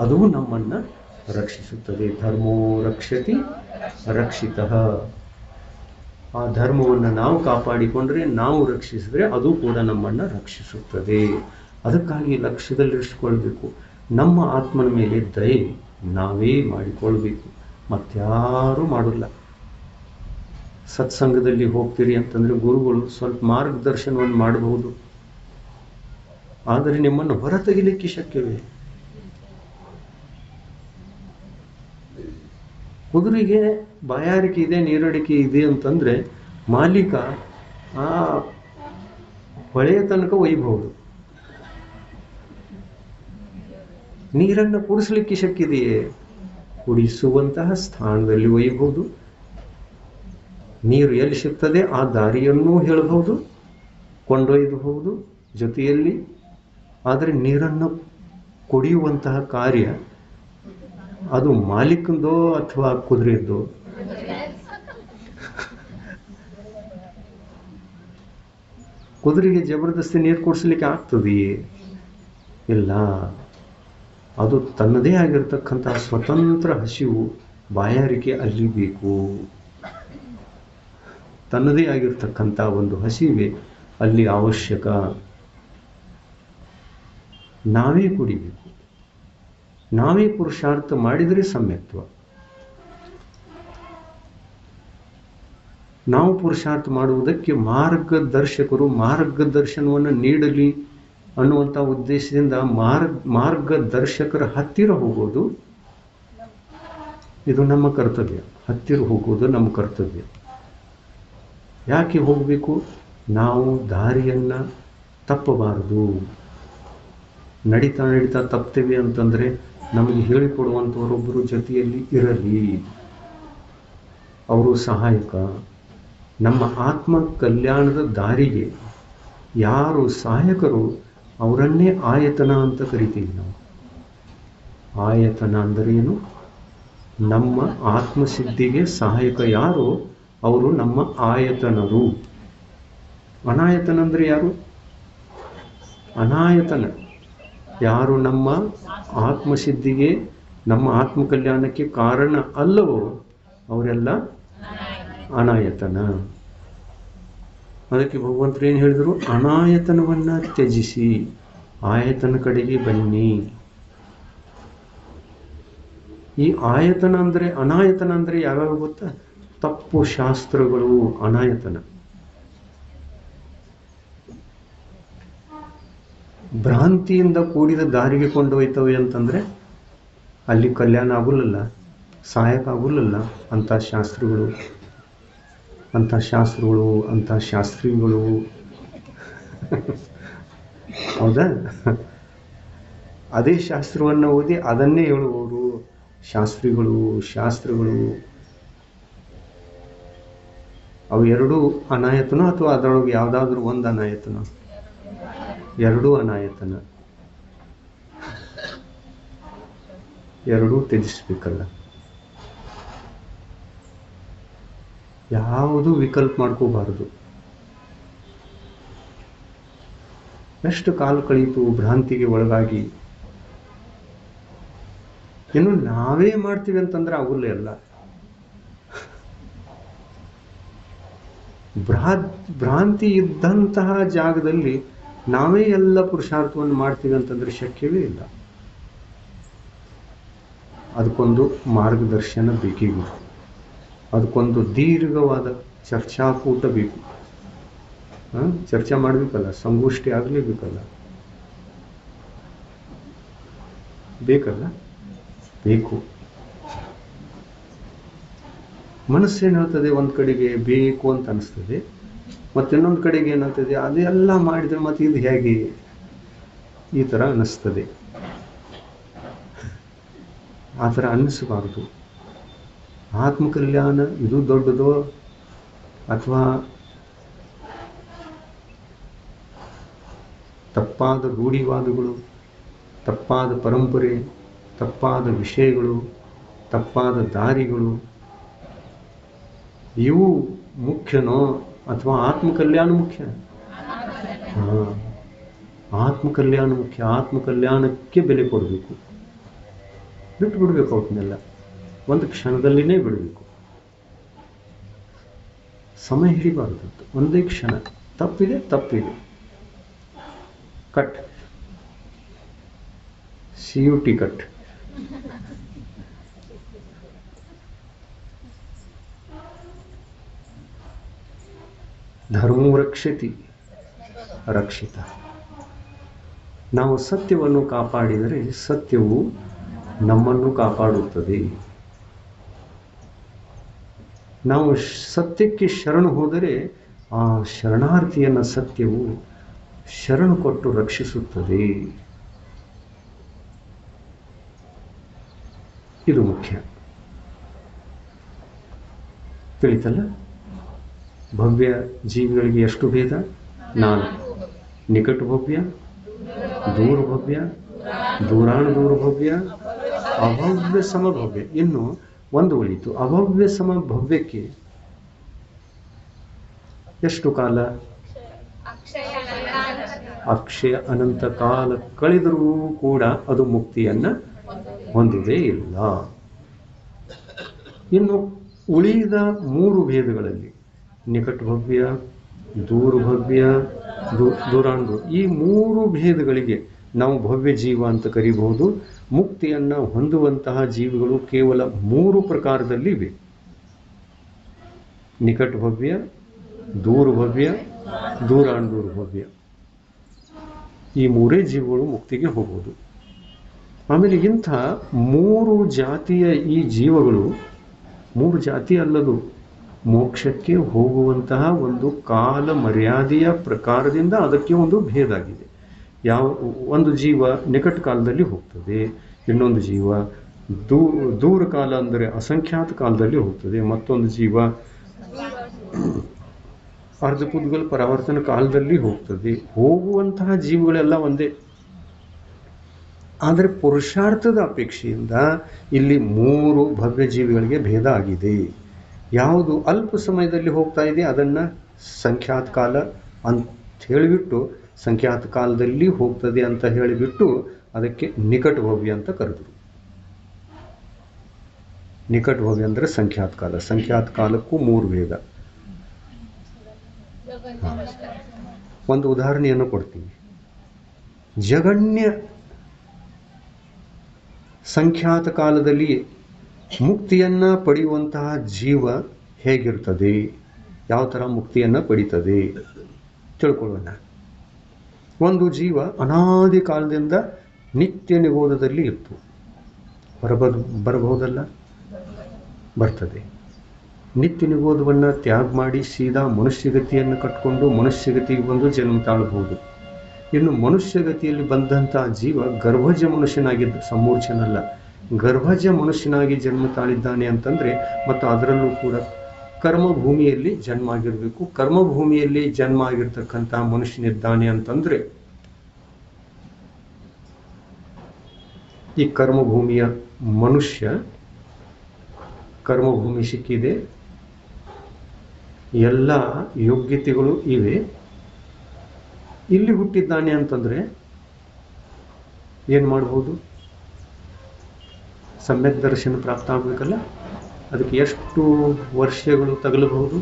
ಅದು ನಮ್ಮನ್ನು ರಕ್ಷಿಸುತ್ತದೆ. ಧರ್ಮೋ ರಕ್ಷತಿ ರಕ್ಷಿತಃ. ಆ ಧರ್ಮವನ್ನು ನಾವು ಕಾಪಾಡಿಕೊಂಡ್ರೆ, ನಾವು ರಕ್ಷಿಸಿದ್ರೆ ಅದು ಕೂಡ ನಮ್ಮನ್ನು ರಕ್ಷಿಸುತ್ತದೆ. ಅದಕ್ಕಾಗಿ ಲಕ್ಷ್ಯದಲ್ಲಿರಿಸಿಕೊಳ್ಬೇಕು, ನಮ್ಮ ಆತ್ಮನ ಮೇಲೆ ದಯೆ ನಾವೇ ಮಾಡಿಕೊಳ್ಬೇಕು, ಮತ್ತಾರೂ ಮಾಡೋಲ್ಲ. ಸತ್ಸಂಗದಲ್ಲಿ ಹೋಗ್ತೀರಿ ಅಂತಂದ್ರೆ ಗುರುಗಳು ಸ್ವಲ್ಪ ಮಾರ್ಗದರ್ಶನವನ್ನು ಮಾಡಬಹುದು, ಆದರೆ ನಿಮ್ಮನ್ನು ಹೊರತೆಗಿಲಿಕ್ಕೆ ಶಕ್ಯವೇ? ಕುದುರೆಗೆ ಬಾಯಾರಿಕೆ ಇದೆ, ನೀರಡಿಕೆ ಇದೆ ಅಂತಂದ್ರೆ ಮಾಲೀಕ ಆ ಹೊಳೆಯ ತನಕ ಒಯ್ಯಬಹುದು. ನೀರನ್ನು ಕುಡಿಸ್ಲಿಕ್ಕೆ ಶಕ್ತಿದೆಯೇ? ಕುಡಿಸುವಂತಹ ಸ್ಥಾನದಲ್ಲಿ ಒಯ್ಯಬಹುದು. ನೀರು ಎಲ್ಲಿ ಸಿಗ್ತದೆ ಆ ದಾರಿಯನ್ನೂ ಹೇಳಬಹುದು, ಕೊಂಡೊಯ್ಯಬಹುದು ಜೊತೆಯಲ್ಲಿ. ಆದರೆ ನೀರನ್ನು ಕುಡಿಯುವಂತಹ ಕಾರ್ಯ ಅದು ಮಾಲೀಕಂದೋ ಅಥವಾ ಕುದುರೆಯದ್ದೋ? ಕುದುರೆಗೆ ಜಬರ್ದಸ್ತಿ ನೀರು ಕುಡಿಸ್ಲಿಕ್ಕೆ ಆಗ್ತದೆಯೇ? ಇಲ್ಲ. ಅದು ತನ್ನದೇ ಆಗಿರತಕ್ಕಂತಹ ಸ್ವತಂತ್ರ ಹಸಿವು, ಬಾಯಾರಿಕೆ ಅಲ್ಲಿ ಬೇಕು. ತನ್ನದೇ ಆಗಿರ್ತಕ್ಕಂಥ ಒಂದು ಹಸಿವೆ ಅಲ್ಲಿ ಅವಶ್ಯಕ. ನಾವೇ ಕುಡಿಬೇಕು, ನಾವೇ ಪುರುಷಾರ್ಥ ಮಾಡಿದರೆ ಸಮ್ಯಕ್ತ್ವ. ನಾವು ಪುರುಷಾರ್ಥ ಮಾಡುವುದಕ್ಕೆ ಮಾರ್ಗದರ್ಶಕರು ಮಾರ್ಗದರ್ಶನವನ್ನು ನೀಡಲಿ ಅನ್ನುವಂಥ ಉದ್ದೇಶದಿಂದ ಮಾರ್ಗದರ್ಶಕರ ಹತ್ತಿರ ಹೋಗೋದು ಇದು ನಮ್ಮ ಕರ್ತವ್ಯ. ಹತ್ತಿರ ಹೋಗೋದು ನಮ್ಮ ಕರ್ತವ್ಯ. ಯಾಕೆ ಹೋಗಬೇಕು? ನಾವು ದಾರಿಯನ್ನು ತಪ್ಪಬಾರದು. ನಡೀತಾ ತಪ್ತೇವೆ ಅಂತಂದರೆ ನಮಗೆ ಹೇಳಿಕೊಡುವಂಥವರೊಬ್ಬರು ಜೊತೆಯಲ್ಲಿ ಇರಲಿ, ಅವರು ಸಹಾಯಕ. ನಮ್ಮ ಆತ್ಮ ಕಲ್ಯಾಣದ ದಾರಿಗೆ ಯಾರು ಸಹಾಯಕರು ಅವರನ್ನೇ ಆಯತನ ಅಂತ ಕರಿತೀವಿ ನಾವು. ಆಯತನ ಅಂದರೆ ಏನು? ನಮ್ಮ ಆತ್ಮಸಿದ್ಧಿಗೆ ಸಹಾಯಕ ಯಾರು ಅವರು ನಮ್ಮ ಆಯತನರು. ಅನಾಯತನ ಅಂದರೆ ಯಾರು? ಅನಾಯತನ ಯಾರು ನಮ್ಮ ಆತ್ಮಸಿದ್ಧಿಗೆ, ನಮ್ಮ ಆತ್ಮ ಕಲ್ಯಾಣಕ್ಕೆ ಕಾರಣ ಅಲ್ಲವೋ ಅವರೆಲ್ಲ ಅನಾಯತನ. ಅದಕ್ಕೆ ಭಗವಂತರು ಏನು ಹೇಳಿದರು? ಅನಾಯತನವನ್ನು ತ್ಯಜಿಸಿ ಆಯತನ ಕಡೆಗೆ ಬನ್ನಿ. ಈ ಆಯತನ ಅಂದರೆ, ಅನಾಯತನ ಅಂದರೆ ಯಾವ್ಯಾವ ಗೊತ್ತಾ? ತಪ್ಪು ಶಾಸ್ತ್ರಗಳು ಅನಾಯತನ. ಭ್ರಾಂತಿಯಿಂದ ಕೂಡಿದ ದಾರಿಗೆ ಕೊಂಡೊಯ್ತವೆ ಅಂತಂದ್ರೆ ಅಲ್ಲಿ ಕಲ್ಯಾಣ ಆಗುಲ್ಲಲ್ಲ, ಸಹಾಯಕ ಆಗುಲ್ಲಲ್ಲ ಅಂಥ ಶಾಸ್ತ್ರಿಗಳು ಅಂಥ ಶಾಸ್ತ್ರಿಗಳು ಹೌದಾ? ಅದೇ ಶಾಸ್ತ್ರವನ್ನು ಓದಿ ಅದನ್ನೇ ಹೇಳುವವರು ಶಾಸ್ತ್ರಿಗಳು. ಅವು ಎರಡೂ ಅನಾಯತನ ಅಥವಾ ಅದರೊಳಗೆ ಯಾವುದಾದ್ರೂ ಒಂದು ಅನಾಯತನ? ಎರಡೂ ಅನಾಯತನ. ಎರಡೂ ತ್ಯಜಿಸ್ಬೇಕಲ್ಲ. ಯಾವುದು ವಿಕಲ್ಪ ಮಾಡ್ಕೋಬಾರದು. ಎಷ್ಟು ಕಾಲ ಕಳೀತು ಭ್ರಾಂತಿಗೆ ಒಳಗಾಗಿ. ಇನ್ನು ನಾವೇ ಮಾಡ್ತೀವಿ ಅಂತಂದ್ರೆ ಆಗುಲ್ಲೇ ಅಲ್ಲ. ಭ್ರಾಂತಿ ಇದ್ದಂತಹ ಜಾಗದಲ್ಲಿ ನಾವೇ ಎಲ್ಲ ಪುರುಷಾರ್ಥವನ್ನು ಮಾಡ್ತೀವಿ ಅಂತಂದ್ರೆ ಶಕ್ಯವೇ ಇಲ್ಲ. ಅದಕ್ಕೊಂದು ಮಾರ್ಗದರ್ಶನ ಬೇಕೀಗ. ಅದಕ್ಕೊಂದು ದೀರ್ಘವಾದ ಚರ್ಚಾಕೂಟ ಬೇಕು. ಚರ್ಚೆ ಮಾಡಬೇಕಲ್ಲ, ಸಂಗೋಷ್ಠಿ ಆಗಲೇಬೇಕಲ್ಲ, ಬೇಕು. ಮನಸ್ಸೇನು ಹೇಳ್ತದೆ, ಒಂದು ಕಡೆಗೆ ಬೇಕು ಅಂತ ಅನಿಸ್ತದೆ, ಮತ್ತೆ ಇನ್ನೊಂದು ಕಡೆಗೆ ಏನಾಗ್ತದೆ, ಅದೆಲ್ಲ ಮಾಡಿದ್ರೆ ಮತ್ತೆ ಇದು ಹೇಗೆ, ಈ ಥರ ಅನ್ನಿಸ್ತದೆ. ಆ ಥರ ಅನ್ನಿಸಬಾರ್ದು. ಆತ್ಮಕಲ್ಯಾಣ ಇದು ದೊಡ್ಡದೋ ಅಥವಾ ತಪ್ಪಾದ ರೂಢಿವಾದಗಳು, ತಪ್ಪಾದ ಪರಂಪರೆ, ತಪ್ಪಾದ ವಿಷಯಗಳು, ತಪ್ಪಾದ ದಾರಿಗಳು ಇವು ಮುಖ್ಯನೋ ಅಥವಾ ಆತ್ಮಕಲ್ಯಾಣ ಮುಖ್ಯ? ಆತ್ಮಕಲ್ಯಾಣ ಮುಖ್ಯ. ಆತ್ಮಕಲ್ಯಾಣಕ್ಕೆ ಬೆಲೆ ಕೊಡಬೇಕು. ಬಿಟ್ಟು ಬಿಡಬೇಕು. ಅವನ್ನೆಲ್ಲ ಒಂದು ಕ್ಷಣದಲ್ಲಿನೇ ಬಿಡಬೇಕು. ಸಮಯ ಹಿಡಿಬಾರ್ದು. ಒಂದೇ ಕ್ಷಣ. ತಪ್ಪಿದೆ ಕಟ್, CUT ಕಟ್. ಧರ್ಮೋ ರಕ್ಷತಿ ರಕ್ಷಿತ. ನಾವು ಸತ್ಯವನ್ನು ಕಾಪಾಡಿದರೆ ಸತ್ಯವು ನಮ್ಮನ್ನು ಕಾಪಾಡುತ್ತದೆ. ನಾವು ಸತ್ಯಕ್ಕೆ ಶರಣು ಹೋದರೆ ಆ ಶರಣಾರ್ಥಿಯನ್ನು ಸತ್ಯವು ಶರಣು ಕೊಟ್ಟು ರಕ್ಷಿಸುತ್ತದೆ. ಇದು ಮುಖ್ಯ. ತಿಳಿತಲ್ಲ? ಭವ್ಯ ಜೀವಿಗಳಿಗೆ ಎಷ್ಟು ಭೇದ? 4. ನಿಕಟ ಭವ್ಯ, ದೂರ ಭವ್ಯ, ದೂರಾಣ ದೂರ ಭವ್ಯ, ಅಭವ್ಯ ಸಮಭವ್ಯ. ಇನ್ನು ಒಂದು ಉಳಿತು. ಅಭವ್ಯ ಸಮಭವ್ಯಕ್ಕೆ ಎಷ್ಟು ಕಾಲ? ಅಕ್ಷಯ ಅನಂತ ಕಾಲ ಕಳೆದರೂ ಕೂಡ ಅದು ಮುಕ್ತಿಯನ್ನ ಹೊಂದುವುದೇ ಇಲ್ಲ. ಇನ್ನು ಉಳಿದ 3 ಭೇದಗಳಲ್ಲಿ ನಿಕಟ ಭವ್ಯ, ದೂರ ಭವ್ಯ, ದೂರಾಂಡು, ಈ 3 ಭೇದಗಳಿಗೆ ನಾವು ಭವ್ಯ ಜೀವ ಅಂತ ಕರೀಬಹುದು. ಮುಕ್ತಿಯನ್ನ ಹೊಂದುವಂತಹ ಜೀವಿಗಳು ಕೇವಲ 3 ಪ್ರಕಾರದಲ್ಲಿ ಇವೆ. ನಿಕಟ ಭವ್ಯ, ದೂರ ಭವ್ಯ, ದೂರಾಂಡೂರ ಭವ್ಯ. ಈ 3 ಜೀವಗಳು ಮುಕ್ತಿಗೆ ಹೋಗುವುದು. ಆಮೇಲೆ ಇಂಥ 3 ಜಾತಿಯ ಈ ಜೀವಗಳು 3 ಜಾತಿ ಅಲ್ಲದು, ಮೋಕ್ಷಕ್ಕೆ ಹೋಗುವಂತಹ ಒಂದು ಕಾಲ ಮರ್ಯಾದೆಯ ಪ್ರಕಾರದಿಂದ ಅದಕ್ಕೆ ಒಂದು ಭೇದ ಆಗಿದೆ. ಒಂದು ಜೀವ ನಿಕಟ ಕಾಲದಲ್ಲಿ ಹೋಗ್ತದೆ, ಇನ್ನೊಂದು ಜೀವ ದೂರ ಕಾಲ ಅಂದರೆ ಅಸಂಖ್ಯಾತ ಕಾಲದಲ್ಲಿ ಹೋಗ್ತದೆ, ಮತ್ತೊಂದು ಜೀವ ಅರ್ಧಪುದ್ಗಲ್ ಪರಾವರ್ತನ ಕಾಲದಲ್ಲಿ ಹೋಗ್ತದೆ. ಹೋಗುವಂತಹ ಜೀವಗಳೆಲ್ಲ ಒಂದೇ. ಆದರೆ ಪುರುಷಾರ್ಥದ ಅಪೇಕ್ಷೆಯಿಂದ ಇಲ್ಲಿ 3 ಭವ್ಯ ಜೀವಿಗಳಿಗೆ ಭೇದ ಆಗಿದೆ. ಯಾವುದು ಅಲ್ಪ ಸಮಯದಲ್ಲಿ ಹೋಗ್ತಾ ಇದೆ ಅದನ್ನು ಸಂಖ್ಯಾತ ಕಾಲ ಅಂತ ಹೇಳಿಬಿಟ್ಟು, ಸಂಖ್ಯಾತ ಕಾಲದಲ್ಲಿ ಹೋಗ್ತದೆ ಅಂತ ಹೇಳಿಬಿಟ್ಟು ಅದಕ್ಕೆ ನಿಕಟ ಭವ್ಯ ಅಂತ ಕರೆದರು. ನಿಕಟ ಭವ್ಯ ಅಂದರೆ ಸಂಖ್ಯಾತ ಕಾಲ. ಸಂಖ್ಯಾತ ಕಾಲಕ್ಕೂ 3 ಭೇದ. ಒಂದು ಉದಾಹರಣೆಯನ್ನು ಕೊಡ್ತೀನಿ. ಜಗಣ್ಯ ಸಂಖ್ಯಾತ ಕಾಲದಲ್ಲಿ ಮುಕ್ತಿಯನ್ನ ಪಡೆಯುವಂತಹ ಜೀವ ಹೇಗಿರ್ತದೆ, ಯಾವ ಥರ ಮುಕ್ತಿಯನ್ನ ಪಡೀತದೆ ತಿಳ್ಕೊಳ್ಳೋಣ. ಒಂದು ಜೀವ ಅನಾದಿ ಕಾಲದಿಂದ ನಿತ್ಯ ನಿಗೋಧದಲ್ಲಿ ಇತ್ತು. ಬರಬಹುದಲ್ಲ? ಬರ್ತದೆ. ನಿತ್ಯ ನಿಬೋಧವನ್ನು ತ್ಯಾಗ ಮಾಡಿ ಸೀದಾ ಮನುಷ್ಯಗತಿಯನ್ನು ಕಟ್ಕೊಂಡು ಮನುಷ್ಯಗತಿಗೆ ಬಂದು ಜನ್ಮ ತಾಳಬಹುದು. ಇನ್ನು ಮನುಷ್ಯಗತಿಯಲ್ಲಿ ಬಂದಂಥ ಜೀವ ಗರ್ಭಜ ಮನುಷ್ಯನಾಗಿದ್ದ, ಸಮೂರ್ಛನಲ್ಲ, ಗರ್ಭಜ ಮನುಷ್ಯನಾಗಿ ಜನ್ಮ ತಾಳಿದ್ದಾನೆ ಅಂತಂದರೆ, ಮತ್ತು ಅದರಲ್ಲೂ ಕೂಡ ಕರ್ಮಭೂಮಿಯಲ್ಲಿ ಜನ್ಮ ಆಗಿರಬೇಕು. ಕರ್ಮಭೂಮಿಯಲ್ಲಿ ಜನ್ಮ ಆಗಿರ್ತಕ್ಕಂಥ ಮನುಷ್ಯನಿದ್ದಾನೆ ಅಂತಂದರೆ, ಈ ಕರ್ಮಭೂಮಿಯ ಮನುಷ್ಯ, ಕರ್ಮಭೂಮಿ ಸಿಕ್ಕಿದೆ, ಎಲ್ಲ ಯೋಗ್ಯತೆಗಳು ಇವೆ, ಇಲ್ಲಿ ಹುಟ್ಟಿದ್ದಾನೆ ಅಂತಂದರೆ ಏನು ಮಾಡ್ಬೋದು? ಸಮ್ಯಕ್ ದರ್ಶನ ಪ್ರಾಪ್ತ ಆಗಬೇಕಲ್ಲ. ಅದಕ್ಕೆ ಎಷ್ಟು ವರ್ಷಗಳು ತಗಲಬಹುದು?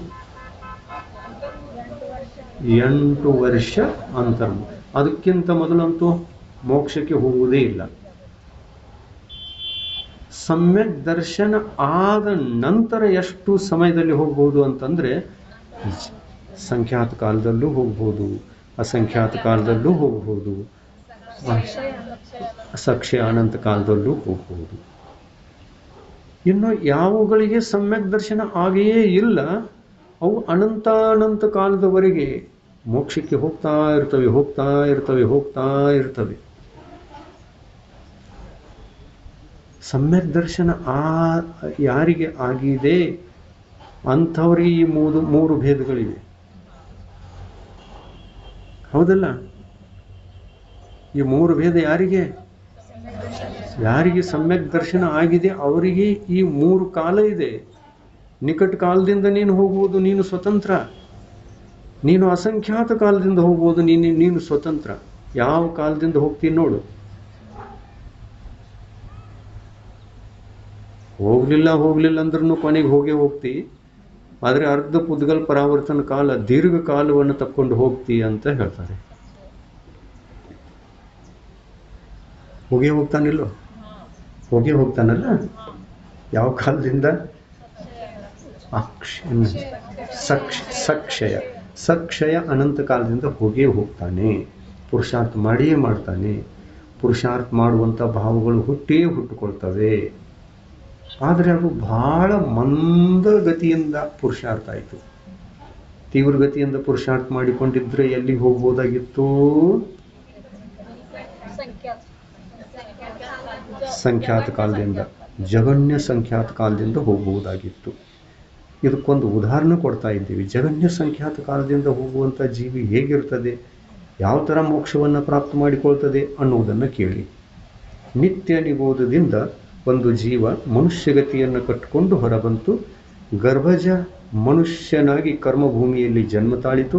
8 ವರ್ಷ ಅಂತರ. ಅದಕ್ಕಿಂತ ಮೊದಲಂತೂ ಮೋಕ್ಷಕ್ಕೆ ಹೋಗುವುದೇ ಇಲ್ಲ. ಸಮ್ಯಕ್ ದರ್ಶನ ಆದ ನಂತರ ಎಷ್ಟು ಸಮಯದಲ್ಲಿ ಹೋಗ್ಬೋದು ಅಂತಂದರೆ, ಸಂಖ್ಯಾತ ಕಾಲದಲ್ಲೂ ಹೋಗ್ಬೋದು, ಅಸಂಖ್ಯಾತ ಕಾಲದಲ್ಲೂ ಹೋಗ್ಬೋದು, ಸಕ್ಷಯ ಅನಂತ ಕಾಲದಲ್ಲೂ ಹೋಗ್ಬೋದು. ಇನ್ನು ಯಾವುಗಳಿಗೆ ಸಮ್ಯಕ್ ದರ್ಶನ ಆಗಿಯೇ ಇಲ್ಲ, ಅವು ಅನಂತ ಕಾಲದವರೆಗೆ ಮೋಕ್ಷಕ್ಕೆ ಹೋಗ್ತಾ ಇರ್ತವೆ. ಸಮ್ಯಕ್ ದರ್ಶನ ಯಾರಿಗೆ ಆಗಿದೆ ಅಂಥವ್ರಿಗೆ ಈ ಮೂರು ಭೇದಗಳಿವೆ. ಹೌದಲ್ಲ? ಈ 3 ಭೇದ ಯಾರಿಗೆ ಸಮ್ಯಕ್ ದರ್ಶನ ಆಗಿದೆ ಅವರಿಗೆ ಈ 3 ಕಾಲ ಇದೆ. ನಿಕಟ ಕಾಲದಿಂದ ನೀನು ಹೋಗುವುದು, ನೀನು ಸ್ವತಂತ್ರ. ನೀನು ಅಸಂಖ್ಯಾತ ಕಾಲದಿಂದ ಹೋಗುವುದು, ನೀನು ಸ್ವತಂತ್ರ. ಯಾವ ಕಾಲದಿಂದ ಹೋಗ್ತೀನಿ ನೋಡು. ಹೋಗ್ಲಿಲ್ಲ ಅಂದ್ರೂ ಕೊನೆಗೆ ಹೋಗ್ತಿ. ಆದರೆ ಅರ್ಧ ಪುದ್ಗಲ್ ಪರಾವರ್ತನ ಕಾಲ, ದೀರ್ಘ ಕಾಲವನ್ನು ತಕ್ಕೊಂಡು ಹೋಗ್ತಿ ಅಂತ ಹೇಳ್ತಾರೆ. ಹೋಗ್ತಾನಲ್ಲ. ಯಾವ ಕಾಲದಿಂದ? ಸಕ್ಷಯ ಅನಂತ ಕಾಲದಿಂದ ಹೋಗ್ತಾನೆ. ಪುರುಷಾರ್ಥ ಮಾಡಿಯೇ ಮಾಡ್ತಾನೆ. ಪುರುಷಾರ್ಥ ಮಾಡುವಂಥ ಭಾವಗಳು ಹುಟ್ಟಿಕೊಳ್ತವೆ. ಆದರೆ ಅದು ಬಹಳ ಮಂದಗತಿಯಿಂದ ಪುರುಷಾರ್ಥ ಆಯಿತು. ತೀವ್ರಗತಿಯಿಂದ ಪುರುಷಾರ್ಥ ಮಾಡಿಕೊಂಡಿದ್ರೆ ಎಲ್ಲಿಗೆ ಹೋಗ್ಬೋದಾಗಿತ್ತು? ಸಂಖ್ಯಾತ ಕಾಲದಿಂದ, ಜಗನ್ಯ ಸಂಖ್ಯಾತ ಕಾಲದಿಂದ ಹೋಗಬಹುದಾಗಿತ್ತು. ಇದಕ್ಕೊಂದು ಉದಾಹರಣೆ ಕೊಡ್ತಾ ಇದ್ದೀವಿ. ಜಗನ್ಯ ಸಂಖ್ಯಾತ ಕಾಲದಿಂದ ಹೋಗುವಂಥ ಜೀವಿ ಹೇಗಿರ್ತದೆ, ಯಾವ ಥರ ಮೋಕ್ಷವನ್ನು ಪ್ರಾಪ್ತ ಮಾಡಿಕೊಳ್ತದೆ ಅನ್ನುವುದನ್ನು ಕೇಳಿ. ನಿತ್ಯ ನಿಬೋಧದಿಂದ ಒಂದು ಜೀವ ಮನುಷ್ಯಗತಿಯನ್ನು ಕಟ್ಟಿಕೊಂಡು ಹೊರಬಂತು. ಗರ್ಭಜ ಮನುಷ್ಯನಾಗಿ ಕರ್ಮಭೂಮಿಯಲ್ಲಿ ಜನ್ಮ ತಾಳಿತು.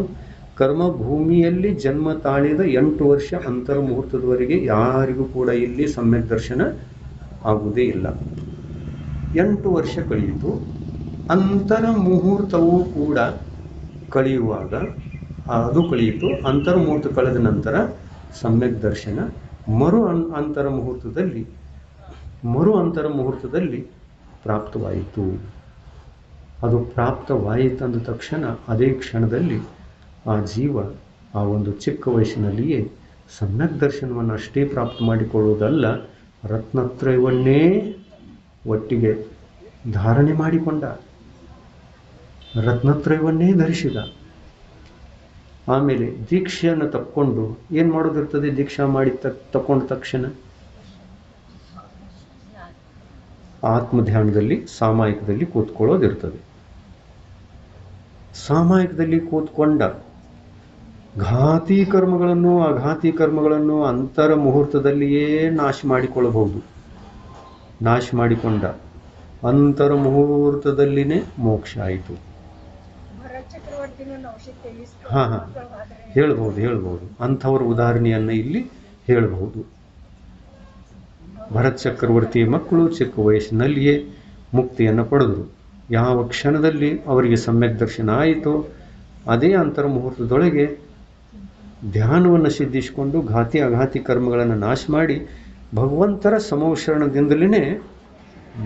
ಕರ್ಮಭೂಮಿಯಲ್ಲಿ ಜನ್ಮ ತಾಳಿದ 8 ವರ್ಷ ಅಂತರ ಮುಹೂರ್ತದವರೆಗೆ ಯಾರಿಗೂ ಕೂಡ ಇಲ್ಲಿ ಸಮ್ಯಕ್ ದರ್ಶನ ಆಗುವುದೇ ಇಲ್ಲ. 8 ವರ್ಷ ಕಳೆಯಿತು. ಅಂತರ ಮುಹೂರ್ತವೂ ಕೂಡ ಕಳೆಯುವಾಗ ಅದು ಕಳೆಯಿತು. ಅಂತರ ಮುಹೂರ್ತ ಕಳೆದ ನಂತರ ಸಮ್ಯಕ್ ದರ್ಶನ ಮರು ಅಂತರ ಮುಹೂರ್ತದಲ್ಲಿ ಪ್ರಾಪ್ತವಾಯಿತು. ಅದು ಪ್ರಾಪ್ತವಾಯಿತಂದ ತಕ್ಷಣ ಅದೇ ಕ್ಷಣದಲ್ಲಿ ಆ ಜೀವ ಆ ಒಂದು ಚಿಕ್ಕ ವಯಸ್ಸಿನಲ್ಲಿಯೇ ಸಮ್ಯಕ್ ದರ್ಶನವನ್ನು ಅಷ್ಟೇ ಪ್ರಾಪ್ತ ಮಾಡಿಕೊಳ್ಳುವುದಲ್ಲ, ರತ್ನತ್ರಯವನ್ನೇ ಒಟ್ಟಿಗೆ ಧಾರಣೆ ಮಾಡಿಕೊಂಡ, ರತ್ನತ್ರಯವನ್ನೇ ಧರಿಸಿದ. ಆಮೇಲೆ ದೀಕ್ಷೆಯನ್ನು ತಕ್ಕೊಂಡು ಏನು ಮಾಡೋದಿರ್ತದೆ? ದೀಕ್ಷಾ ಮಾಡಿ ತಕ್ಕೊಂಡ ತಕ್ಷಣ ಆತ್ಮಧ್ಯಾನದಲ್ಲಿ ಸಾಮಾಯಿಕದಲ್ಲಿ ಕೂತ್ಕೊಳ್ಳೋದಿರ್ತದೆ. ಸಾಮಾಯಿಕದಲ್ಲಿ ಕೂತ್ಕೊಂಡ ಘಾತಿ ಕರ್ಮಗಳನ್ನು ಅಘಾತಿ ಕರ್ಮಗಳನ್ನು ಅಂತರ ಮುಹೂರ್ತದಲ್ಲಿಯೇ ನಾಶ ಮಾಡಿಕೊಳ್ಳಬಹುದು. ನಾಶ ಮಾಡಿಕೊಂಡ ಅಂತರ ಮುಹೂರ್ತದಲ್ಲಿನೇ ಮೋಕ್ಷ ಆಯಿತು. ಹೇಳ್ಬಹುದು. ಅಂಥವ್ರ ಉದಾಹರಣೆಯನ್ನು ಇಲ್ಲಿ ಹೇಳಬಹುದು. ಭರತ್ ಚಕ್ರವರ್ತಿಯ ಮಕ್ಕಳು ಚಿಕ್ಕ ವಯಸ್ಸಿನಲ್ಲಿಯೇ ಮುಕ್ತಿಯನ್ನು ಪಡೆದರು. ಯಾವ ಕ್ಷಣದಲ್ಲಿ ಅವರಿಗೆ ಸಮ್ಯಕ್ ದರ್ಶನ ಆಯಿತೋ ಅದೇ ಅಂತರ ಮುಹೂರ್ತದೊಳಗೆ ಧ್ಯಾನವನ್ನು ಸಿದ್ಧಿಸಿಕೊಂಡು ಘಾತಿ ಅಘಾತಿ ಕರ್ಮಗಳನ್ನು ನಾಶ ಮಾಡಿ ಭಗವಂತರ ಸಮೌಶರಣದಿಂದಲೇ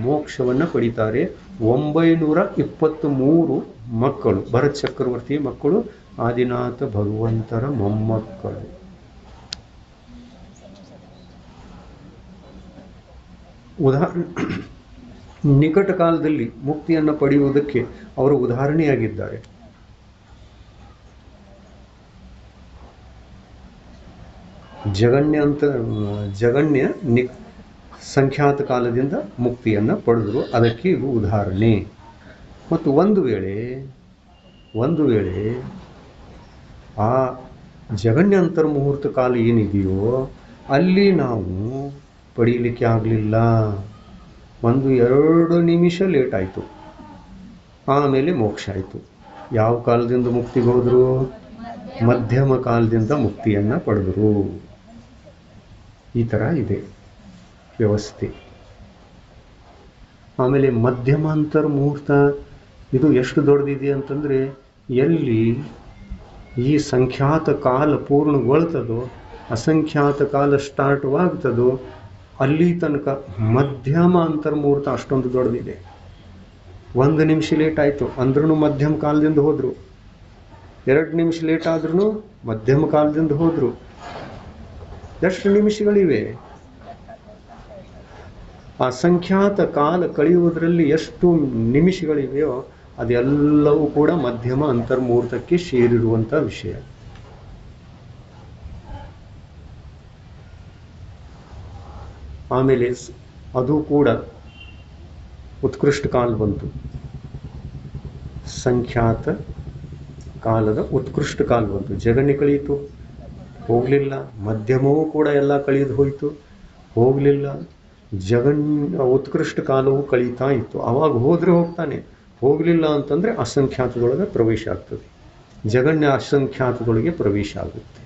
ಮೋಕ್ಷವನ್ನು ಪಡಿತಾರೆ. 923 ಮಕ್ಕಳು, ಭರತ್ ಚಕ್ರವರ್ತಿಯ ಮಕ್ಕಳು, ಆದಿನಾಥ ಭಗವಂತರ ಮೊಮ್ಮಕ್ಕಳು. ಉದಾಹರಣೆ ನಿಕಟ ಕಾಲದಲ್ಲಿ ಮುಕ್ತಿಯನ್ನು ಪಡೆಯುವುದಕ್ಕೆ ಅವರು ಉದಾಹರಣೆಯಾಗಿದ್ದಾರೆ. ಜಗಣ್ಯ ಸಂಖ್ಯಾತ ಕಾಲದಿಂದ ಮುಕ್ತಿಯನ್ನು ಪಡೆದರು, ಅದಕ್ಕೆ ಇದು ಉದಾಹರಣೆ. ಮತ್ತು ಒಂದು ವೇಳೆ ಆ ಜಗಣ್ಯ ಅಂತರ್ಮುಹೂರ್ತ ಕಾಲ ಏನಿದೆಯೋ ಅಲ್ಲಿ ನಾವು ಪಡೀಲಿಕ್ಕೆ ಆಗಲಿಲ್ಲ, 1-2 ನಿಮಿಷ ಲೇಟ್ ಆಯಿತು, ಆಮೇಲೆ ಮೋಕ್ಷ ಆಯಿತು. ಯಾವ ಕಾಲದಿಂದ ಮುಕ್ತಿಗೆ ಹೋದರು? ಮಧ್ಯಮ ಕಾಲದಿಂದ ಮುಕ್ತಿಯನ್ನು ಪಡೆದರು. ಈ ಥರ ಇದೆ ವ್ಯವಸ್ಥೆ. ಆಮೇಲೆ ಮಧ್ಯಮ ಅಂತರ್ಮುಹೂರ್ತ ಇದು ಎಷ್ಟು ದೊಡ್ಡದಿದೆ ಅಂತಂದರೆ, ಎಲ್ಲಿ ಈ ಸಂಖ್ಯಾತ ಕಾಲ ಪೂರ್ಣಗೊಳ್ತದೋ, ಅಸಂಖ್ಯಾತ ಕಾಲ ಸ್ಟಾರ್ಟ್ವಾಗ್ತದೋ ಅಲ್ಲಿ ತನಕ ಮಧ್ಯಮ ಅಂತರ್ಮುಹೂರ್ತ ಅಷ್ಟೊಂದು ದೊಡ್ಡದಿದೆ. 1 ನಿಮಿಷ ಲೇಟ್ ಆಯಿತು ಅಂದ್ರೂ ಮಧ್ಯಮ ಕಾಲದಿಂದ ಹೋದರು, 2 ನಿಮಿಷ ಲೇಟ್ ಆದ್ರೂ ಮಧ್ಯಮ ಕಾಲದಿಂದ ಹೋದರು. ಎಷ್ಟು ನಿಮಿಷಗಳಿವೆ? ಆ ಸಂಖ್ಯಾತ ಕಾಲ ಕಳೆಯುವುದರಲ್ಲಿ ಎಷ್ಟು ನಿಮಿಷಗಳಿವೆಯೋ ಅದೆಲ್ಲವೂ ಕೂಡ ಮಧ್ಯಮ ಅಂತರ್ಮುಹೂರ್ತಕ್ಕೆ ಸೇರಿರುವಂಥ ವಿಷಯ. ಆಮೇಲೆ ಅದು ಕೂಡ ಉತ್ಕೃಷ್ಟ ಕಾಲ ಬಂತು. ಸಂಖ್ಯಾತ ಕಾಲದ ಉತ್ಕೃಷ್ಟ ಕಾಲ ಬಂತು. ಜಗನ್ಯ ಕಳೀತು, ಹೋಗಲಿಲ್ಲ. ಮಧ್ಯಮವೂ ಕೂಡ ಎಲ್ಲ ಕಳೆದು ಹೋಯಿತು, ಹೋಗಲಿಲ್ಲ. ಉತ್ಕೃಷ್ಟ ಕಾಲವು ಕಳೀತಾ ಇತ್ತು. ಆವಾಗ ಹೋದರೆ ಹೋಗ್ತಾನೆ, ಹೋಗಲಿಲ್ಲ ಅಂತಂದರೆ ಅಸಂಖ್ಯಾತದೊಳಗೆ ಪ್ರವೇಶ ಆಗ್ತದೆ. ಜಗನ್ಯ ಅಸಂಖ್ಯಾತದೊಳಗೆ ಪ್ರವೇಶ ಆಗುತ್ತೆ.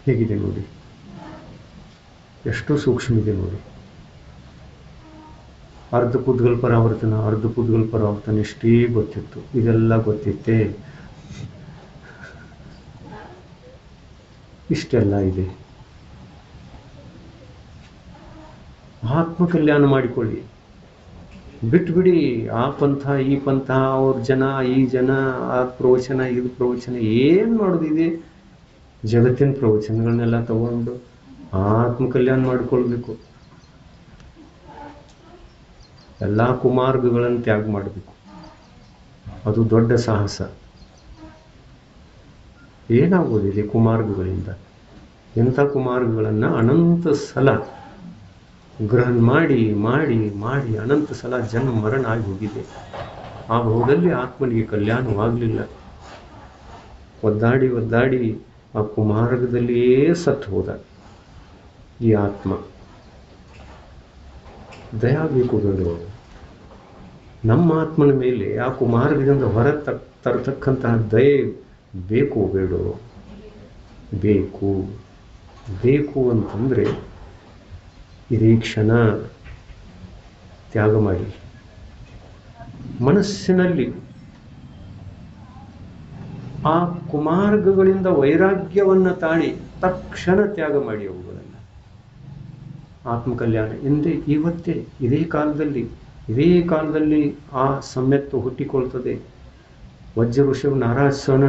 ಹೇಗಿದೆ ನೋಡಿ, ಎಷ್ಟು ಸೂಕ್ಷ್ಮ ಇದೆ ನೋಡಿ. ಅರ್ಧ ಪುದ್ಗಲ್ ಪರಾವರ್ತನ ಇಷ್ಟೇ ಗೊತ್ತಿತ್ತು, ಇದೆಲ್ಲ ಗೊತ್ತಿತ್ತೆ, ಇಷ್ಟೆಲ್ಲ ಇದೆ. ಆತ್ಮ ಕಲ್ಯಾಣ ಮಾಡಿಕೊಳ್ಳಿ, ಬಿಟ್ಬಿಡಿ ಆ ಪಂಥ ಈ ಪಂಥ, ಅವ್ರ ಜನ ಈ ಜನ, ಆ ಪ್ರವಚನ ಇದು ಪ್ರವಚನ, ಏನು ಮಾಡೋದಿದೆ? ಜಗತ್ತಿನ ಪ್ರವಚನಗಳನ್ನೆಲ್ಲ ತಗೊಂಡು ಆತ್ಮ ಕಲ್ಯಾಣ ಮಾಡಿಕೊಳ್ಬೇಕು. ಎಲ್ಲ ಕುಮಾರ್ಗಗಳನ್ನು ತ್ಯಾಗ ಮಾಡಬೇಕು. ಅದು ದೊಡ್ಡ ಸಾಹಸ. ಏನಾಗೋದಿದೆ ಕುಮಾರ್ಗಗಳಿಂದ? ಎಂಥ ಕುಮಾರ್ಗಗಳನ್ನು ಅನಂತ ಸಲ ಗ್ರಹಣ ಮಾಡಿ ಮಾಡಿ ಮಾಡಿ ಅನಂತ ಸಲ ಜನ್ಮ ಮರಣ ಆಗಿ ಹೋಗಿದೆ. ಆ ಭಾವದಲ್ಲಿ ಆತ್ಮನಿಗೆ ಕಲ್ಯಾಣವಾಗಲಿಲ್ಲ. ಒದ್ದಾಡಿ ಒದ್ದಾಡಿ ಆ ಕುಮಾರ್ಗದಲ್ಲಿಯೇ ಸತ್ತು ಹೋದ ಈ ಆತ್ಮ. ದಯಾ ಬೇಕು ಬೇಡೋ? ನಮ್ಮ ಆತ್ಮನ ಮೇಲೆ ಆ ಕುಮಾರ್ಗದಿಂದ ಹೊರ ತರತಕ್ಕಂತಹ ದಯೆ ಬೇಕು ಬೇಡೋ? ಬೇಕು. ಬೇಕು ಅಂತಂದರೆ ಇದೇ ಕ್ಷಣ ತ್ಯಾಗ ಮಾಡಿ. ಮನಸ್ಸಿನಲ್ಲಿ ಆ ಕುಮಾರ್ಗಗಳಿಂದ ವೈರಾಗ್ಯವನ್ನು ತಾಳಿ ತಕ್ಷಣ ತ್ಯಾಗ ಮಾಡಿ ಅವುಗಳನ್ನು. ಆತ್ಮಕಲ್ಯಾಣ ಎಂದೇ ಇವತ್ತೇ ಇದೇ ಕಾಲದಲ್ಲಿ ಆ ಸಮ್ಯತ್ವ ಹುಟ್ಟಿಕೊಳ್ತದೆ. ವಜ್ರ ಋಷಭ ನಾರಾಜ ಸಹನ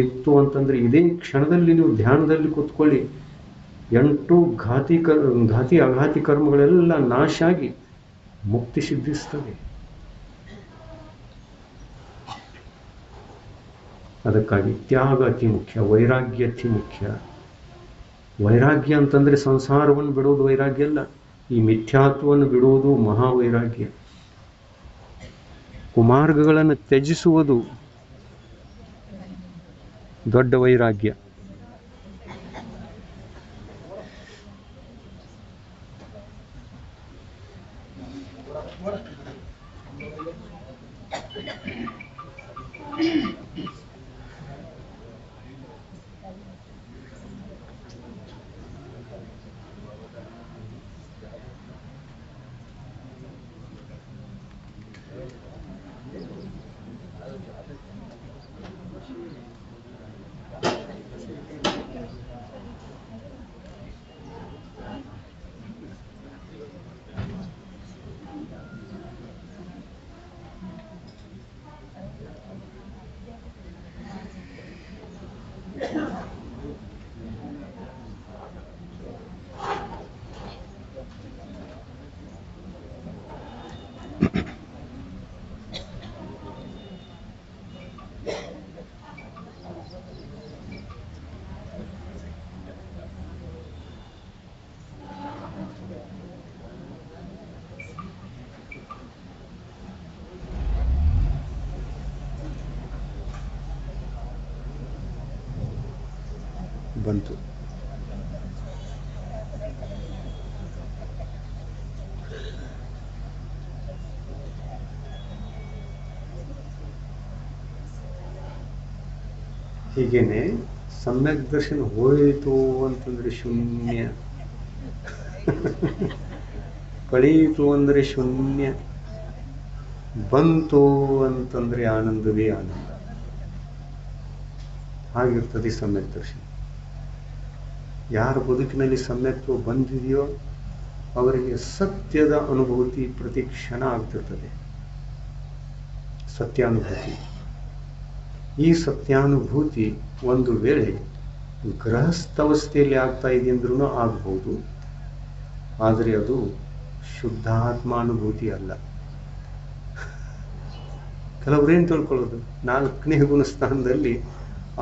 ಇತ್ತು ಅಂತಂದರೆ ಇದೇ ಕ್ಷಣದಲ್ಲಿ ನೀವು ಧ್ಯಾನದಲ್ಲಿ ಕೂತ್ಕೊಳ್ಳಿ. 8 ಘಾತಿ ಅಘಾತಿ ಕರ್ಮಗಳೆಲ್ಲ ನಾಶ ಆಗಿ ಮುಕ್ತಿ ಸಿದ್ಧಿಸ್ತದೆ. ಅದಕ್ಕಾಗಿ ತ್ಯಾಗ ಅತಿ ಮುಖ್ಯ, ವೈರಾಗ್ಯ ಅತಿ ಮುಖ್ಯ. ವೈರಾಗ್ಯ ಅಂತಂದರೆ ಸಂಸಾರವನ್ನು ಬಿಡುವುದು ವೈರಾಗ್ಯ ಅಲ್ಲ, ಈ ಮಿಥ್ಯಾತ್ವವನ್ನು ಬಿಡುವುದು ಮಹಾವೈರಾಗ್ಯ. ಕುಮಾರ್ಗಗಳನ್ನು ತ್ಯಜಿಸುವುದು ದೊಡ್ಡ ವೈರಾಗ್ಯ. ಬಂತು. ಹೀಗೇನೆ ಸಮ್ಯಕ್ ದರ್ಶನ ಹೋಯಿತು ಅಂತಂದ್ರೆ ಶೂನ್ಯ, ಕಳೀತು ಅಂದ್ರೆ ಶೂನ್ಯ, ಬಂತು ಅಂತಂದ್ರೆ ಆನಂದವೇ ಆನಂದ. ಹಾಗಿರ್ತದೆ ಸಮ್ಯಕ್ ದರ್ಶನ. ಯಾರ ಬದುಕಿನಲ್ಲಿ ಸಮ್ಯಕ್ತ್ವ ಬಂದಿದೆಯೋ ಅವರಿಗೆ ಸತ್ಯದ ಅನುಭೂತಿ ಪ್ರತಿ ಕ್ಷಣ ಆಗ್ತಿರ್ತದೆ. ಸತ್ಯಾನುಭೂತಿ. ಈ ಸತ್ಯಾನುಭೂತಿ ಒಂದು ವೇಳೆ ಗೃಹಸ್ಥವಸ್ಥೆಯಲ್ಲಿ ಆಗ್ತಾ ಇದೆ ಅಂದ್ರೂ ಆಗ್ಬಹುದು, ಆದರೆ ಅದು ಶುದ್ಧಾತ್ಮಾನುಭೂತಿ ಅಲ್ಲ. ಕೆಲವ್ರೇನು ತಿಳ್ಕೊಳ್ಳೋದು, 4ನೇ ಗುಣಸ್ಥಾನದಲ್ಲಿ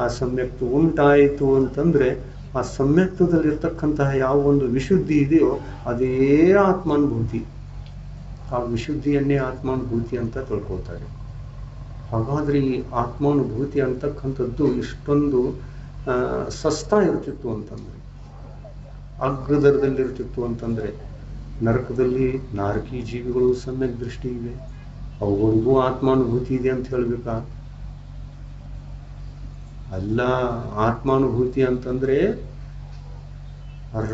ಆ ಸಮ್ಯಕ್ತ್ವ ಉಂಟಾಯಿತು ಅಂತಂದ್ರೆ ಆ ಸಮ್ಯಕ್ತ್ವದಲ್ಲಿರ್ತಕ್ಕಂತಹ ಯಾವ ಒಂದು ವಿಶುದ್ಧಿ ಇದೆಯೋ ಅದೇ ಆತ್ಮಾನುಭೂತಿ. ಆ ವಿಶುದ್ಧಿಯನ್ನೇ ಆತ್ಮಾನುಭೂತಿ ಅಂತ ತಿಳ್ಕೊಳ್ತಾರೆ. ಹಾಗಾದ್ರೆ ಈ ಆತ್ಮಾನುಭೂತಿ ಅಂತಕ್ಕಂಥದ್ದು ಇಷ್ಟೊಂದು ಸಸ್ತಾ ಇರ್ತಿತ್ತು ಅಂತಂದ್ರೆ, ಅಗ್ರದರದಲ್ಲಿರ್ತಿತ್ತು ಅಂತಂದ್ರೆ, ನರಕದಲ್ಲಿ ನಾರಕಿ ಜೀವಿಗಳು ಸಮ್ಯಕ್ ದೃಷ್ಟಿ ಇವೆ, ಅವುಗಳಿಗೂ ಆತ್ಮಾನುಭೂತಿ ಇದೆ ಅಂತ ಹೇಳ್ಬೇಕಾ? ಅಲ್ಲ. ಆತ್ಮಾನುಭೂತಿ ಅಂತಂದ್ರೆ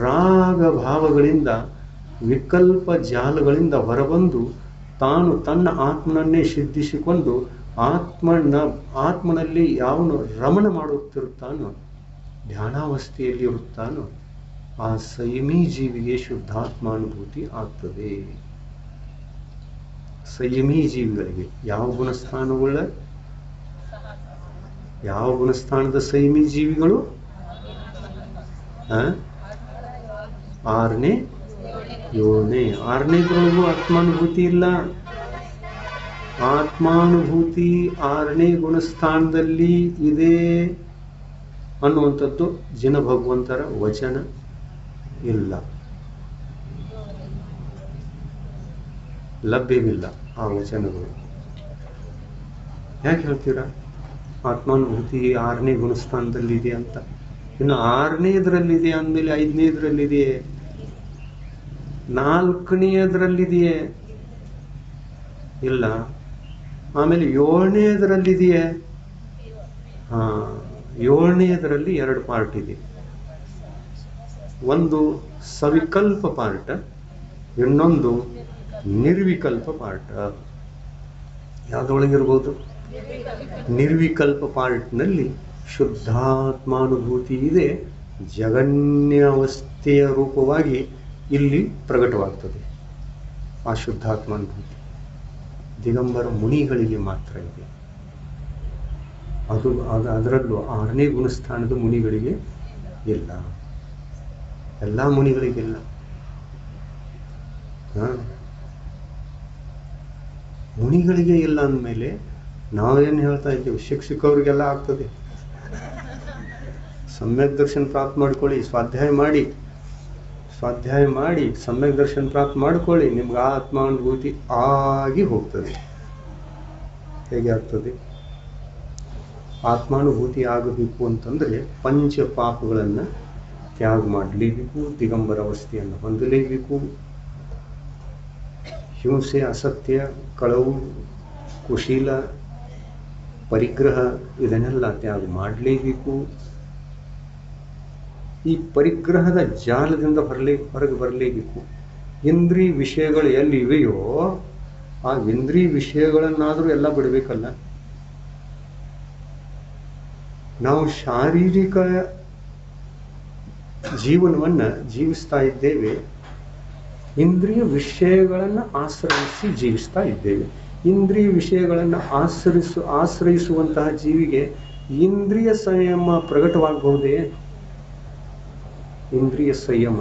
ರಾಗ ಭಾವಗಳಿಂದ ವಿಕಲ್ಪ ಜಾಲಗಳಿಂದ ಹೊರಬಂದು ತಾನು ತನ್ನ ಆತ್ಮನನ್ನೇ ಸಿದ್ಧಿಸಿಕೊಂಡು ಆತ್ಮನಲ್ಲಿ ಯಾವನು ರಮಣ ಮಾಡುತ್ತಿರುತ್ತಾನೋ, ಧ್ಯಾನಾವಸ್ಥೆಯಲ್ಲಿ ಇರುತ್ತಾನೋ, ಆ ಸಂಯಮಿ ಜೀವಿಗೆ ಶುದ್ಧಾತ್ಮಾನುಭೂತಿ ಆಗ್ತದೆ. ಸಂಯಮಿ ಜೀವಿಗಳಿಗೆ ಯಾವ ಗುಣಸ್ಥಾನವುಳ್ಳ, ಯಾವ ಗುಣಸ್ಥಾನದ ಸಂಯಮಿ ಜೀವಿಗಳು? 6ನೇ 7ನೇ 6ನೇದ್ರೊಳಗೂ ಆತ್ಮಾನುಭೂತಿ ಇಲ್ಲ. ಆತ್ಮಾನುಭೂತಿ 6ನೇ ಗುಣಸ್ಥಾನದಲ್ಲಿ ಇದೆ ಅನ್ನುವಂಥದ್ದು ಜಿನ ಭಗವಂತರ ವಚನ ಇಲ್ಲ, ಲಭ್ಯವಿಲ್ಲ ಆ ವಚನಗಳು. ಯಾಕೆ ಹೇಳ್ತೀರಾ ಆತ್ಮಾನುಭೂತಿ 6ನೇ ಗುಣಸ್ಥಾನದಲ್ಲಿದೆ ಅಂತ? ಇನ್ನು 6ನೇದ್ರಲ್ಲಿದೆ ಅಂದಮೇಲೆ 5ನೇದ್ರಲ್ಲಿದೆಯೇ? 4ನೇದ್ರಲ್ಲಿದೆಯೇ? ಇಲ್ಲ. ಆಮೇಲೆ 7ನೇದ್ರಲ್ಲಿದೆಯೇ? 7ನೇದ್ರಲ್ಲಿ 2 ಪಾರ್ಟ್ ಇದೆ. ಒಂದು ಸವಿಕಲ್ಪ ಪಾರ್ಟ್, ಇನ್ನೊಂದು ನಿರ್ವಿಕಲ್ಪ ಪಾರ್ಟ್. ಯಾವುದೊಳಗಿರ್ಬೋದು? ನಿರ್ವಿಕಲ್ಪ ಪಾರ್ಟ್ನಲ್ಲಿ ಶುದ್ಧಾತ್ಮಾನುಭೂತಿ ಇದೆ. ಜಗನ್ಯ ಅವಸ್ಥೆಯ ರೂಪವಾಗಿ ಇಲ್ಲಿ ಪ್ರಕಟವಾಗ್ತದೆ ಆ ಶುದ್ಧಾತ್ಮಾನುಭೂತಿ. ದಿಗಂಬರ ಮುನಿಗಳಿಗೆ ಮಾತ್ರ ಇದೆ ಅದು. ಅದರಲ್ಲೂ 6ನೇ ಗುಣಸ್ಥಾನದ ಮುನಿಗಳಿಗೆ ಇಲ್ಲ, ಎಲ್ಲ ಮುನಿಗಳಿಗಿಲ್ಲ. ಮುನಿಗಳಿಗೆ ಇಲ್ಲ ಅಂದಮೇಲೆ ನಾವೇನು ಹೇಳ್ತಾ ಇದ್ದೇವೆ? ಶಿಕ್ಷಕವ್ರಿಗೆಲ್ಲ ಆಗ್ತದೆ. ಸಮ್ಯಕ್ ದರ್ಶನ ಪ್ರಾಪ್ತ ಮಾಡ್ಕೊಳ್ಳಿ, ಸ್ವಾಧ್ಯಾಯ ಮಾಡಿ ಸಮ್ಯಕ್ ದರ್ಶನ ಪ್ರಾಪ್ತ ಮಾಡ್ಕೊಳ್ಳಿ, ನಿಮ್ಗೆ ಆತ್ಮಾನುಭೂತಿ ಆಗಿ ಹೋಗ್ತದೆ. ಹೇಗೆ ಆಗ್ತದೆ? ಆತ್ಮಾನುಭೂತಿ ಆಗಬೇಕು ಅಂತಂದ್ರೆ ಪಂಚ ಪಾಪಗಳನ್ನು ತ್ಯಾಗ ಮಾಡಲೇಬೇಕು, ದಿಗಂಬರ ಅವಸ್ಥೆಯನ್ನು ಹೊಂದಲೇಬೇಕು. ಹಿಂಸೆ, ಅಸತ್ಯ, ಕಳವು, ಕುಶೀಲ, ಪರಿಗ್ರಹ ಇದನ್ನೆಲ್ಲ ತ್ಯಾಗ ಮಾಡಲೇಬೇಕು. ಈ ಪರಿಗ್ರಹದ ಜಾಲದಿಂದ ಹೊರಗೆ ಬರಲೇಬೇಕು. ಇಂದ್ರಿಯ ವಿಷಯಗಳು ಎಲ್ಲಿ ಇವೆಯೋ ಆ ಇಂದ್ರಿಯ ವಿಷಯಗಳನ್ನಾದರೂ ಎಲ್ಲ ಬಿಡಬೇಕಲ್ಲ. ನಾವು ಶಾರೀರಿಕ ಜೀವನವನ್ನು ಜೀವಿಸ್ತಾ ಇದ್ದೇವೆ, ಇಂದ್ರಿಯ ವಿಷಯಗಳನ್ನು ಆಶ್ರಯಿಸಿ ಜೀವಿಸ್ತಾ ಇದ್ದೇವೆ. ಇಂದ್ರಿಯ ವಿಷಯಗಳನ್ನು ಆಶ್ರಯಿಸುವಂತಹ ಜೀವಿಗೆ ಇಂದ್ರಿಯ ಸಂಯಮ ಪ್ರಕಟವಾಗಬಹುದೇ? ಇಂದ್ರಿಯ ಸಂಯಮ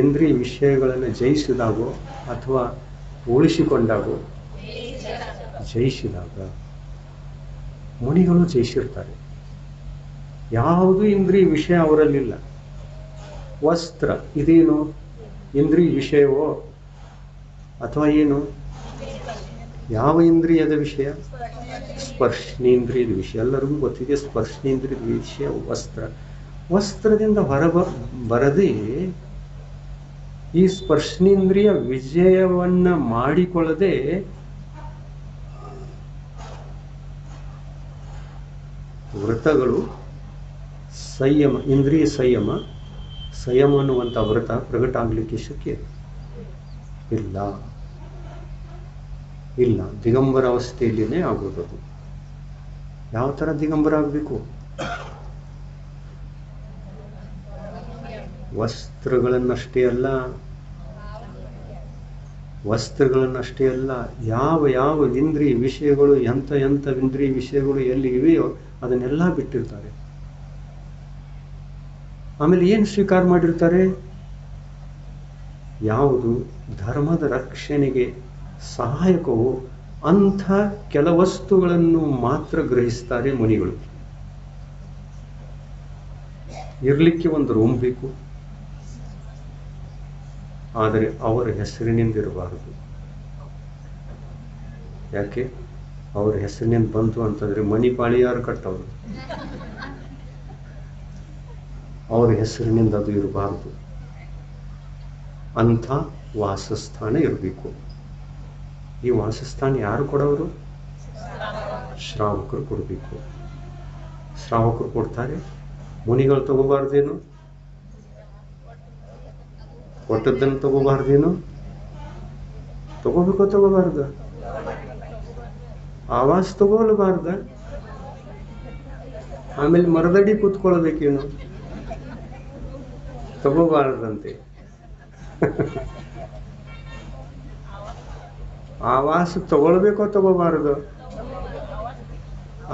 ಇಂದ್ರಿಯ ವಿಷಯಗಳನ್ನು ಜಯಿಸಿದಾಗೋ ಅಥವಾ ಉಳಿಸಿಕೊಂಡಾಗೋ? ಜಯಿಸಿದಾಗ. ಮುನಿಗಳು ಜಯಿಸಿರ್ತಾರೆ. ಯಾವುದು ಇಂದ್ರಿಯ ವಿಷಯ ಅವರಲ್ಲಿಲ್ಲ. ವಸ್ತ್ರ ಇದೇನು ಇಂದ್ರಿಯ ವಿಷಯವೋ ಅಥವಾ ಏನು? ಯಾವ ಇಂದ್ರಿಯದ ವಿಷಯ? ಸ್ಪರ್ಶನೇಂದ್ರಿಯದ ವಿಷಯ. ಎಲ್ಲರಿಗೂ ಗೊತ್ತಿದೆ ಸ್ಪರ್ಶನೇಂದ್ರಿಯದ ವಿಷಯ ವಸ್ತ್ರ. ವಸ್ತ್ರದಿಂದ ಬರದೇ ಈ ಸ್ಪರ್ಶನೇಂದ್ರಿಯ ವಿಜಯವನ್ನ ಮಾಡಿಕೊಳ್ಳದೆ ವ್ರತಗಳು ಸಂಯಮ, ಇಂದ್ರಿಯ ಸಂಯಮ ಅನ್ನುವಂಥ ವ್ರತ ಪ್ರಗಟ ಆಗ್ಲಿಕ್ಕೆ ಶಕ್ಯ ಇಲ್ಲ. ದಿಗಂಬರ ಅವಸ್ಥೆಯಲ್ಲಿನೇ ಆಗೋದು. ಯಾವ ತರ ದಿಗಂಬರ ಆಗಬೇಕು? ವಸ್ತ್ರಗಳನ್ನಷ್ಟೇ ಅಲ್ಲ, ಯಾವ ಇಂದ್ರಿಯ ವಿಷಯಗಳು, ಎಂಥ ಇಂದ್ರಿಯ ವಿಷಯಗಳು ಎಲ್ಲಿ ಇವೆಯೋ ಅದನ್ನೆಲ್ಲ ಬಿಟ್ಟಿರ್ತಾರೆ. ಆಮೇಲೆ ಏನು ಸ್ವೀಕಾರ ಮಾಡಿರ್ತಾರೆ? ಯಾವುದು ಧರ್ಮದ ರಕ್ಷಣೆಗೆ ಸಹಾಯಕವೋ ಅಂಥ ಕೆಲ ವಸ್ತುಗಳನ್ನು ಮಾತ್ರ ಗ್ರಹಿಸ್ತಾರೆ ಮುನಿಗಳು. ಇರ್ಲಿಕ್ಕೆ ಒಂದು ರೂಮ್ ಬೇಕು, ಆದರೆ ಅವರ ಹೆಸರಿನಿಂದಿರಬಾರದು. ಯಾಕೆ? ಅವರ ಹೆಸರಿನಿಂದ ಬಂತು ಅಂತಂದ್ರೆ ಮನಿ ಪಾಳಿ ಯಾರು ಕಟ್ಟವರು? ಅವರ ಹೆಸರಿನಿಂದ ಅದು ಇರಬಾರದು. ಅಂಥ ವಾಸಸ್ಥಾನ ಇರಬೇಕು. ಈ ವಾಸಸ್ಥಾನ ಯಾರು ಕೊಡೋರು? ಶ್ರಾವಕರು ಕೊಡಬೇಕು. ಶ್ರಾವಕರು ಕೊಡ್ತಾರೆ, ಮುನಿಗಳು ತಗೋಬಾರ್ದೇನು? ಕೊಟ್ಟದ್ದನ್ನು ತಗೋಬಾರ್ದೇನು? ತಗೋಬೇಕೋ ತಗೋಬಾರ್ದ? ಆವಾಸ ತಗೋಲ್ಬಾರ್ದ? ಆಮೇಲೆ ಮರದಡಿ ಕೂತ್ಕೊಳ್ಬೇಕೇನು? ತಗೋಬಾರ್ದಂತೆ. ಆವಾಸ ತಗೊಳ್ಬೇಕೋ ತಗೋಬಾರದು?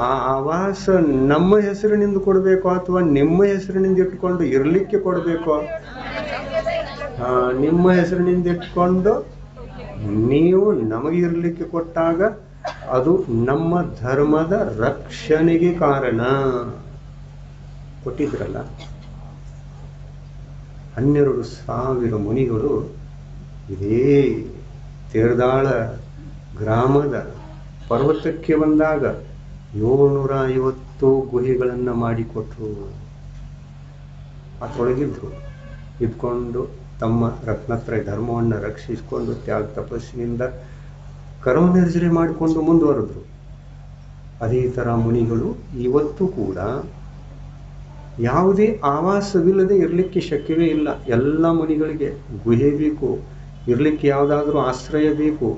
ಆ ಆವಾಸ ನಮ್ಮ ಹೆಸರಿನಿಂದ ಕೊಡ್ಬೇಕೋ ಅಥವಾ ನಿಮ್ಮ ಹೆಸರಿನಿಂದ ಇಟ್ಕೊಂಡು ಇರ್ಲಿಕ್ಕೆ ಕೊಡ್ಬೇಕೋ? ನಿಮ್ಮ ಹೆಸರಿನಿಂದ ಇಟ್ಕೊಂಡು ನೀವು ನಮಗೆ ಇರ್ಲಿಕ್ಕೆ ಕೊಟ್ಟಾಗ ಅದು ನಮ್ಮ ಧರ್ಮದ ರಕ್ಷಣೆಗೆ ಕಾರಣ. ಕೊಟ್ಟಿದ್ರಲ್ಲ 12,000 ಮುನಿಗಳು ಇದೇ ತೇರದಾಳ ಗ್ರಾಮದ ಪರ್ವತಕ್ಕೆ ಬಂದಾಗ 750 ಗುಹೆಗಳನ್ನು ಮಾಡಿಕೊಟ್ರು. ಅದರೊಳಗಿದ್ರು ಇದ್ಕೊಂಡು ತಮ್ಮ ರತ್ನತ್ರಯ ಧರ್ಮವನ್ನು ರಕ್ಷಿಸಿಕೊಂಡು ತ್ಯಾಗ ತಪಸ್ಸಿನಿಂದ ಕರ್ಮನಿರ್ಜನೆ ಮಾಡಿಕೊಂಡು ಮುಂದುವರೆದ್ರು. ಅದೇ ಥರ ಮುನಿಗಳು ಇವತ್ತು ಕೂಡ ಯಾವುದೇ ಆವಾಸವಿಲ್ಲದೆ ಇರಲಿಕ್ಕೆ ಶಕ್ಯವೇ ಇಲ್ಲ. ಎಲ್ಲ ಮುನಿಗಳಿಗೆ ಗುಹೆ ಬೇಕು, ಇರಲಿಕ್ಕೆ ಯಾವುದಾದ್ರೂ ಆಶ್ರಯ ಬೇಕು.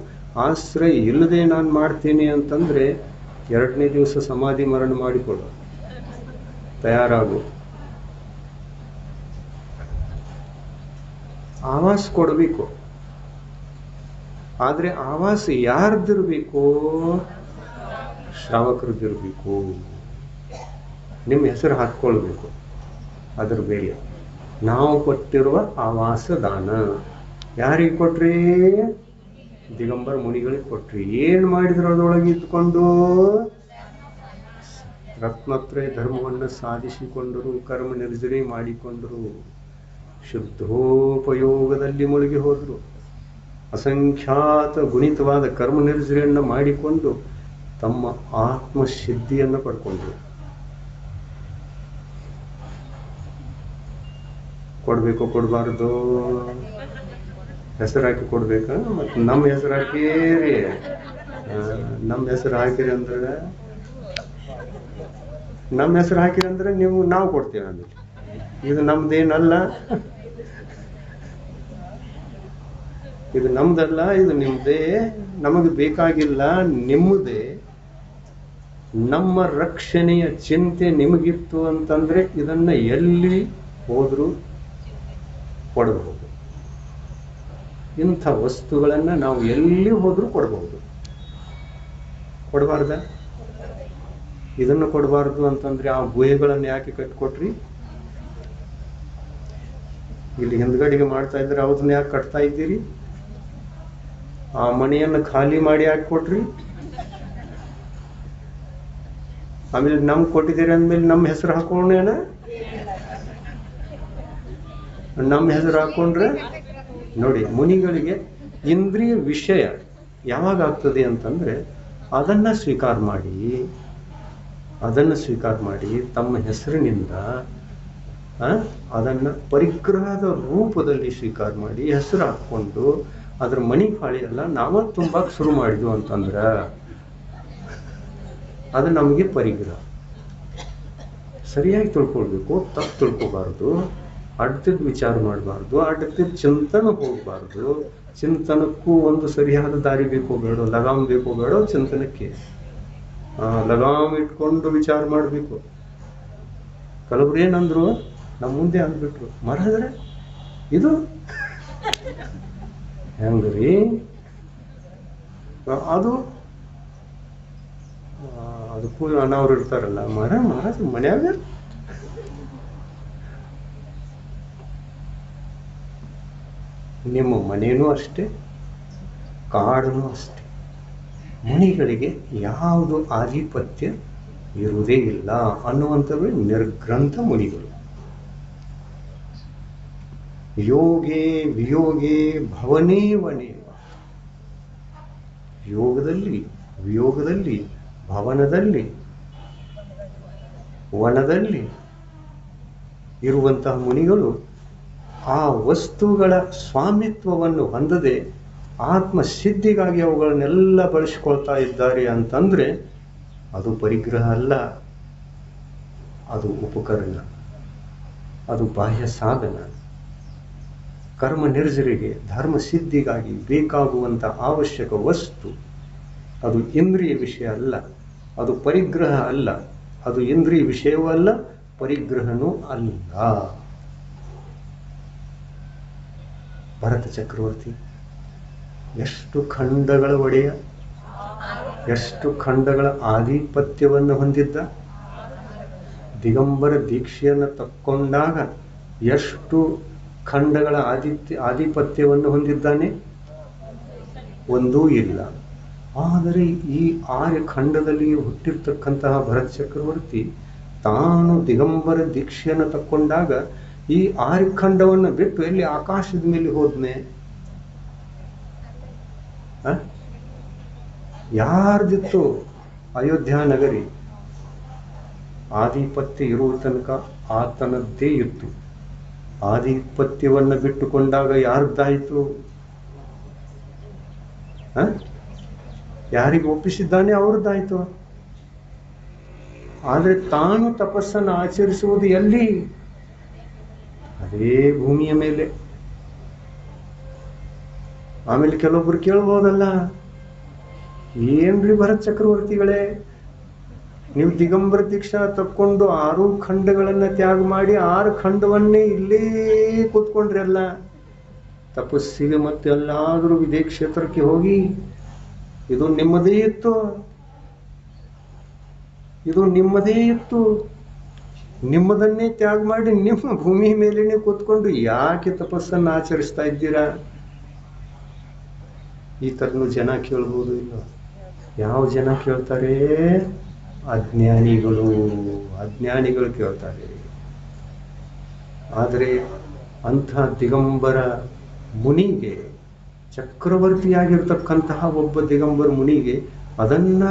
ಆಶ್ರಯ ಇಲ್ಲದೆ ನಾನು ಮಾಡ್ತೇನೆ ಅಂತಂದ್ರೆ 2ನೇ ದಿವಸ ಸಮಾಧಿ ಮರಣ ಮಾಡಿಕೊಡು, ತಯಾರಾಗು. ಆವಾಸ ಕೊಡಬೇಕು, ಆದ್ರೆ ಆವಾಸ ಯಾರ್ದಿರ್ಬೇಕು? ಶ್ರಾವಕರದಿರ್ಬೇಕು. ನಿಮ್ಮ ಹೆಸರು ಹಾಕ್ಕೊಳ್ಬೇಕು ಅದ್ರ ಮೇಲೆ. ನಾವು ಕೊಟ್ಟಿರುವ ಆವಾಸ ದಾನ ಯಾರಿಗೆ ಕೊಟ್ರಿ? ದಿಗಂಬರ ಮುನಿಗಳಿಗೆ ಕೊಟ್ರಿ. ಏನ್ ಮಾಡಿದ್ರು? ಅದರೊಳಗೆ ಇದ್ಕೊಂಡು ರತ್ನತ್ರಯ ಧರ್ಮವನ್ನು ಸಾಧಿಸಿಕೊಂಡರು, ಕರ್ಮ ನಿರ್ಜನೆ ಮಾಡಿಕೊಂಡರು, ಶುದ್ಧೋಪಯೋಗದಲ್ಲಿ ಮುಳುಗಿ ಹೋದರು. ಅಸಂಖ್ಯಾತ ಗುಣಿತವಾದ ಕರ್ಮ ನಿರ್ಜನೆಯನ್ನು ಮಾಡಿಕೊಂಡು ತಮ್ಮ ಆತ್ಮಸಿದ್ಧಿಯನ್ನು ಪಡ್ಕೊಂಡ್ರು. ಕೊಡ್ಬೇಕು ಕೊಡಬಾರ್ದು? ಹೆಸರು ಹಾಕಿ ಕೊಡ್ಬೇಕಾ? ಮತ್ತು ನಮ್ಮ ಹೆಸರು ಹಾಕಿರಿ, ನಮ್ಮ ಹೆಸರು ಹಾಕಿರಿ ಅಂದ್ರೆ ನೀವು ನಾವು ಕೊಡ್ತೇವೆ. ಆಮೇಲೆ ಇದು ನಮ್ದೇನಲ್ಲ, ಇದು ನಮ್ದಲ್ಲ, ಇದು ನಿಮ್ದೇ. ನಮಗೆ ಬೇಕಾಗಿಲ್ಲ, ನಿಮ್ಮದೇ. ನಮ್ಮ ರಕ್ಷಣೆಯ ಚಿಂತೆ ನಿಮಗಿತ್ತು ಅಂತಂದ್ರೆ ಇದನ್ನ ಎಲ್ಲಿ ಹೋದ್ರೂ ಕೊಡಬಹುದು. ಇಂಥ ವಸ್ತುಗಳನ್ನ ನಾವು ಎಲ್ಲಿ ಹೋದ್ರೂ ಕೊಡಬಹುದು. ಕೊಡಬಾರ್ದ? ಇದನ್ನು ಕೊಡಬಾರ್ದು ಅಂತಂದ್ರೆ ಆ ಗುಹೆಗಳನ್ನು ಯಾಕೆ ಕಟ್ಕೊಟ್ರಿ? ಇಲ್ಲಿ ಹಿಂದ್ಗಡೆಗೆ ಮಾಡ್ತಾ ಇದ್ರೆ ಅವ್ರನ್ನ ಯಾಕೆ ಕಟ್ತಾ ಇದ್ದೀರಿ? ಆ ಮನೆಯನ್ನು ಖಾಲಿ ಮಾಡಿ ಯಾಕೆ ಕೊಟ್ರಿ? ಆಮೇಲೆ ನಮ್ಗೆ ಕೊಟ್ಟಿದ್ದೀರಿ ಅಂದ್ಮೇಲೆ ನಮ್ಮ ಹೆಸರು ಹಾಕೋಣ. ನಮ್ಮ ಹೆಸರು ಹಾಕೊಂಡ್ರೆ ನೋಡಿ, ಮುನಿಗಳಿಗೆ ಇಂದ್ರಿಯ ವಿಷಯ ಯಾವಾಗ ಆಗ್ತದೆ ಅಂತಂದ್ರೆ ಅದನ್ನ ಸ್ವೀಕಾರ ಮಾಡಿ ತಮ್ಮ ಹೆಸರಿನಿಂದ ಅದನ್ನು ಪರಿಗ್ರಹದ ರೂಪದಲ್ಲಿ ಸ್ವೀಕಾರ ಮಾಡಿ ಹೆಸರು ಹಾಕ್ಕೊಂಡು ಅದ್ರ ಮಣಿ ಪಾಳಿ ಎಲ್ಲ ನಾವ ತುಂಬಾಕ್ ಶುರು ಮಾಡಿದ್ವು ಅಂತಂದ್ರೆ ಅದು ನಮಗೆ ಪರಿಗ್ರಹ. ಸರಿಯಾಗಿ ತಿಳ್ಕೊಳ್ಬೇಕು, ತಪ್ಪು ತಿಳ್ಕೊಬಾರ್ದು, ಅಡ್ಡದ ವಿಚಾರ ಮಾಡಬಾರ್ದು, ಅಡ್ಡದ ಚಿಂತನೆ ಹೋಗಬಾರ್ದು. ಚಿಂತನಕ್ಕೂ ಒಂದು ಸರಿಯಾದ ದಾರಿ ಬೇಕೋ ಬೇಡ, ಲಗಾಮ್ ಬೇಕೋ ಬೇಡ ಚಿಂತನಕ್ಕೆ. ಲಗಾಮ್ ಇಟ್ಕೊಂಡು ವಿಚಾರ ಮಾಡಬೇಕು. ಕೆಲವ್ರು ಏನಂದ್ರು, ನಮ್ಮ ಮುಂದೆ ಅಂದ್ಬಿಟ್ರು, ಮರದ್ರೆ ಇದು ಹೆಂಗ್ರಿ ಅದು ಅದಕ್ಕೂ ಅನಾವ್ರು ಇರ್ತಾರಲ್ಲ, ಮಹಾರಾಜ್ ಮನ್ಯಾಗ ನಿಮ್ಮ ಮನೇನೂ ಅಷ್ಟೇ, ಕಾಡೂ ಅಷ್ಟೇ. ಮುನಿಗಳಿಗೆ ಯಾವುದು ಆಧಿಪತ್ಯ ಇರುವುದೇ ಇಲ್ಲ ಅನ್ನುವಂಥವೇ ನಿರ್ಗ್ರಂಥ ಮುನಿಗಳು. ಯೋಗೇ ವಿಯೋಗೇ ಭವನೇವನೇವ. ಯೋಗದಲ್ಲಿ ವಿಯೋಗದಲ್ಲಿ ಭವನದಲ್ಲಿ ವನದಲ್ಲಿ ಇರುವಂತಹ ಮುನಿಗಳು ಆ ವಸ್ತುಗಳ ಸ್ವಾಮಿತ್ವವನ್ನು ಹೊಂದದೆ ಆತ್ಮಸಿದ್ಧಿಗಾಗಿ ಅವುಗಳನ್ನೆಲ್ಲ ಬಳಸಿಕೊಳ್ತಾ ಇದ್ದಾರೆ ಅಂತಂದ್ರೆ ಅದು ಪರಿಗ್ರಹ ಅಲ್ಲ, ಅದು ಉಪಕರಣ, ಅದು ಬಾಹ್ಯ ಸಾಧನ. ಕರ್ಮ ನಿರ್ಜರಿಗೆ ಧರ್ಮ ಸಿದ್ಧಿಗಾಗಿ ಬೇಕಾಗುವಂಥ ಅವಶ್ಯಕ ವಸ್ತು. ಅದು ಇಂದ್ರಿಯ ವಿಷಯ ಅಲ್ಲ, ಅದು ಪರಿಗ್ರಹ ಅಲ್ಲ, ಅದು ಇಂದ್ರಿಯ ವಿಷಯವೂ ಅಲ್ಲ, ಪರಿಗ್ರಹನೂ ಅಲ್ಲ. ಭರತ ಚಕ್ರವರ್ತಿ ಎಷ್ಟು ಖಂಡಗಳ ಒಡೆಯ, ಎಷ್ಟು ಖಂಡಗಳ ಆಧಿಪತ್ಯವನ್ನು ಹೊಂದಿದ್ದ. ದಿಗಂಬರ ದೀಕ್ಷೆಯನ್ನು ತಕ್ಕೊಂಡಾಗ ಎಷ್ಟು ಖಂಡಗಳ ಆಧಿಪತ್ಯವನ್ನು ಹೊಂದಿದ್ದಾನೆ? ಒಂದೂ ಇಲ್ಲ. ಆದರೆ ಈ 6 ಖಂಡದಲ್ಲಿ ಹುಟ್ಟಿರ್ತಕ್ಕಂತಹ ಭರತ ಚಕ್ರವರ್ತಿ ತಾನು ದಿಗಂಬರ ದೀಕ್ಷೆಯನ್ನು ತಕ್ಕೊಂಡಾಗ ಈ 6 ಖಂಡವನ್ನು ಬಿಟ್ಟು ಎಲ್ಲಿ ಆಕಾಶದ ಮೇಲೆ ಹೋದ್ನೆ? ಯಾರ್ದಿತ್ತು ಅಯೋಧ್ಯ ನಗರಿ? ಆಧಿಪತ್ಯ ಇರುವ ತನಕ ಆತನದ್ದೇ ಇತ್ತು. ಆಧಿಪತ್ಯವನ್ನು ಬಿಟ್ಟುಕೊಂಡಾಗ ಯಾರ್ದಾಯಿತು? ಯಾರಿಗೆ ಒಪ್ಪಿಸಿದ್ದಾನೆ ಅವ್ರದ್ದಾಯ್ತು. ಆದರೆ ತಾನು ತಪಸ್ಸನ್ನು ಆಚರಿಸುವುದು ಎಲ್ಲಿ? ಅದೇ ಭೂಮಿಯ ಮೇಲೆ. ಆಮೇಲೆ ಕೆಲವೊಬ್ರು ಕೇಳ್ಬೋದಲ್ಲ, ಏನ್ರಿ ಭರತ ಚಕ್ರವರ್ತಿಗಳೇ, ನೀವು ದಿಗಂಬರ ದೀಕ್ಷಾ ತಕ್ಕೊಂಡು 6 ಖಂಡಗಳನ್ನ ತ್ಯಾಗ ಮಾಡಿ 6 ಖಂಡವನ್ನೇ ಇಲ್ಲೇ ಕೂತ್ಕೊಂಡ್ರಿ ಅಲ್ಲ, ತಪಸ್ಸಿಗೆ ಮತ್ತೆ ಎಲ್ಲಾದ್ರೂ ವಿದೇ ಕ್ಷೇತ್ರಕ್ಕೆ ಹೋಗಿ. ಇದು ನಿಮ್ಮದೇ ಇತ್ತು, ಇದು ನಿಮ್ಮದೇ ಇತ್ತು. ನಿಮ್ಮದನ್ನೇ ತ್ಯಾಗ ಮಾಡಿ ನಿಮ್ಮ ಭೂಮಿ ಮೇಲೇನೆ ಕೂತ್ಕೊಂಡು ಯಾಕೆ ತಪಸ್ಸನ್ನು ಆಚರಿಸ್ತಾ ಇದ್ದೀರಾ? ಈ ತರನು ಜನ ಕೇಳ್ಬೋದು. ಇಲ್ಲ, ಯಾವ ಜನ ಕೇಳ್ತಾರೆ? ಅಜ್ಞಾನಿಗಳು ಕೇಳ್ತಾರೆ. ಆದರೆ ಅಂಥ ದಿಗಂಬರ ಮುನಿಗೆ, ಚಕ್ರವರ್ತಿಯಾಗಿರ್ತಕ್ಕಂತಹ ಒಬ್ಬ ದಿಗಂಬರ ಮುನಿಗೆ ಅದನ್ನ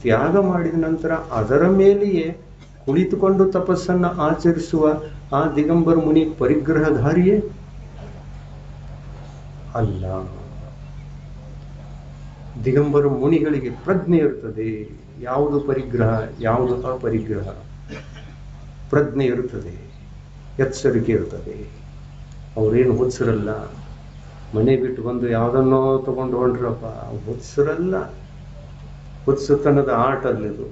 ತ್ಯಾಗ ಮಾಡಿದ ನಂತರ ಅದರ ಮೇಲೆಯೇ ಕುಳಿತುಕೊಂಡು ತಪಸ್ಸನ್ನ ಆಚರಿಸುವ ಆ ದಿಗಂಬರ ಮುನಿ ಪರಿಗ್ರಹಧಾರಿಯೇ ಅಲ್ಲ. ದಿಗಂಬರ ಮುನಿಗಳಿಗೆ ಪ್ರಜ್ಞೆ ಇರ್ತದೆ, ಯಾವುದು ಪರಿಗ್ರಹ ಯಾವುದು ಅಪರಿಗ್ರಹ. ಪ್ರಜ್ಞೆ ಇರುತ್ತದೆ, ಎಚ್ಚರಿಕೆ ಇರ್ತದೆ. ಅವ್ರೇನು ಹುಚ್ಚರಲ್ಲ. ಮನೆ ಬಿಟ್ಟು ಬಂದು ಯಾವುದನ್ನೋ ತಗೊಂಡು ಹೊಂಡ್ರಪ್ಪ, ಹುಚ್ಚರಲ್ಲ. ಹುಚ್ಚುತನದ ಆಟ ಅಲ್ಲಿದು.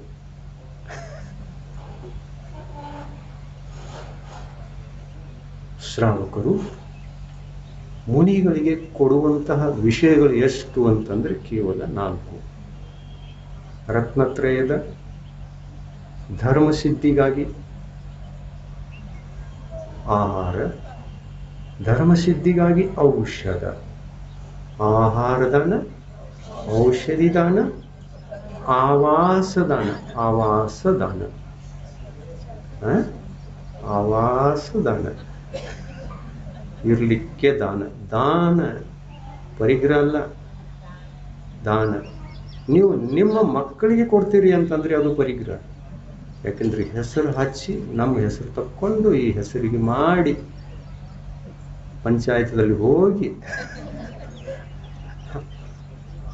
ಶ್ರಾವಕರು ಮುನಿಗಳಿಗೆ ಕೊಡುವಂತಹ ವಿಷಯಗಳು ಎಷ್ಟು ಅಂತಂದ್ರೆ ಕೇವಲ 4. ರತ್ನತ್ರಯದ ಧರ್ಮಸಿದ್ಧಿಗಾಗಿ ಆಹಾರ, ಧರ್ಮಸಿದ್ಧಿಗಾಗಿ ಔಷಧ, ಆಹಾರದಾನ, ಔಷಧಿದಾನ, ಆವಾಸದಾನ. ಆವಾಸದಾನ ಇರ್ಲಿಕ್ಕೆ ದಾನ. ದಾನ ಪರಿಗ್ರಹ ಅಲ್ಲ, ದಾನ. ನೀವು ನಿಮ್ಮ ಮಕ್ಕಳಿಗೆ ಕೊಡ್ತೀರಿ ಅಂತಂದ್ರೆ ಅದು ಪರಿಗ್ರಹ. ಯಾಕೆಂದ್ರೆ ಹೆಸರು ಹಚ್ಚಿ ನಮ್ಮ ಹೆಸರು ತಕ್ಕೊಂಡು ಈ ಹೆಸರಿಗೆ ಮಾಡಿ ಪಂಚಾಯತ್ದಲ್ಲಿ ಹೋಗಿ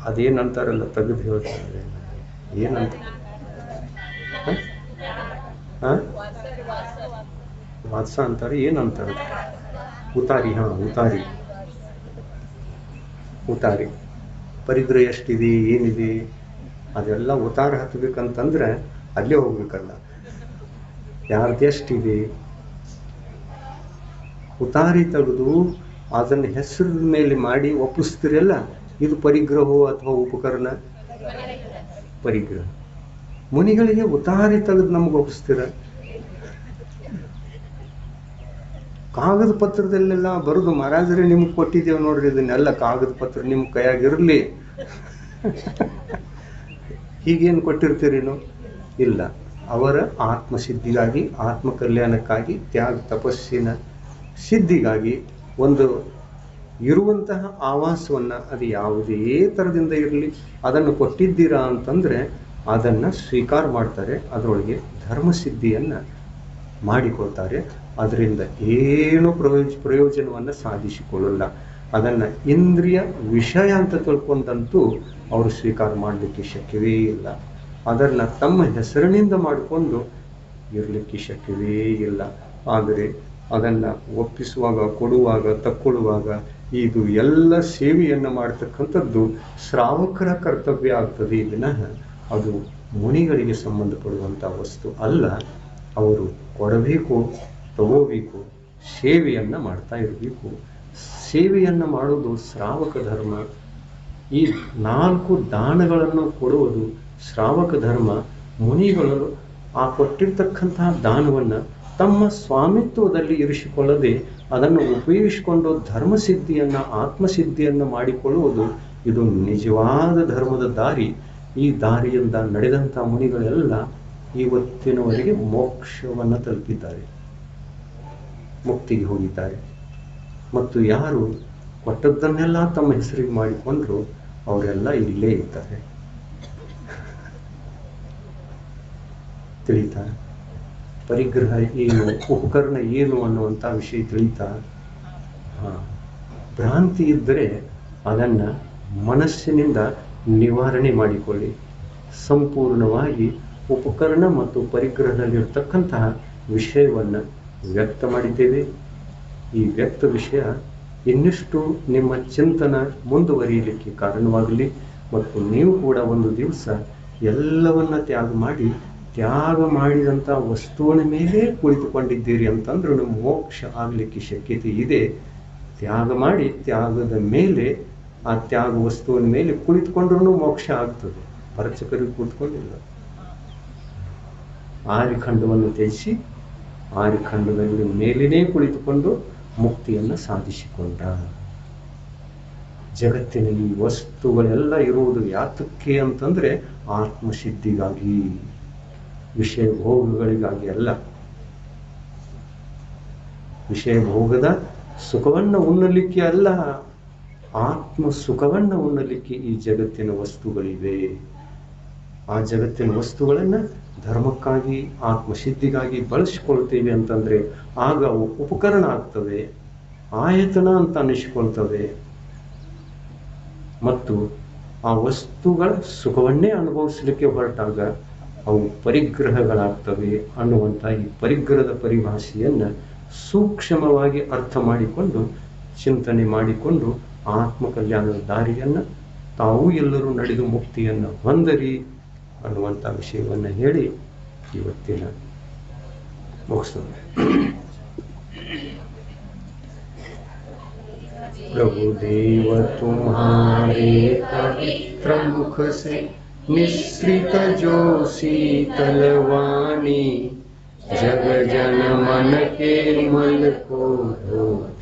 ಅದೇನಂತಾರಲ್ಲ ತೆಗೆದು ಹೇಳ್ತಾರೆ, ಏನಂತ ವಾತ್ಸ ಅಂತಾರೆ, ಏನಂತಾರೆ, ಉತಾರಿ. ಉತಾರಿ ಪರಿಗ್ರಹ ಎಷ್ಟಿದೆ ಏನಿದೆ ಅದೆಲ್ಲ ಉತಾರ ಹತ್ಬೇಕಂತಂದ್ರೆ ಅಲ್ಲೇ ಹೋಗ್ಬೇಕಲ್ಲ, ಯಾರ್ದೆಷ್ಟಿದೆ ಉತಾರಿ ತೆಗೆದು ಅದನ್ನ ಹೆಸರಿನ ಮೇಲೆ ಮಾಡಿ ಒಪ್ಪಿಸ್ತಿರಲ್ಲ, ಇದು ಪರಿಗ್ರಹ ಅಥವಾ ಉಪಕರಣ. ಪರಿಗ್ರಹ ಮುನಿಗಳಿಗೆ ಉತಾರಿ ತೆಗೆದು ನಮ್ಗೆ ಒಪ್ಪಿಸ್ತೀರ. ಕಾಗದ ಪತ್ರದಲ್ಲೆಲ್ಲ ಬರುದು, ಮಹಾರಾಜರೇ ನಿಮ್ಗೆ ಕೊಟ್ಟಿದ್ದೇವೆ ನೋಡ್ರಿ, ಇದನ್ನೆಲ್ಲ ಕಾಗದ ಪತ್ರ ನಿಮ್ ಕೈಯಾಗಿರ್ಲಿ, ಹೀಗೇನು ಕೊಟ್ಟಿರ್ತೀರೇನು? ಇಲ್ಲ, ಅವರ ಆತ್ಮಸಿದ್ಧಿಗಾಗಿ, ಆತ್ಮ ಕಲ್ಯಾಣಕ್ಕಾಗಿ, ತ್ಯಾಗ ತಪಸ್ಸಿನ ಸಿದ್ಧಿಗಾಗಿ ಒಂದು ಇರುವಂತಹ ಆವಾಸವನ್ನ, ಅದು ಯಾವುದೇ ಥರದಿಂದ ಇರಲಿ, ಅದನ್ನು ಕೊಟ್ಟಿದ್ದೀರಾ ಅಂತಂದ್ರೆ ಅದನ್ನ ಸ್ವೀಕಾರ ಮಾಡ್ತಾರೆ, ಅದರೊಳಗೆ ಧರ್ಮಸಿದ್ಧಿಯನ್ನ ಮಾಡಿಕೊಳ್ತಾರೆ. ಅದರಿಂದ ಏನು ಪ್ರಯೋಜನವನ್ನು ಸಾಧಿಸಿಕೊಳ್ಳಲ್ಲ. ಅದನ್ನ ಇಂದ್ರಿಯ ವಿಷಯ ಅಂತ ತಿಳ್ಕೊಂಡಂತೂ ಅವರು ಸ್ವೀಕಾರ ಮಾಡಲಿಕ್ಕೆ ಶಕ್ಯವೇ ಇಲ್ಲ. ಅದನ್ನ ತಮ್ಮ ಹೆಸರಿನಿಂದ ಮಾಡಿಕೊಂಡು ಇರಲಿಕ್ಕೆ ಶಕ್ಯವೇ ಇಲ್ಲ. ಆದರೆ ಅದನ್ನ ಒಪ್ಪಿಸುವಾಗ, ಕೊಡುವಾಗ, ತಕ್ಕೊಳ್ಳುವಾಗ ಇದು ಎಲ್ಲ ಸೇವೆಯನ್ನು ಮಾಡತಕ್ಕಂಥದ್ದು ಶ್ರಾವಕರ ಕರ್ತವ್ಯ ಆಗ್ತದೆ ವಿನಃ ಅದು ಮುನಿಗಳಿಗೆ ಸಂಬಂಧಪಡುವಂಥ ವಸ್ತು ಅಲ್ಲ. ಅವರು ಕೊಡಬೇಕು, ತಗೋಬೇಕು, ಸೇವೆಯನ್ನ ಮಾಡ್ತಾ ಇರಬೇಕು. ಸೇವೆಯನ್ನ ಮಾಡೋದು ಶ್ರಾವಕ ಧರ್ಮ. ಈ 4 ದಾನಗಳನ್ನು ಕೊಡುವುದು ಶ್ರಾವಕ ಧರ್ಮ. ಮುನಿಗಳು ಆ ಕೊಟ್ಟಿರ್ತಕ್ಕಂತಹ ದಾನವನ್ನ ತಮ್ಮ ಸ್ವಾಮಿತ್ವದಲ್ಲಿ ಇರಿಸಿಕೊಳ್ಳದೆ ಅದನ್ನು ಉಪಯೋಗಿಸಿಕೊಂಡು ಧರ್ಮಸಿದ್ಧಿಯನ್ನ, ಆತ್ಮಸಿದ್ಧಿಯನ್ನ ಮಾಡಿಕೊಳ್ಳುವುದು ಇದು ನಿಜವಾದ ಧರ್ಮದ ದಾರಿ. ಈ ದಾರಿಯಿಂದ ನಡೆದಂತಹ ಮುನಿಗಳೆಲ್ಲ ಇವತ್ತಿನವರೆಗೆ ಮೋಕ್ಷವನ್ನು ತಲುಪಿದ್ದಾರೆ, ಮುಕ್ತಿಗೆ ಹೋಗಿದ್ದಾರೆ. ಮತ್ತು ಯಾರು ಕೊಟ್ಟದ್ದನ್ನೆಲ್ಲ ತಮ್ಮ ಹೆಸರಿಗೆ ಮಾಡಿಕೊಂಡ್ರು ಅವರೆಲ್ಲ ಇಲ್ಲೇ ಇದ್ದಾರೆ. ತಿಳಿತಾ? ಪರಿಗ್ರಹ ಏನು, ಉಪಕರಣ ಏನು ಅನ್ನುವಂಥ ವಿಷಯ ತಿಳಿತಾ? ಭ್ರಾಂತಿ ಇದ್ದರೆ ಅದನ್ನ ಮನಸ್ಸಿನಿಂದ ನಿವಾರಣೆ ಮಾಡಿಕೊಳ್ಳಿ. ಸಂಪೂರ್ಣವಾಗಿ ಉಪಕರಣ ಮತ್ತು ಪರಿಗ್ರಹದಲ್ಲಿರ್ತಕ್ಕಂತಹ ವಿಷಯವನ್ನು ವ್ಯಕ್ತ ಮಾಡಿದ್ದೇವೆ. ಈ ವ್ಯಕ್ತ ವಿಷಯ ಇನ್ನಷ್ಟು ನಿಮ್ಮ ಚಿಂತನ ಮುಂದುವರಿಯಲಿಕ್ಕೆ ಕಾರಣವಾಗಲಿ. ಮತ್ತು ನೀವು ಕೂಡ ಒಂದು ದಿವಸ ಎಲ್ಲವನ್ನ ತ್ಯಾಗ ಮಾಡಿ, ತ್ಯಾಗ ಮಾಡಿದಂಥ ವಸ್ತುವಿನ ಮೇಲೆ ಕುಳಿತುಕೊಂಡಿದ್ದೀರಿ ಅಂತಂದ್ರೆ ನಿಮ್ಮ ಮೋಕ್ಷ ಆಗಲಿಕ್ಕೆ ಶಕ್ಯತೆ ಇದೆ. ತ್ಯಾಗ ಮಾಡಿ ತ್ಯಾಗದ ಮೇಲೆ, ಆ ತ್ಯಾಗ ವಸ್ತುವಿನ ಮೇಲೆ ಕುಳಿತುಕೊಂಡ್ರೂ ಮೋಕ್ಷ ಆಗ್ತದೆ. ಪರಚಕರಿಗೆ ಕೂತ್ಕೊಂಡಿಲ್ಲ. ಆರಿಖಂಡವನ್ನು ತ್ಯಜಿಸಿ ಆರಿಖಂಡದಲ್ಲಿ ಮೇಲಿನೇ ಕುಳಿತುಕೊಂಡು ಮುಕ್ತಿಯನ್ನು ಸಾಧಿಸಿಕೊಂಡ. ಜಗತ್ತಿನ ಈ ವಸ್ತುಗಳೆಲ್ಲ ಇರುವುದು ಯಾತಕ್ಕೆ ಅಂತಂದ್ರೆ ಆತ್ಮಸಿದ್ಧಿಗಾಗಿ, ವಿಷಯ ಭೋಗಗಳಿಗಾಗಿ ಅಲ್ಲ. ವಿಷಯ ಭೋಗದ ಸುಖವನ್ನು ಉಣ್ಣಲಿಕ್ಕೆ ಅಲ್ಲ, ಆತ್ಮ ಸುಖವನ್ನು ಉಣ್ಣಲಿಕ್ಕೆ ಈ ಜಗತ್ತಿನ ವಸ್ತುಗಳಿವೆ. ಆ ಜಗತ್ತಿನ ವಸ್ತುಗಳನ್ನ ಧರ್ಮಕ್ಕಾಗಿ, ಆತ್ಮಸಿದ್ಧಿಗಾಗಿ ಬಳಸಿಕೊಳ್ತೇವೆ ಅಂತಂದ್ರೆ ಆಗ ಅವು ಉಪಕರಣ ಆಗ್ತವೆ, ಆಯತನ ಅಂತ ಅನಿಸಿಕೊಳ್ತವೆ. ಮತ್ತು ಆ ವಸ್ತುಗಳ ಸುಖವನ್ನೇ ಅನುಭವಿಸಲಿಕ್ಕೆ ಹೊರಟಾಗ ಅವು ಪರಿಗ್ರಹಗಳಾಗ್ತವೆ ಅನ್ನುವಂಥ ಈ ಪರಿಗ್ರಹದ ಪರಿಭಾಷೆಯನ್ನ ಸೂಕ್ಷ್ಮವಾಗಿ ಅರ್ಥ ಮಾಡಿಕೊಂಡು, ಚಿಂತನೆ ಮಾಡಿಕೊಂಡು ಆತ್ಮ ಕಲ್ಯಾಣದ ದಾರಿಯನ್ನ ತಾವು ಎಲ್ಲರೂ ನಡೆದು ಮುಕ್ತಿಯನ್ನು ಹೊಂದರಿ ಅನ್ನುವಂಥ ವಿಷಯವನ್ನು ಹೇಳಿ ಇವತ್ತಿನ ಮುಗಿಸ್ತೇನೆ. प्रभुदेव तुम्हारे पवित्र मुख से निसृत जो शीतल वाणी, जग जन मन के मल को धो